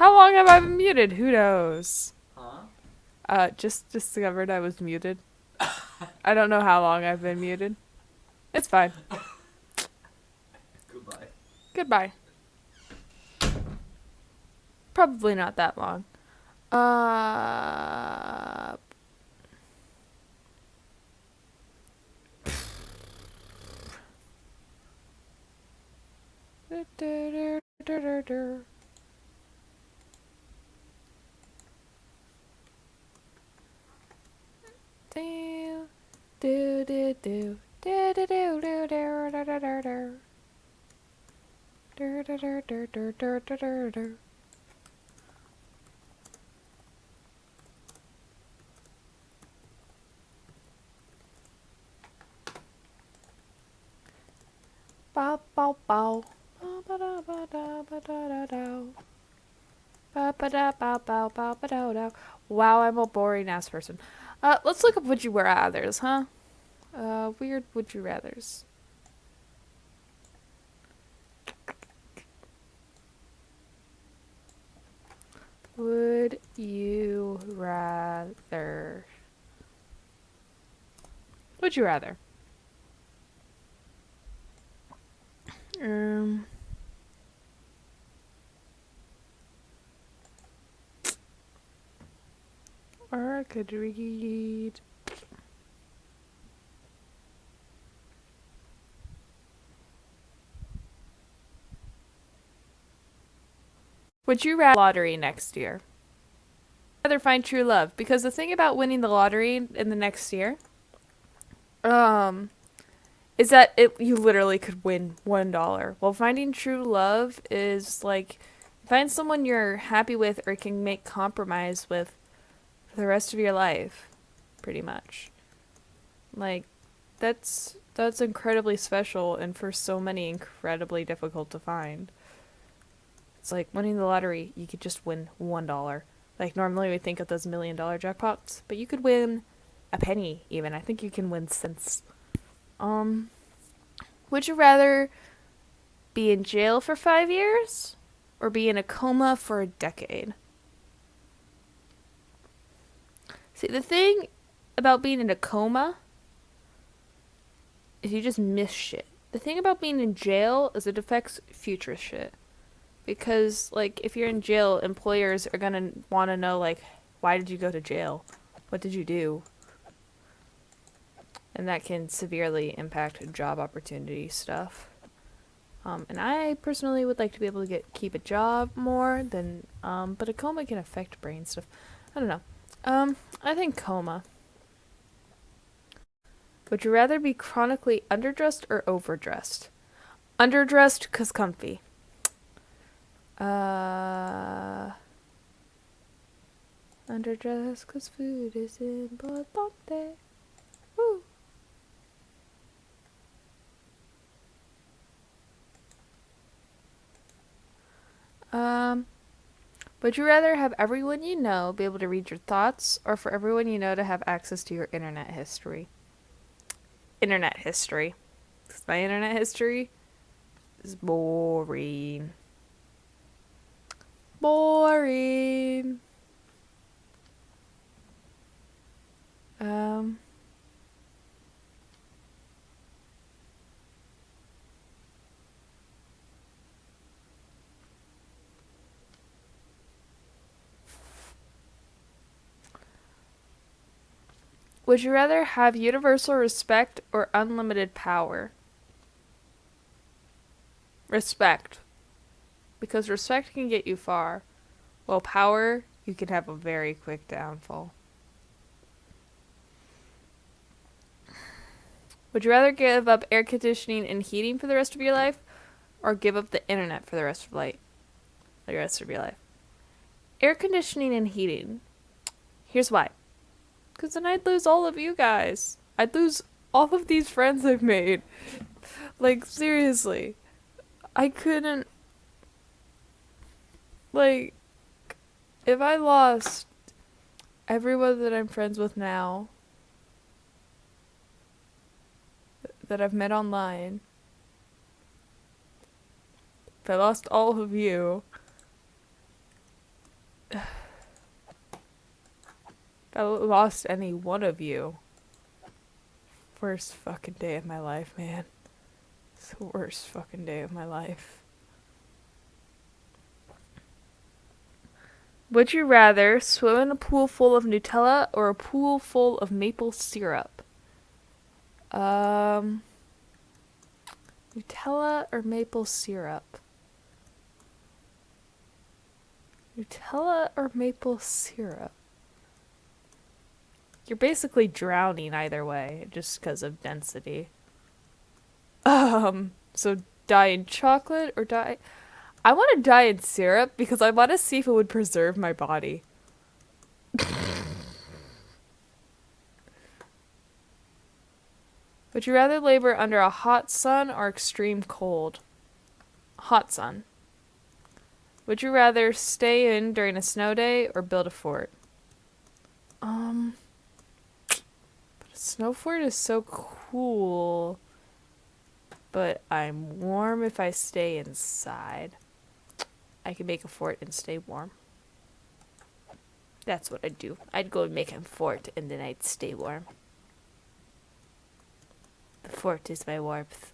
How long have I been muted? Who knows? Huh? Just discovered I was muted. I don't know how long I've been muted. It's fine. Goodbye. Goodbye. Probably not that long. Bow, bow, bow. Wow, I'm a boring ass person. Let's look up would you rathers, huh? Weird would you rathers. Would you rather? Would you rather? Or I could read. Would you rather lottery next year? Rather find true love, because the thing about winning the lottery in the next year, is that you literally could win $1. Well, finding true love is like find someone you're happy with or can make compromise with for the rest of your life, pretty much. Like that's incredibly special and for so many incredibly difficult to find. It's like winning the lottery, you could just win $1. Like normally we think of those $1 million jackpots, but you could win a penny even. I think you can win cents. Would you rather be in jail for 5 years or be in a coma for a decade? See, the thing about being in a coma is you just miss shit. The thing about being in jail is it affects future shit. Because, like, if you're in jail, employers are gonna want to know, like, why did you go to jail? What did you do? And that can severely impact job opportunity stuff. And I personally would like to be able to keep a job more than, but a coma can affect brain stuff. I don't know. I think coma. Would you rather be chronically underdressed or overdressed? Underdressed 'cause comfy. Underdressed 'cause food is importante. Woo. Would you rather have everyone you know be able to read your thoughts, or for everyone you know to have access to your internet history? Internet history. 'Cause my internet history is boring. Boring. Would you rather have universal respect or unlimited power? Respect. Because respect can get you far, while power, you can have a very quick downfall. Would you rather give up air conditioning and heating for the rest of your life, or give up the internet for the rest of your life? Air conditioning and heating. Here's why. Because then I'd lose all of you guys. I'd lose all of these friends I've made. Like, seriously. I couldn't... Like, if I lost everyone that I'm friends with now, that I've met online, if I lost all of you, I lost any one of you. Worst fucking day of my life, man. It's the worst fucking day of my life. Would you rather swim in a pool full of Nutella or a pool full of maple syrup? Nutella or maple syrup? Nutella or maple syrup? You're basically drowning either way, just because of density. So die in chocolate or die... I want to die in syrup because I want to see if it would preserve my body. Would you rather labor under a hot sun or extreme cold? Hot sun. Would you rather stay in during a snow day or build a fort? A snow fort is so cool, but I'm warm if I stay inside. I can make a fort and stay warm. That's what I'd do. I'd go and make a fort and then I'd stay warm. The fort is my warmth.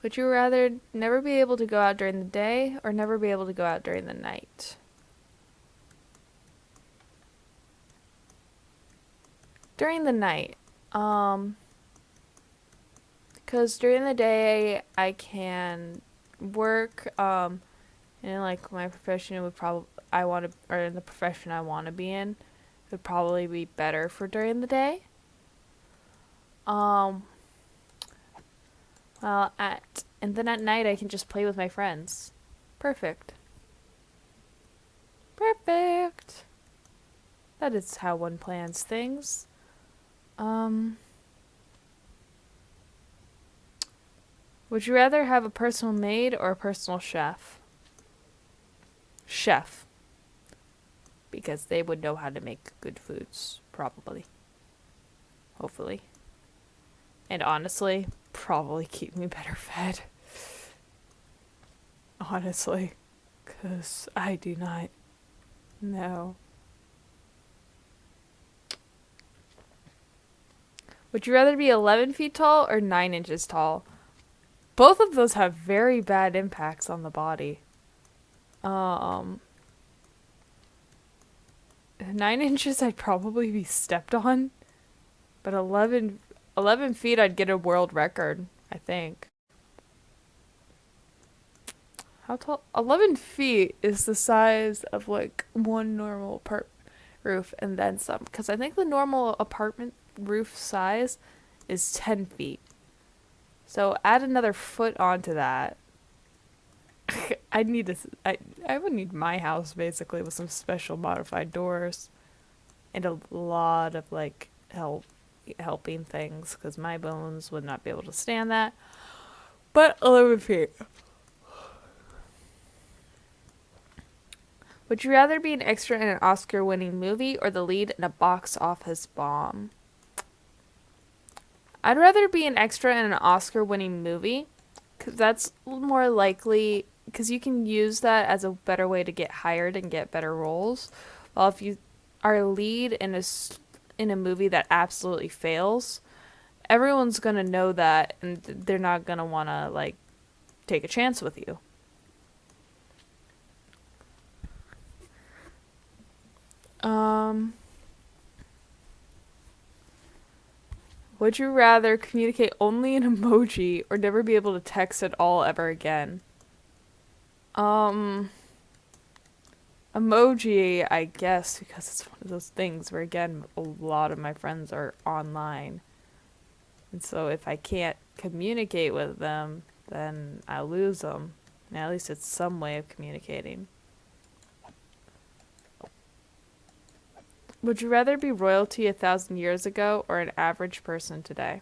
Would you rather never be able to go out during the day or never be able to go out during the night? During the night. Because during the day I can work, and like my profession would probably, or in the profession I want to be in, would probably be better for during the day. And then at night I can just play with my friends. Perfect. Perfect. That is how one plans things. Would you rather have a personal maid or a personal chef? Chef. Because they would know how to make good foods, probably. Hopefully. And honestly, probably keep me better fed. Honestly. Because I do not know. Would you rather be 11 feet tall or 9 inches tall? Both of those have very bad impacts on the body. 9 inches I'd probably be stepped on. But 11 feet I'd get a world record, I think. How tall? 11 feet is the size of like one normal apartment roof and then some. Because I think the normal apartment roof size is 10 feet. So add another foot onto that. I would need my house basically with some special modified doors and a lot of like helping things because my bones would not be able to stand that. But 11 feet. Would you rather be an extra in an Oscar-winning movie or the lead in a box office bomb? I'd rather be an extra in an Oscar-winning movie, because that's more likely, because you can use that as a better way to get hired and get better roles. While if you are a lead in a movie that absolutely fails, everyone's going to know that, and they're not going to want to, like, take a chance with you. Would you rather communicate only in emoji or never be able to text at all ever again? Emoji, I guess, because it's one of those things where, again, a lot of my friends are online. And so if I can't communicate with them, then I lose them. And at least it's some way of communicating. Would you rather be royalty 1,000 years ago or an average person today?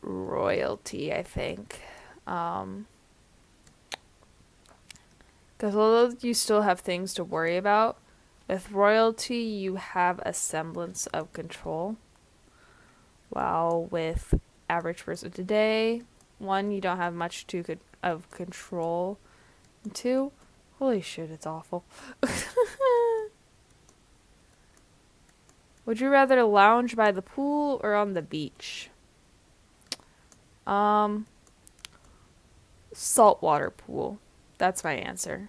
Royalty, I think. Because although you still have things to worry about, with royalty you have a semblance of control. While with average person today, one, you don't have much of control. And two, holy shit, it's awful. Would you rather lounge by the pool or on the beach? Saltwater pool. That's my answer.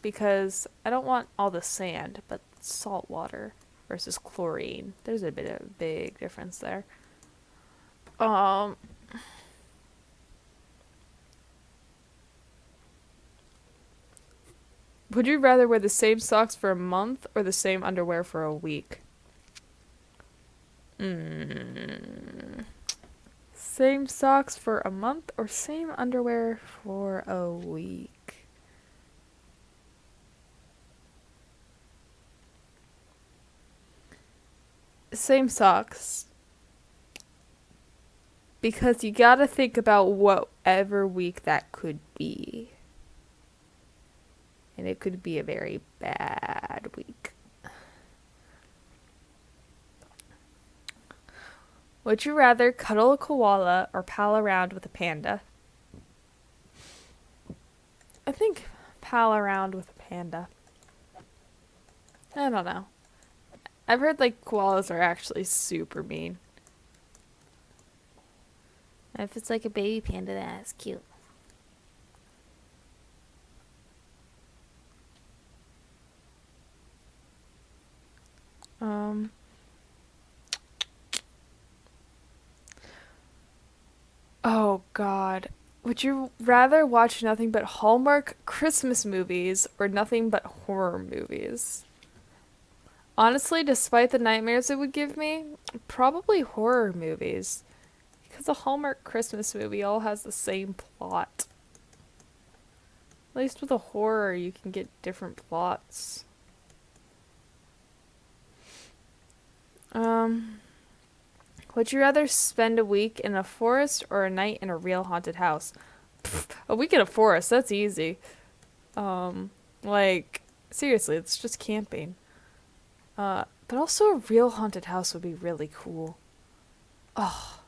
Because I don't want all the sand, but salt water versus chlorine. There's a big difference there. Would you rather wear the same socks for a month or the same underwear for a week? Same socks for a month or same underwear for a week? Same socks. Because you gotta think about whatever week that could be. And it could be a very bad week. Would you rather cuddle a koala or pal around with a panda? I think pal around with a panda. I don't know. I've heard like koalas are actually super mean. And if it's like a baby panda, that's cute. Oh God. Would you rather watch nothing but Hallmark Christmas movies or nothing but horror movies? Honestly, despite the nightmares it would give me, probably horror movies. Because a Hallmark Christmas movie all has the same plot. At least with a horror, you can get different plots. Would you rather spend a week in a forest or a night in a real haunted house? Pfft, a week in a forest, that's easy. Like, seriously, it's just camping. But also a real haunted house would be really cool. Oh.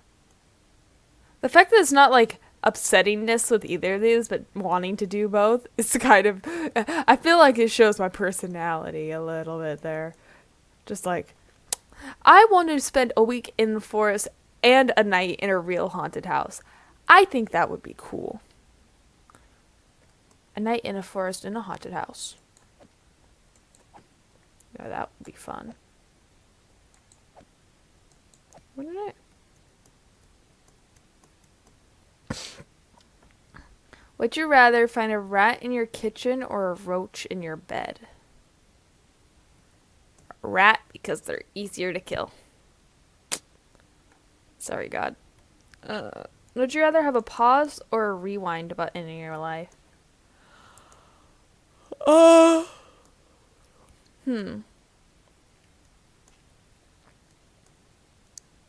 The fact that it's not like upsettingness with either of these, but wanting to do both, is kind of... I feel like it shows my personality a little bit there. Just like... I want to spend a week in the forest and a night in a real haunted house. I think that would be cool. A night in a forest in a haunted house. Yeah, that would be fun. Wouldn't it? Would you rather find a rat in your kitchen or a roach in your bed? Rat, because they're easier to kill. Sorry, God. Would you rather have a pause or a rewind button in your life?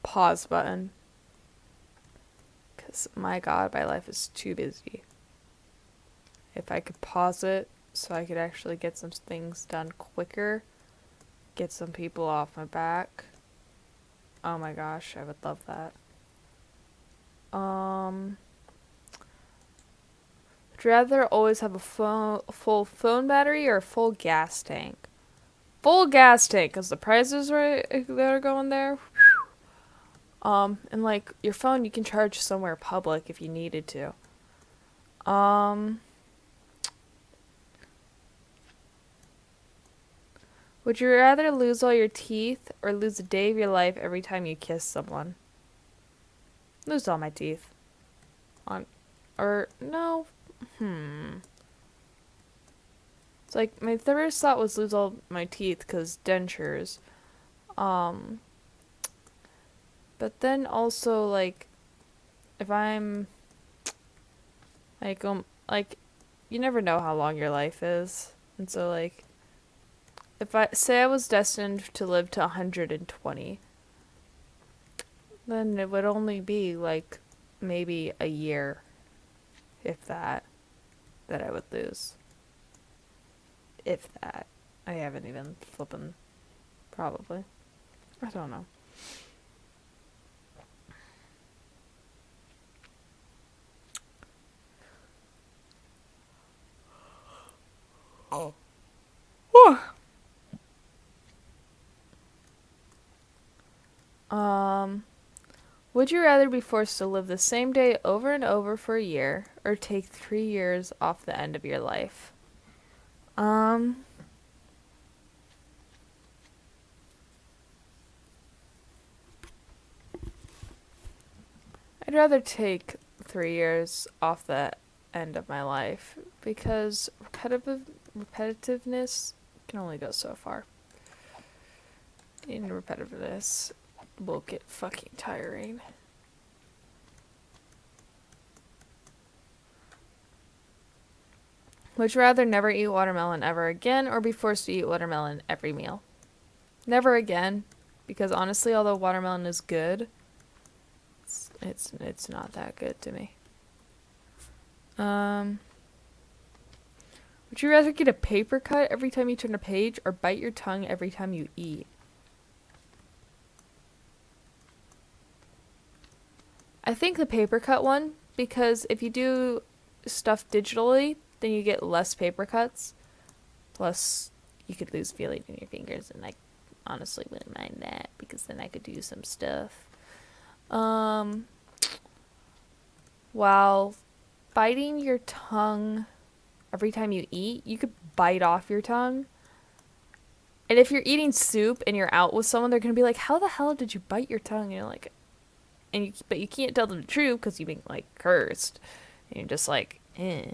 Pause button. Because, my God, my life is too busy. If I could pause it so I could actually get some things done quicker, get some people off my back. Oh my gosh, I would love that. Would you rather always have a full phone battery or a full gas tank? Full gas tank, because the prices that are going there. And like your phone, you can charge somewhere public if you needed to. Would you rather lose all your teeth or lose a day of your life every time you kiss someone? Lose all my teeth. No. It's like, my first thought was lose all my teeth because dentures. But then also, like, if I'm, like, you never know how long your life is. And so, like, if I was destined to live to 120, then it would only be like maybe a year, if that I would lose. If that. I haven't even flipping, probably. I don't know. Would you rather be forced to live the same day over and over for a year, or take 3 years off the end of your life? I'd rather take 3 years off the end of my life, because repetitiveness can only go so far. And repetitiveness will get fucking tiring. Would you rather never eat watermelon ever again, or be forced to eat watermelon every meal? Never again, because honestly, although watermelon is good, it's not that good to me. Would you rather get a paper cut every time you turn a page, or bite your tongue every time you eat? I think the paper cut one, because if you do stuff digitally, then you get less paper cuts. Plus, you could lose feeling in your fingers, and I honestly wouldn't mind that, because then I could do some stuff. While biting your tongue every time you eat, you could bite off your tongue. And if you're eating soup and you're out with someone, they're gonna be like, "How the hell did you bite your tongue?" And you're like, but you can't tell them the truth because you've been like cursed, and you're just like, eh.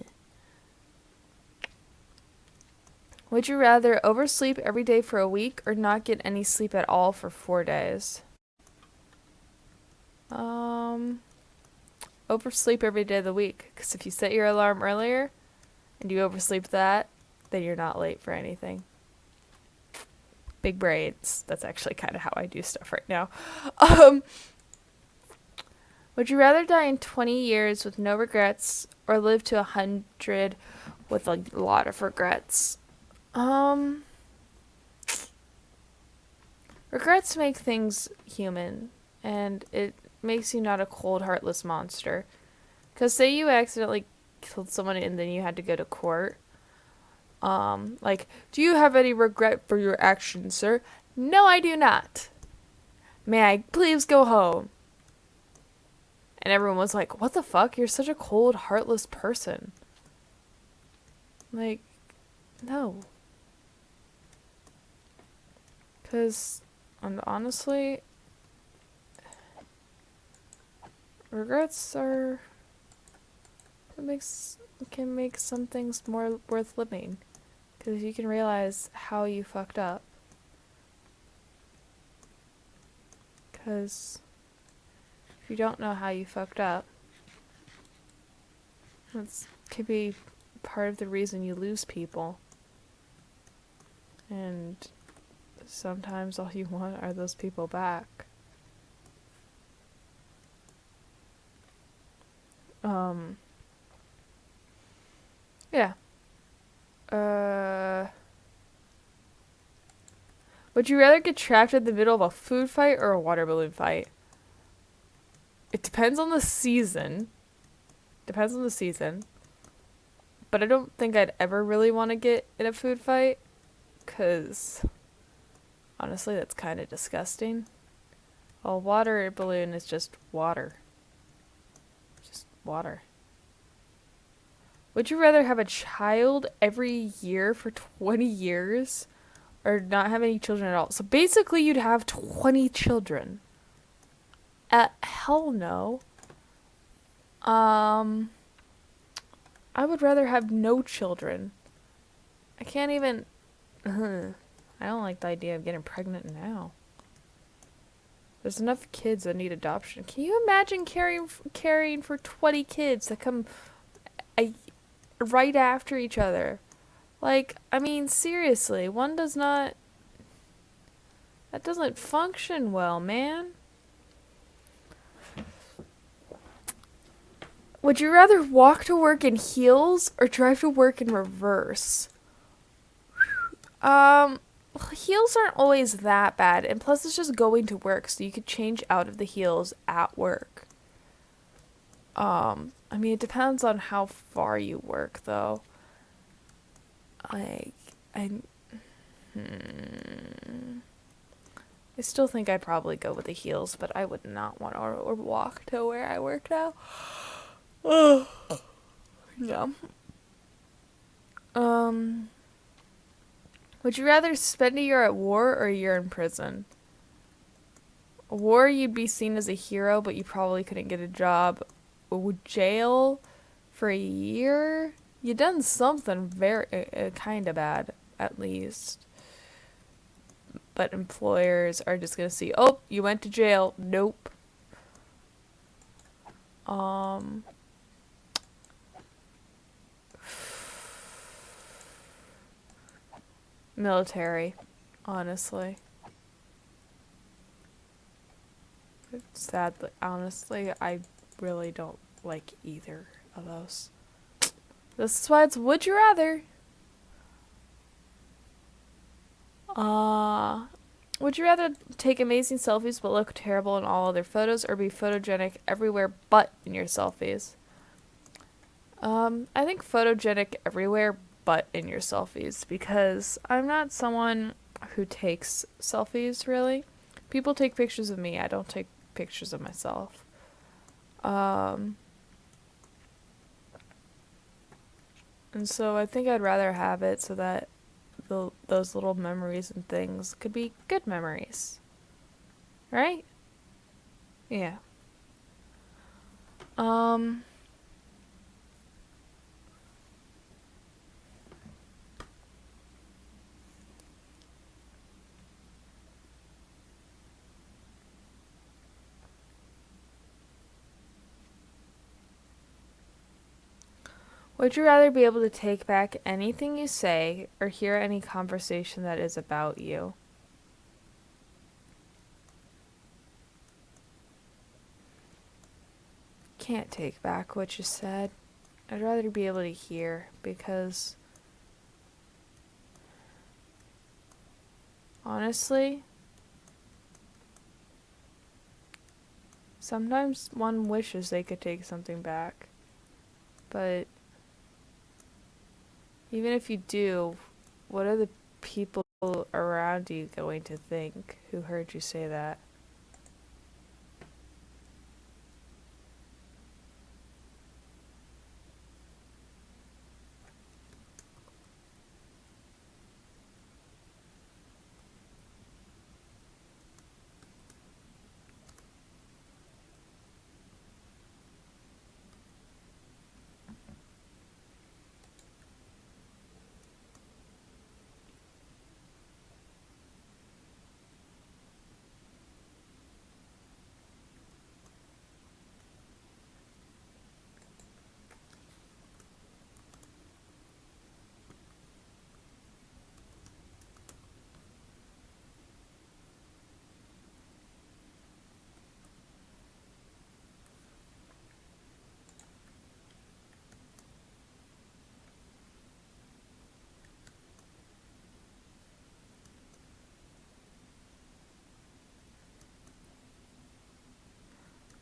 Would you rather oversleep every day for a week, or not get any sleep at all for 4 days? Oversleep every day of the week, because if you set your alarm earlier and you oversleep that, then you're not late for anything. Big brains. That's actually kind of how I do stuff right now. Would you rather die in 20 years with no regrets, or live to 100 with a lot of regrets? Regrets make things human, and it makes you not a cold, heartless monster. Because say you accidentally killed someone and then you had to go to court. Like, do you have any regret for your actions, sir? No, I do not. May I please go home? And everyone was like, what the fuck? You're such a cold, heartless person. Like, no. Because, honestly, regrets are... can make some things more worth living. Because you can realize how you fucked up. Because if you don't know how you fucked up, that could be part of the reason you lose people. And sometimes all you want are those people back. Yeah. Would you rather get trapped in the middle of a food fight or a water balloon fight? It depends on the season. But I don't think I'd ever really want to get in a food fight. Because, honestly, that's kind of disgusting. A water balloon is just water. Just water. Would you rather have a child every year for 20 years, or not have any children at all? So basically you'd have 20 children. Hell no. I would rather have no children. I can't even... I don't like the idea of getting pregnant now. There's enough kids that need adoption. Can you imagine caring for 20 kids that come right after each other? Like, I mean, seriously, that doesn't function well, man. Would you rather walk to work in heels or drive to work in reverse? Heels aren't always that bad, and plus it's just going to work, so you could change out of the heels at work. I mean, it depends on how far you work, though. Like, I still think I'd probably go with the heels, but I would not want to or walk to where I work now. Oh, yeah. Would you rather spend a year at war or a year in prison? A war, you'd be seen as a hero, but you probably couldn't get a job. Jail for a year? You done something very kind of bad, at least. But employers are just gonna see, oh, you went to jail. Nope. Military, honestly. Sadly, honestly, I really don't like either of those. This is why it's would you rather. Would you rather take amazing selfies but look terrible in all other photos, or be photogenic everywhere but in your selfies? I think photogenic everywhere but in your selfies, because I'm not someone who takes selfies, really. People take pictures of me, I don't take pictures of myself. And so I think I'd rather have it so that those little memories and things could be good memories. Right? Yeah. Would you rather be able to take back anything you say or hear any conversation that is about you? Can't take back what you said. I'd rather be able to hear, because honestly, sometimes one wishes they could take something back. But even if you do, what are the people around you going to think who heard you say that?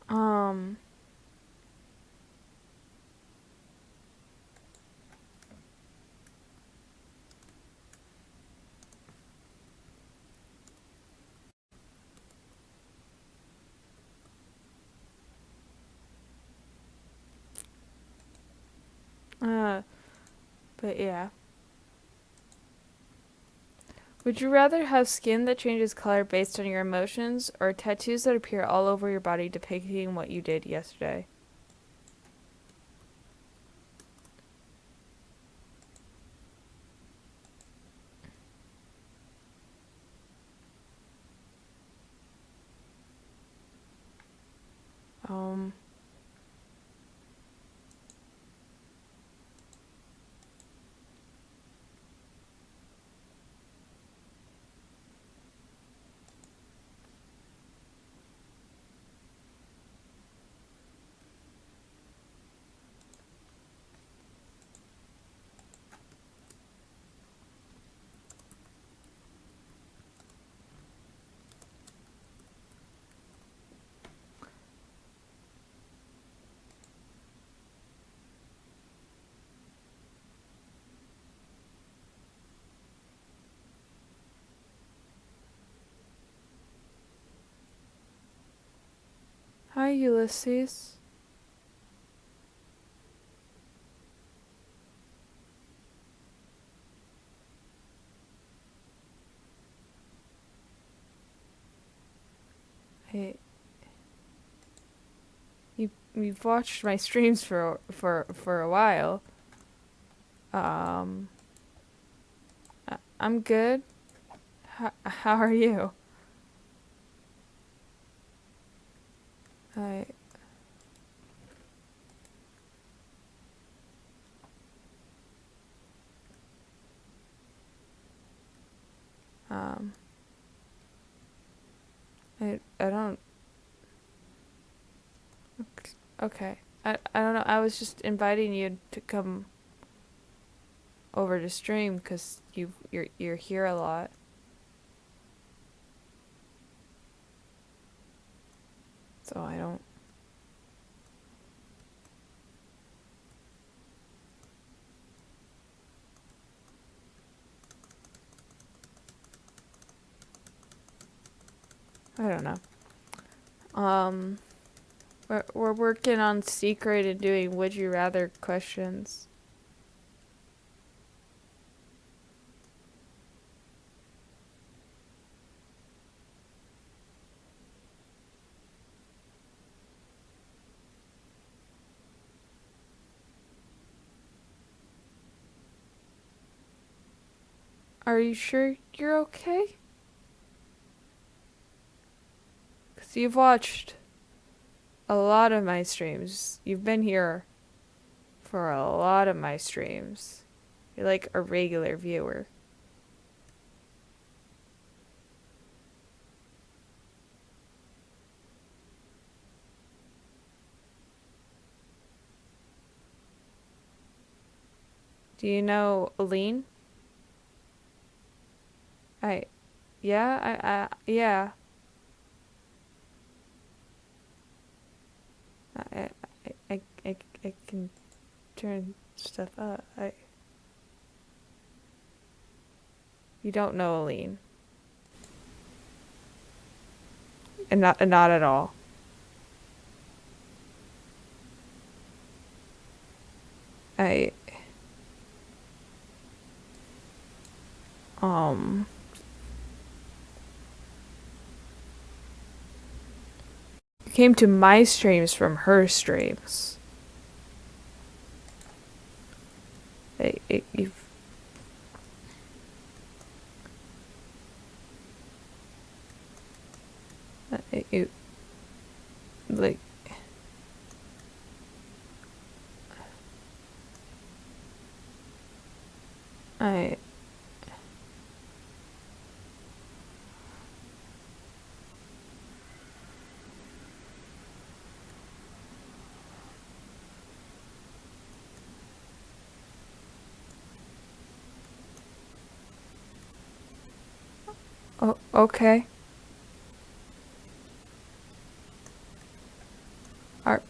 Um, but yeah. Would you rather have skin that changes color based on your emotions, or tattoos that appear all over your body depicting what you did yesterday? Um, Hi, Ulysses. Hey, you've watched my streams for a while. I'm good. How are you? I um I don't. Okay. I don't know. I was just inviting you to come over to stream because you're here a lot. So I don't. I don't know. We're working on secret and doing would you rather questions. Are you sure you're okay? 'Cause you've watched a lot of my streams. You've been here for a lot of my streams. You're like a regular viewer. Do you know Elleen? Yeah. I, I can turn stuff up. You don't know Elleen. And not at all. I, you came to my streams from her streams. You've you like I oh, okay. Are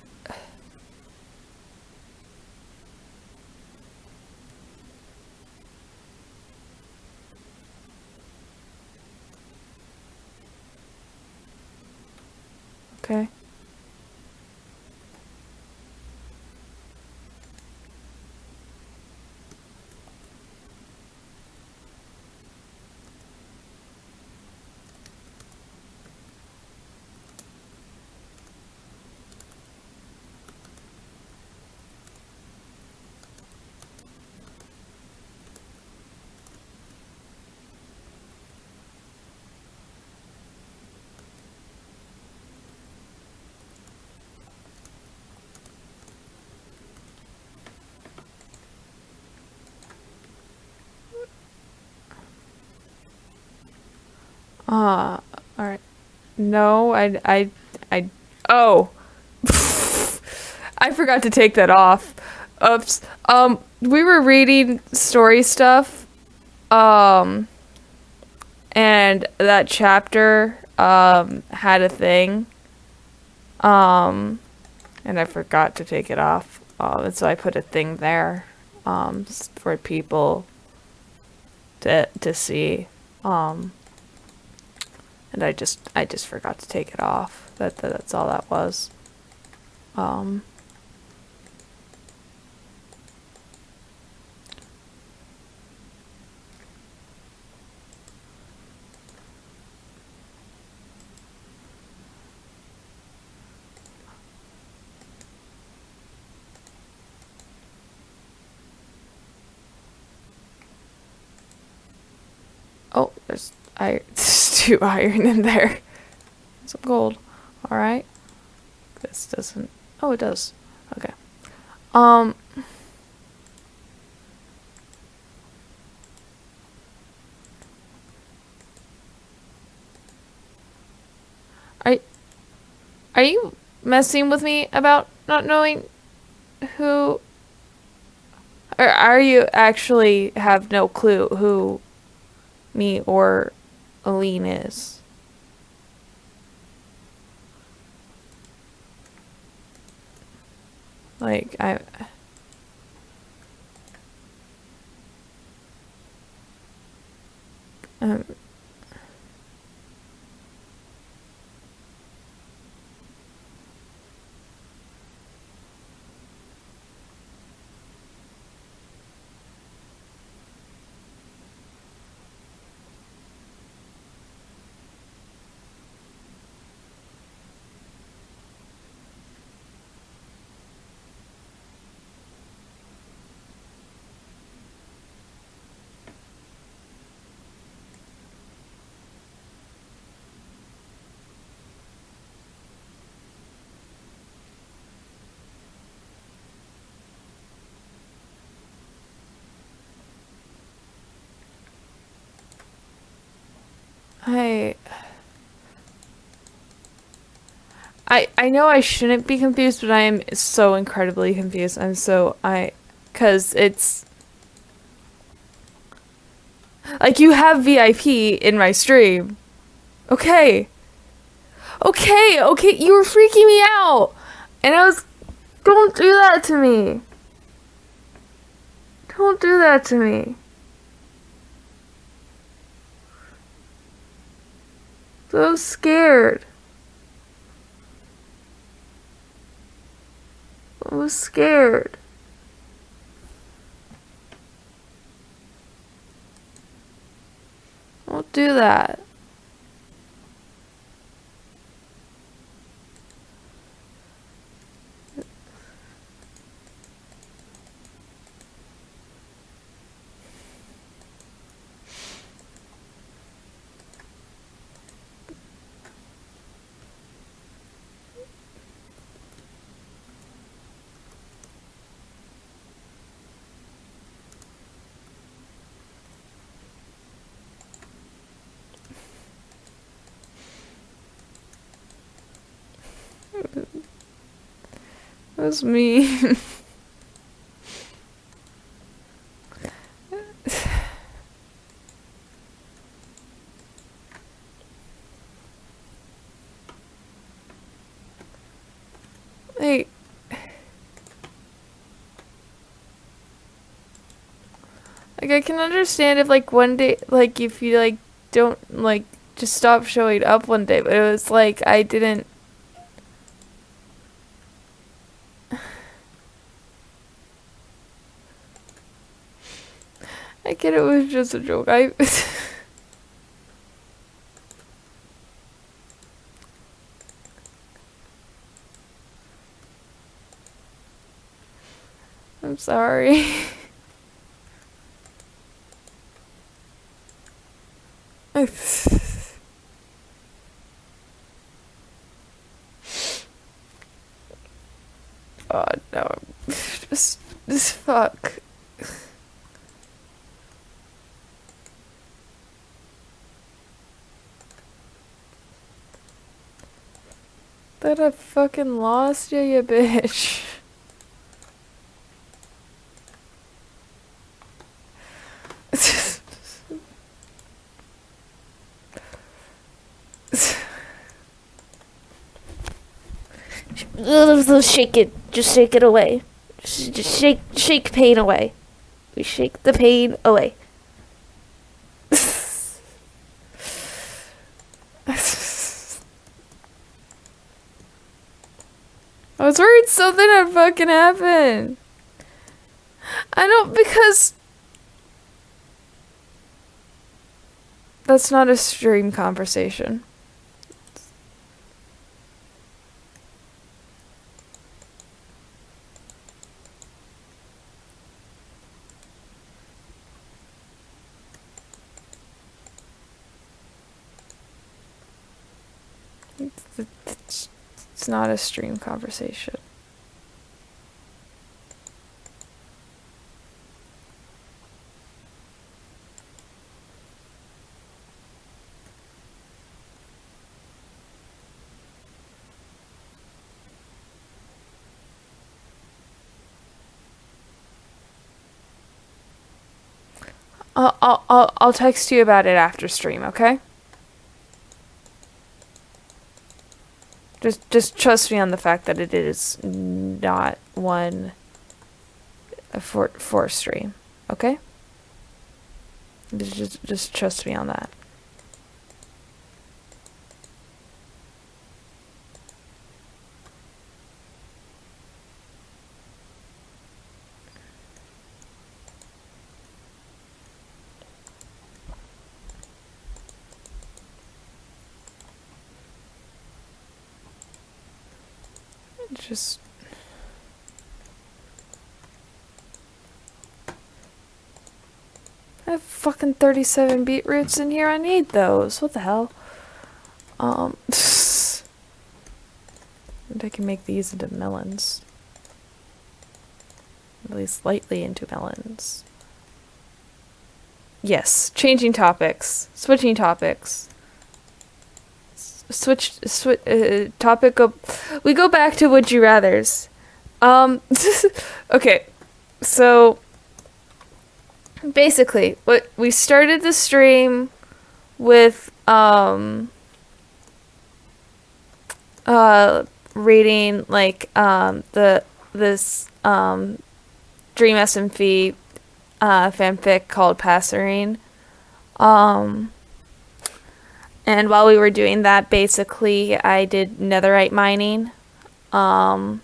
okay. All right. No, I oh. I forgot to take that off. Oops. We were reading story stuff. And that chapter had a thing. And I forgot to take it off. And so I put a thing there for people to see. And I just forgot to take it off. That's all that was. Um, oh, there's 2 iron in there. Some gold. All right. This doesn't. Oh, it does. Okay. Um. Are Are you messing with me about not knowing who? Or are you actually have no clue who me or Elleen is? Like I. Um, I I know I shouldn't be confused, but I am so incredibly confused. Cause it's like you have VIP in my stream. Okay. Okay, you were freaking me out. And don't do that to me. Don't do that to me. So scared. I was scared. Don't do that. It was me. Like, I can understand if like one day, like if you like don't like just stop showing up one day, but it was like I didn't. I get it was just a joke. I'm sorry. God, no. Just fuck. That I fucking lost you, you bitch. Shake it. Just shake it away. Just shake pain away. We shake the pain away. I was worried something had fucking happened. I don't, because that's not a stream conversation. It's not a stream conversation. I'll text you about it after stream, okay? Just trust me on the fact that it is not one for stream, okay? Just trust me on that. Just I have fucking 37 beetroots in here. I need those. What the hell? And I can make these into melons. At least slightly into melons. Yes, changing topics. Switching topics. Topic we go back to would you rathers. Okay, so basically what we started the stream with reading like this Dream SMP fanfic called Passerine. And while we were doing that, basically, I did netherite mining. And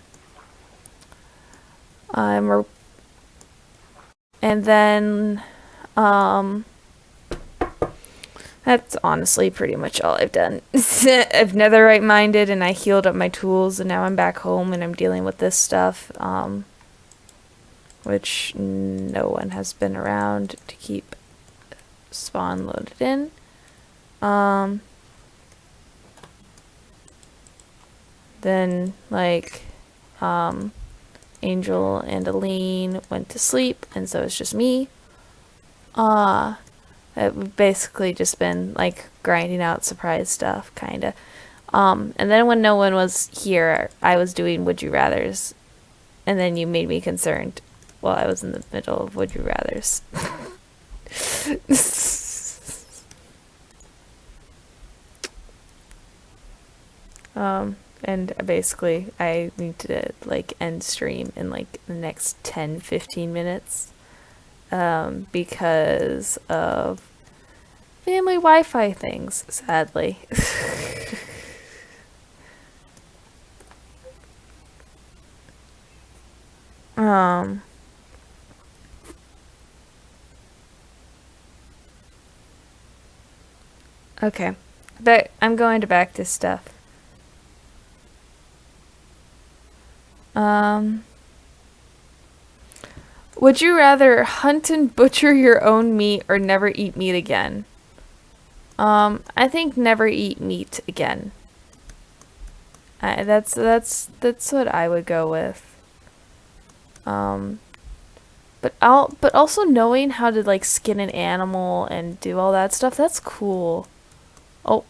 then, that's honestly pretty much all I've done. I've netherite mined it, and I healed up my tools, and now I'm back home, and I'm dealing with this stuff, which no one has been around to keep spawn loaded in. Then, like, Angel and Elleen went to sleep, and so it's just me. We've basically just been, like, grinding out surprise stuff, kinda. And then when no one was here, I was doing Would You Rathers, and then you made me concerned while I was in the middle of Would You Rathers. And basically I need to like end stream in like the next 10-15 minutes because of family Wi-Fi things, sadly. Okay, but I'm going to back to stuff. Would you rather hunt and butcher your own meat or never eat meat again? I think never eat meat again. That's what I would go with. But also knowing how to like skin an animal and do all that stuff, that's cool. Oh,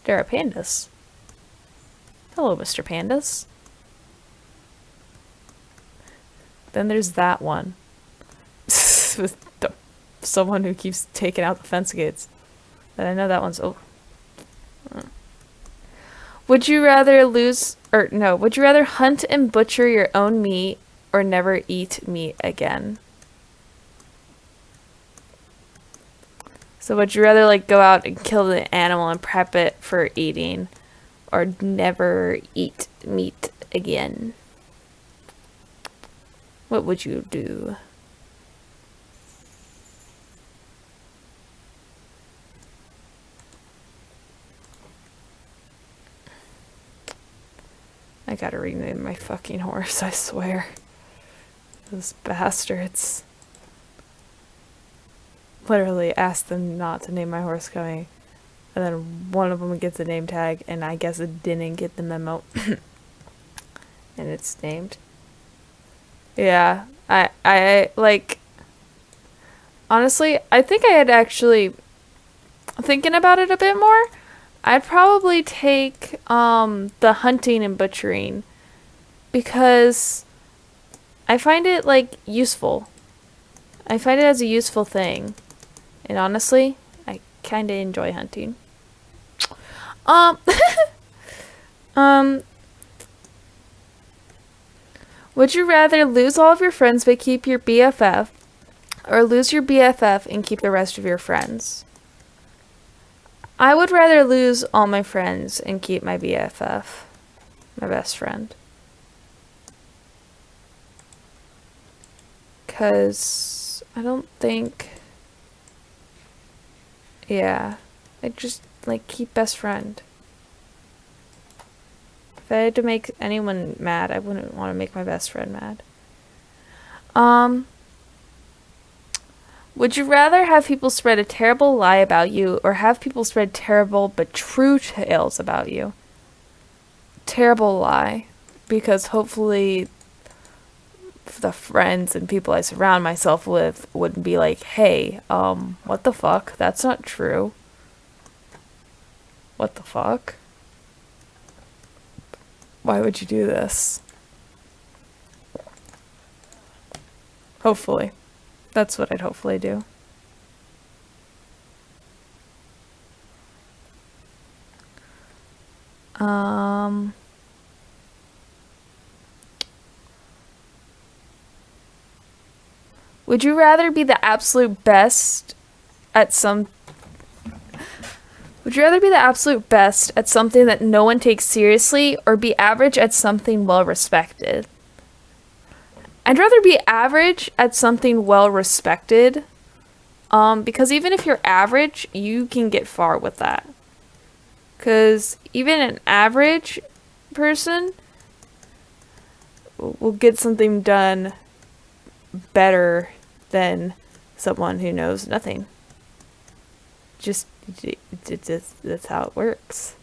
there are pandas. Hello, Mr. Pandas. Then there's that one. With someone who keeps taking out the fence gates. But I know that one's... Oh. Would you rather would you rather hunt and butcher your own meat or never eat meat again? So would you rather like go out and kill the animal and prep it for eating or never eat meet again, what would you do? I gotta rename my fucking horse, I swear. Those bastards. Literally asked them not to name my horse coming. And then one of them gets a name tag, and I guess it didn't get the memo. And it's named. Yeah, I like, honestly, I think I had actually, thinking about it a bit more, I'd probably take the hunting and butchering, because I find it like useful. I find it as a useful thing. And honestly, I kind of enjoy hunting. Would you rather lose all of your friends but keep your BFF, or lose your BFF and keep the rest of your friends? I would rather lose all my friends and keep my BFF, my best friend. 'Cause I don't think... Yeah, I just, like, keep best friend. If I had to make anyone mad, I wouldn't want to make my best friend mad. Would you rather have people spread a terrible lie about you, or have people spread terrible but true tales about you? Terrible lie. Because hopefully the friends and people I surround myself with wouldn't be like, hey, what the fuck? That's not true. What the fuck? Why would you do this? Hopefully. That's what I'd hopefully do. Would you rather be the absolute best at some... Would you rather be the absolute best at something that no one takes seriously, or be average at something well respected? I'd rather be average at something well respected, because even if you're average, you can get far with that. Because even an average person will get something done better than someone who knows nothing. Just that's how it works.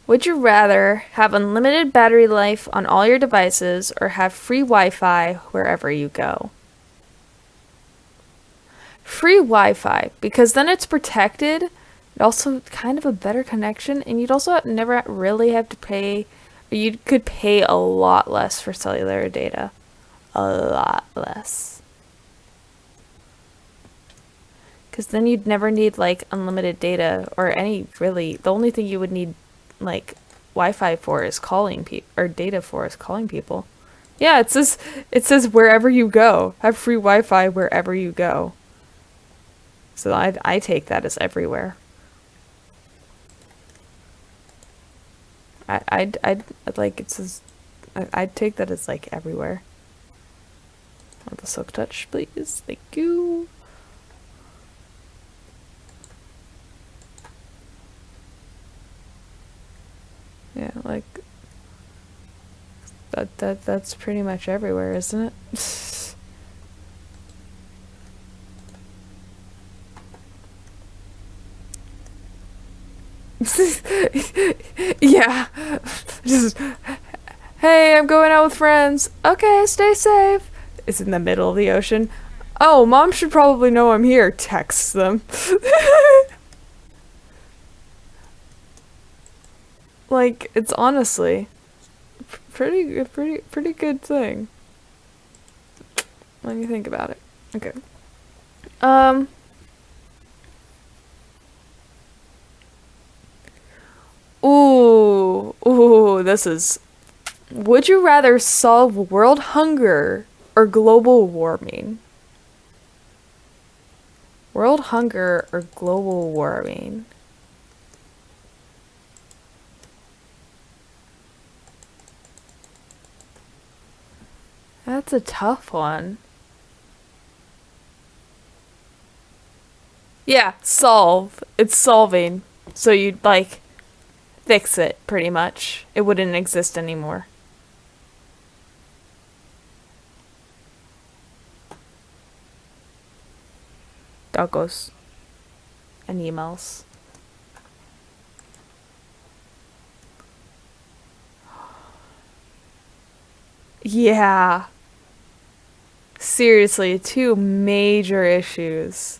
Would you rather have unlimited battery life on all your devices, or have free Wi-Fi wherever you go? Free Wi-Fi, because then it's protected, and also kind of a better connection, and you'd also never really have to pay, or you could pay a lot less for cellular data. A lot less. Because then you'd never need, like, unlimited data, or any, really, the only thing you would need, like, Wi-Fi for is calling people, or data for is calling people. Yeah, it says wherever you go. Have free Wi-Fi wherever you go. So I take that as everywhere. I'd like, it says, I'd take that as, like, everywhere. Want the silk touch, please? Thank you. Yeah, like, that's pretty much everywhere, isn't it? Yeah. Just, hey, I'm going out with friends. Okay, stay safe. It's in the middle of the ocean. Oh, mom should probably know I'm here. Text them. Like, it's honestly pretty good thing when you think about it. Okay. Ooh, this is... Would you rather solve world hunger or global warming? World hunger or global warming? That's a tough one. Yeah, solve. It's solving. So you'd like fix it pretty much. It wouldn't exist anymore. Doggos. And emails. Yeah. Seriously, two major issues.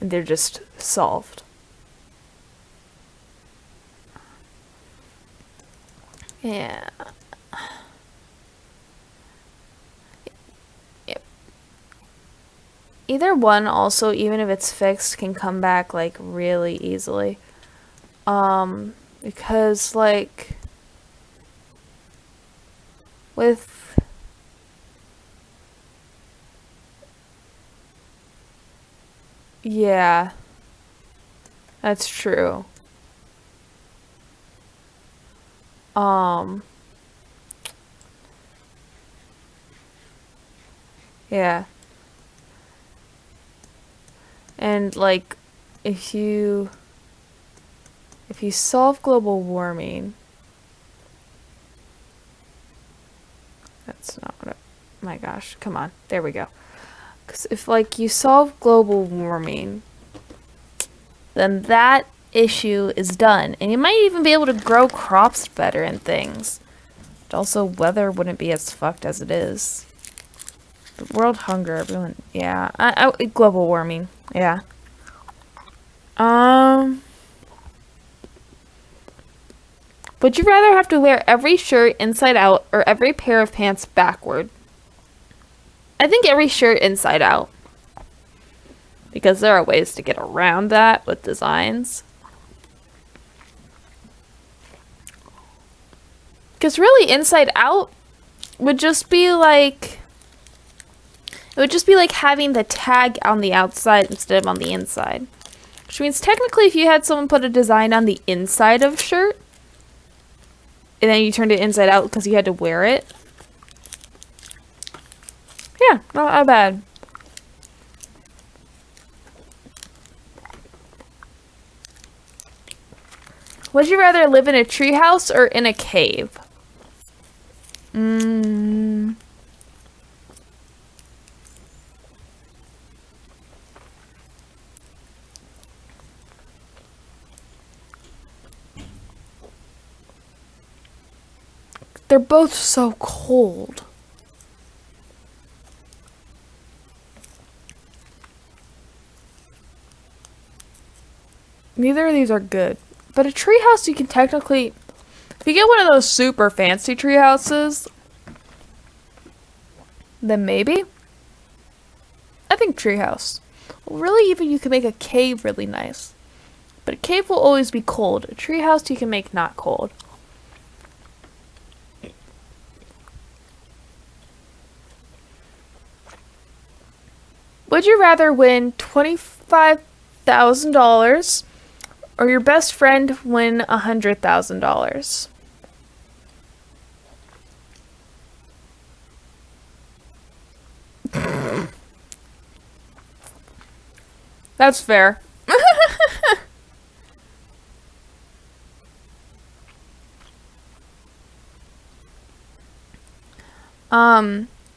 And they're just solved. Yeah. Yep. Either one also, even if it's fixed, can come back like really easily. Because like with yeah, that's true. Um yeah. And like if you solve global warming, that's not what my gosh, come on. There we go. Cuz if like you solve global warming, then that issue is done. And you might even be able to grow crops better and things. But also weather wouldn't be as fucked as it is. But world hunger, everyone, yeah. Global warming, yeah. Would you rather have to wear every shirt inside out or every pair of pants backward? I think every shirt inside out. Because there are ways to get around that with designs. Because really, inside out would just be like... It would just be like having the tag on the outside instead of on the inside. Which means technically if you had someone put a design on the inside of a shirt, and then you turned it inside out because you had to wear it. Yeah, not bad. Would you rather live in a treehouse or in a cave? They're both so cold. Neither of these are good. But a treehouse, you can technically... If you get one of those super fancy tree houses, then maybe. I think treehouse. Really, even you can make a cave really nice. But a cave will always be cold. A treehouse you can make not cold. Would you rather win $25,000 or your best friend win $100,000? That's fair.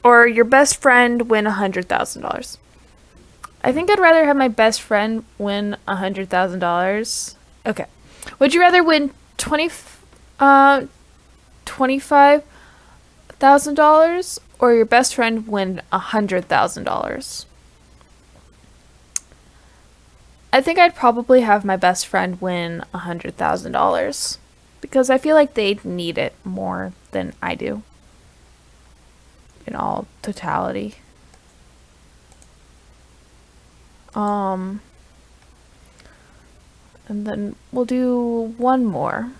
Or your best friend win $100,000. I think I'd rather have my best friend win $100,000. Okay. Would you rather win $25,000 or your best friend win $100,000? I think I'd probably have my best friend win $100,000 because I feel like they'd need it more than I do in all totality. And then we'll do one more.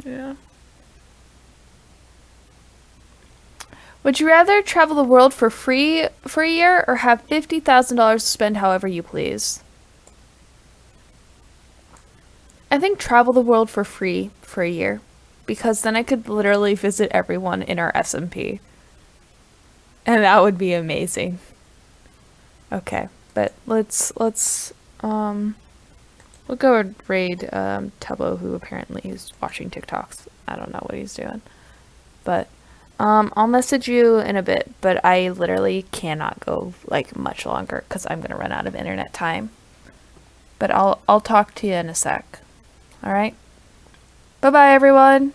Yeah. Would you rather travel the world for free for a year or have $50,000 to spend however you please? I think travel the world for free for a year, because then I could literally visit everyone in our SMP. And that would be amazing. Okay, but let's we'll go and raid Tubbo, who apparently is watching TikToks. I don't know what he's doing. But I'll message you in a bit, but I literally cannot go like much longer because I'm gonna run out of internet time. But I'll talk to you in a sec. All right. Bye bye, everyone.